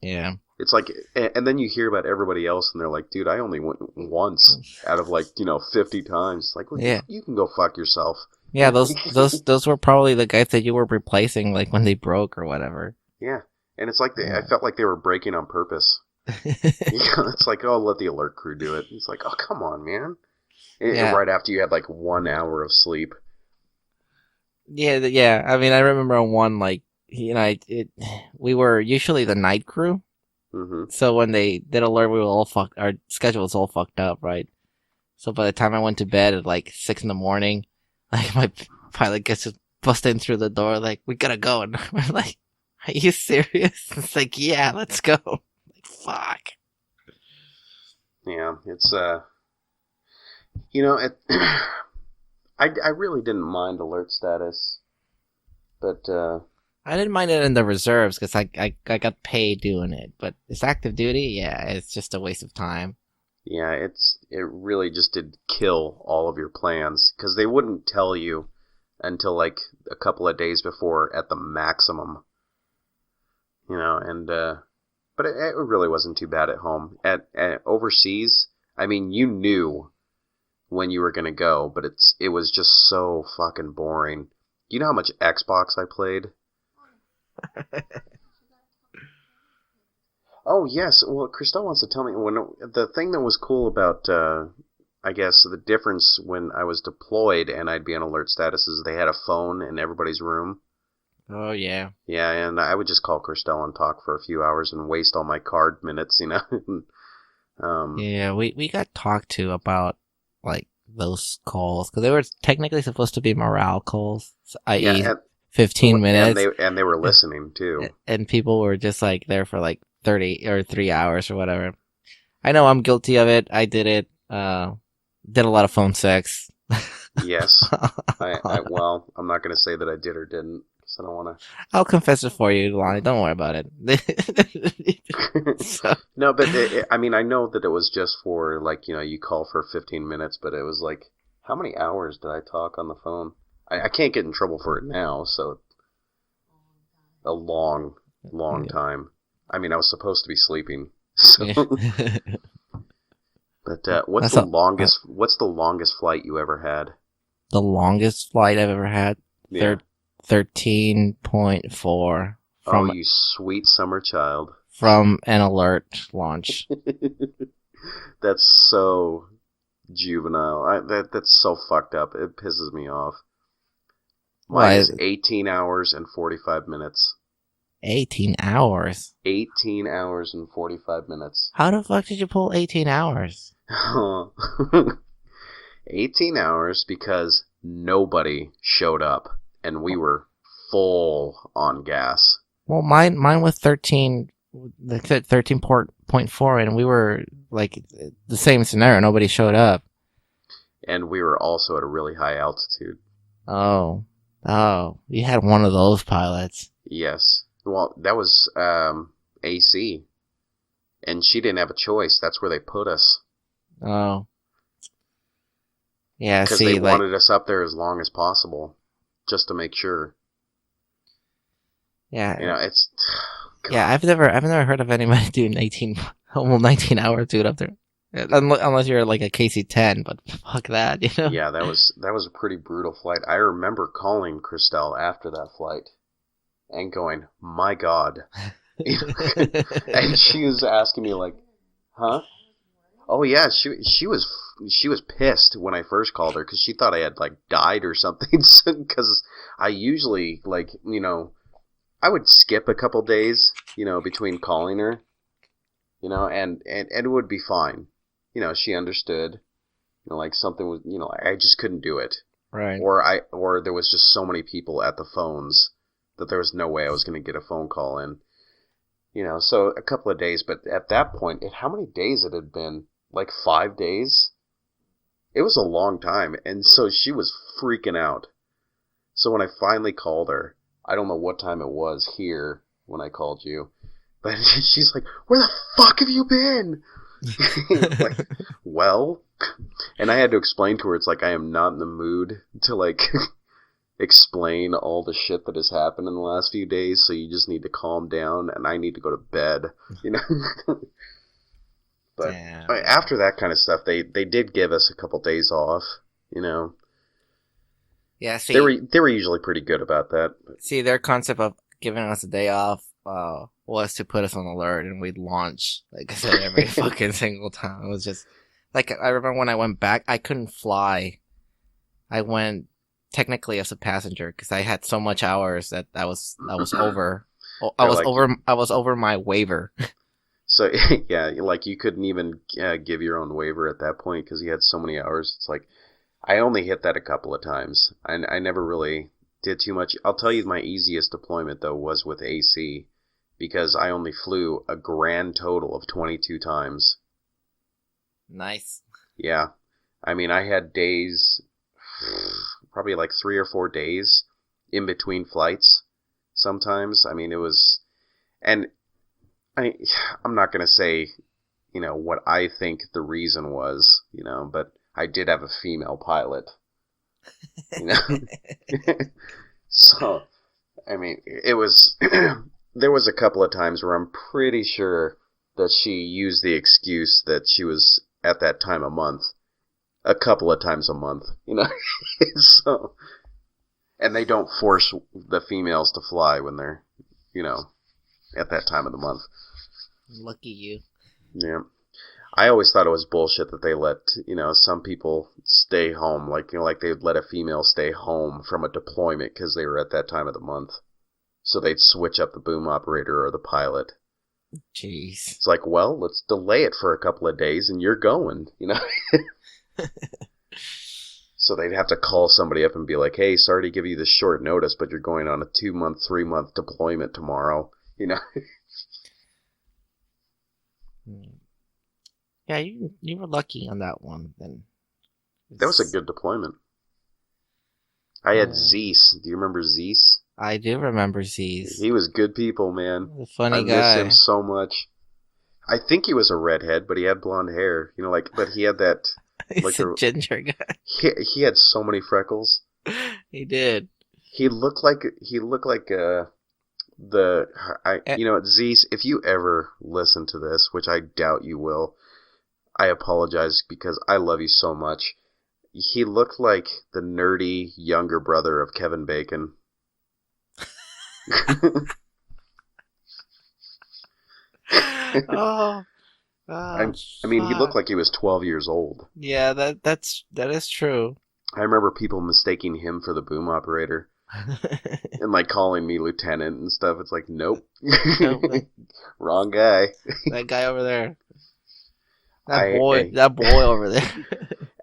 Yeah. It's like, and then you hear about everybody else, and they're like, dude, I only went once out of 50 times. It's like, well, yeah, you can go fuck yourself. Yeah, those were probably the guys that you were replacing, like when they broke or whatever. Yeah, and it's like I felt like they were breaking on purpose. It's like, oh, let the alert crew do it. It's like, oh, come on, man. And right after you had like 1 hour of sleep. Yeah. I mean, I remember on one, like, we were usually the night crew. Mm-hmm. So when they did alert, we were all our schedule was all fucked up, right? So by the time I went to bed at like 6 a.m, like my pilot gets just busting through the door, like, we gotta go, and we're like, are you serious? It's like, yeah, let's go. Like, fuck. Yeah, it's I really didn't mind alert status, but I didn't mind it in the reserves because I got paid doing it, but it's active duty, yeah, it's just a waste of time. Yeah, it really just did kill all of your plans because they wouldn't tell you until like a couple of days before at the maximum, you know. And but it really wasn't too bad at home. At overseas, I mean, you knew when you were gonna go, but it was just so fucking boring. You know how much Xbox I played? Oh yes, well, Christelle wants to tell me when the thing that was cool about, I guess the difference when I was deployed and I'd be on alert status is they had a phone in everybody's room. Oh yeah. Yeah, and I would just call Christelle and talk for a few hours and waste all my card minutes, you know. Yeah, we got talked to about like those calls because they were technically supposed to be morale calls, Yeah, i.e., 15 minutes, and they were listening too. and people were just like there for like 30 or 3 hours or whatever. I know I'm guilty of it. I did it. Did a lot of phone sex. Yes, well, I'm not gonna say that I did or didn't, because I don't want to. I'll confess it for you, Lonnie. Don't worry about it. So, No, but I mean, I know that it was just for like, you know, you call for 15 minutes, but it was like, how many hours did I talk on the phone? I can't get in trouble for it now, so a long, long time. I mean, I was supposed to be sleeping, so. yeah. But what's the longest flight you ever had? The longest flight I've ever had? Yeah. 13.4 Oh, you sweet summer child. from an alert launch. That's so juvenile. That's so fucked up. It pisses me off. Mine is 18 hours and 45 minutes. 18 hours? 18 hours and 45 minutes. How the fuck did you pull 18 hours? 18 hours because nobody showed up and we were full on gas. Well, mine was 13.4 and we were like the same scenario. Nobody showed up. And we were also at a really high altitude. Oh, you had one of those pilots. Yes. Well, that was AC. And she didn't have a choice. That's where they put us. Oh. Yeah, because they wanted us up there as long as possible, just to make sure. Yeah, you know, it's. God. Yeah, I've never heard of anybody doing 19 hours, dude, up there, unless you're like a KC-10. But fuck that, you know. Yeah, that was a pretty brutal flight. I remember calling Christelle after that flight, and going, "My God," and she was asking me like, "Huh?" Oh yeah, she was pissed when I first called her because she thought I had like died or something. Because I usually like, you know, I would skip a couple days, you know, between calling her, you know, and it would be fine. You know, she understood. You know, like something was, you know, I just couldn't do it. Right. Or there was just so many people at the phones that there was no way I was going to get a phone call in. You know, so a couple of days, but at that point, how many days it had been? Like 5 days? It was a long time, and so she was freaking out. So when I finally called her, I don't know what time it was here when I called you, but she's like, "Where the fuck have you been?" Like, well, and I had to explain to her, it's like I am not in the mood to like explain all the shit that has happened in the last few days, so you just need to calm down, and I need to go to bed, you know? But after that kind of stuff, they did give us a couple days off, you know. Yeah, see, they were usually pretty good about that. See, their concept of giving us a day off was to put us on alert, and we'd launch, like I said, every fucking single time. It was just like, I remember when I went back, I couldn't fly. I went technically as a passenger because I had so much hours that I was over. I was over my waiver. So, yeah, like you couldn't even give your own waiver at that point because you had so many hours. It's like, I only hit that a couple of times. I never really did too much. I'll tell you my easiest deployment, though, was with AC because I only flew a grand total of 22 times. Nice. Yeah. I mean, I had days, probably like 3 or 4 days in between flights sometimes. I mean, it was... And... I'm not going to say, you know, what I think the reason was, you know, but I did have a female pilot, you know. So, I mean, it was, there was a couple of times where I'm pretty sure that she used the excuse that she was at that time of month, a couple of times a month, you know. So, and they don't force the females to fly when they're, you know, at that time of the month. Lucky you. Yeah. I always thought it was bullshit that they let, some people stay home. Like they'd let a female stay home from a deployment because they were at that time of the month. So they'd switch up the boom operator or the pilot. Jeez. It's like, well, let's delay it for a couple of days and you're going, So they'd have to call somebody up and be like, hey, sorry to give you this short notice, but you're going on a 2-month, 3-month deployment tomorrow, Yeah, you were lucky on that one then. That was a good deployment. I had Zeus. Do you remember Zeus? I do remember Z's. He was good people, man. A funny I guy. miss him so much. I think he was a redhead, but he had blonde hair. But he had that. He's a ginger guy. He had so many freckles. He did. He looked like Zeus. If you ever listen to this, which I doubt you will, I apologize because I love you so much. He looked like the nerdy younger brother of Kevin Bacon. Oh. I mean, he looked like he was 12 years old. Yeah, that is true. I remember people mistaking him for the boom operator and calling me lieutenant and stuff. It's like, nope. Wrong guy. That guy over there. That boy over there.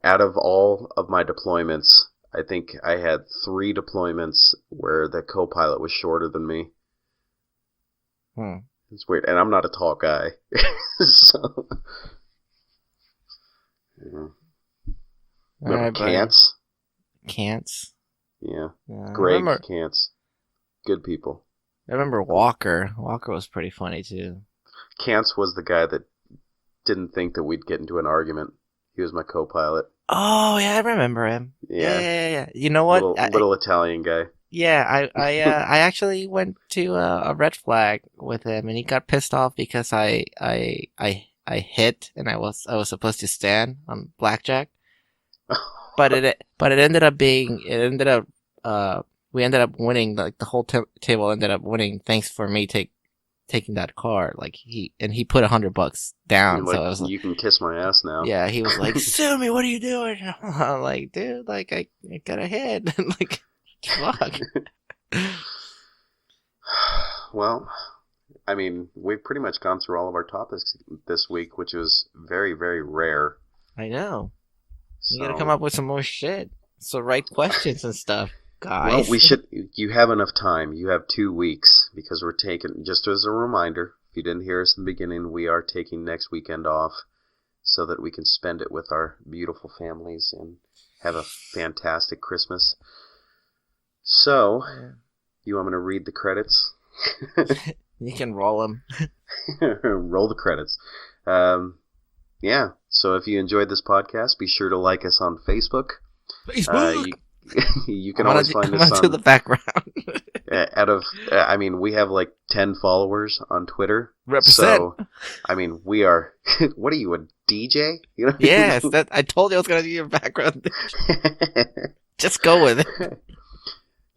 Out of all of my deployments, I think I had 3 deployments where the co-pilot was shorter than me. It's weird, and I'm not a tall guy. So, yeah. Remember Cants? Cants? Yeah. Greg Cants. Good people. I remember Walker. Walker was pretty funny, too. Cants was the guy that didn't think that we'd get into an argument. He was my co-pilot. Oh, yeah, I remember him. Yeah. You know what? Little Italian guy. Yeah, I actually went to a red flag with him, and he got pissed off because I hit, and I was supposed to stand on blackjack, but it ended up we ended up winning. The whole table ended up winning thanks for me taking that card. He put $100 down. So I was you can kiss my ass now. Yeah, he was like, "Sumi, what are you doing?" I'm like, "Dude, I got a hit." Fuck. Well, I mean, we've pretty much gone through all of our topics this week, which was very, very rare. I know. You gotta come up with some more shit. So write questions and stuff, guys. Well, you have enough time. You have 2 weeks, because we're taking, just as a reminder, if you didn't hear us in the beginning, we are taking next weekend off so that we can spend it with our beautiful families and have a fantastic Christmas. So, you want me to read the credits? You can roll them. Roll the credits. Yeah, so if you enjoyed this podcast, be sure to like us on Facebook. You can always find us on... to the background. We have 10 followers on Twitter. Represent. So, we are... What are you, a DJ? Yes, I told you I was going to do your background. Just go with it.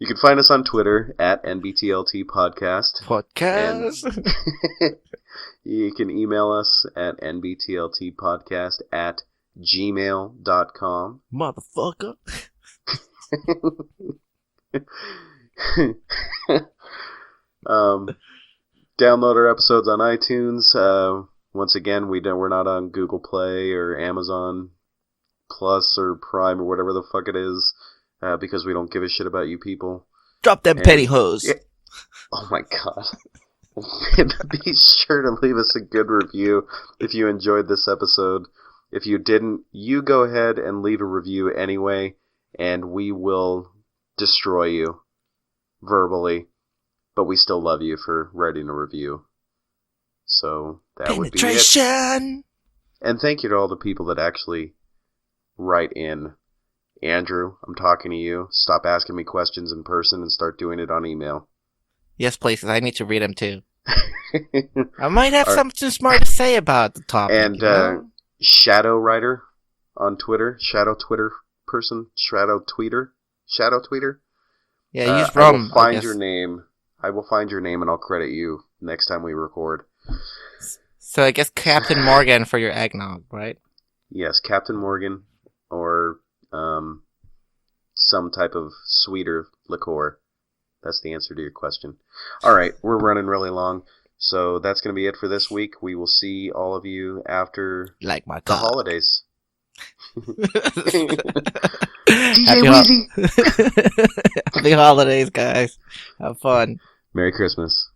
You can find us on Twitter at NBTLT Podcast. And you can email us at nbtltpodcast@gmail.com. Motherfucker. Download our episodes on iTunes. Once again, we're not on Google Play or Amazon Plus or Prime or whatever the fuck it is. Because we don't give a shit about you people. Drop them pantyhose. Yeah. Oh my god. Be sure to leave us a good review if you enjoyed this episode. If you didn't, you go ahead and leave a review anyway, and we will destroy you verbally. But we still love you for writing a review. So that would be it. And thank you to all the people that actually write in. Andrew, I'm talking to you. Stop asking me questions in person and start doing it on email. Yes, please. I need to read them too. I might have something smart to say about the topic. And Shadow Writer on Twitter. Shadow Twitter person. Shadow Tweeter. Yeah, use rum. I will find your name. I will find your name and I'll credit you next time we record. So I guess Captain Morgan for your eggnog, right? Yes, Captain Morgan or some type of sweeter liqueur. That's the answer to your question. All right, we're running really long, so that's going to be it for this week. We will see all of you after Like my the cock. holidays. Happy DJ Weezy! Happy holidays, guys. Have fun. Merry Christmas.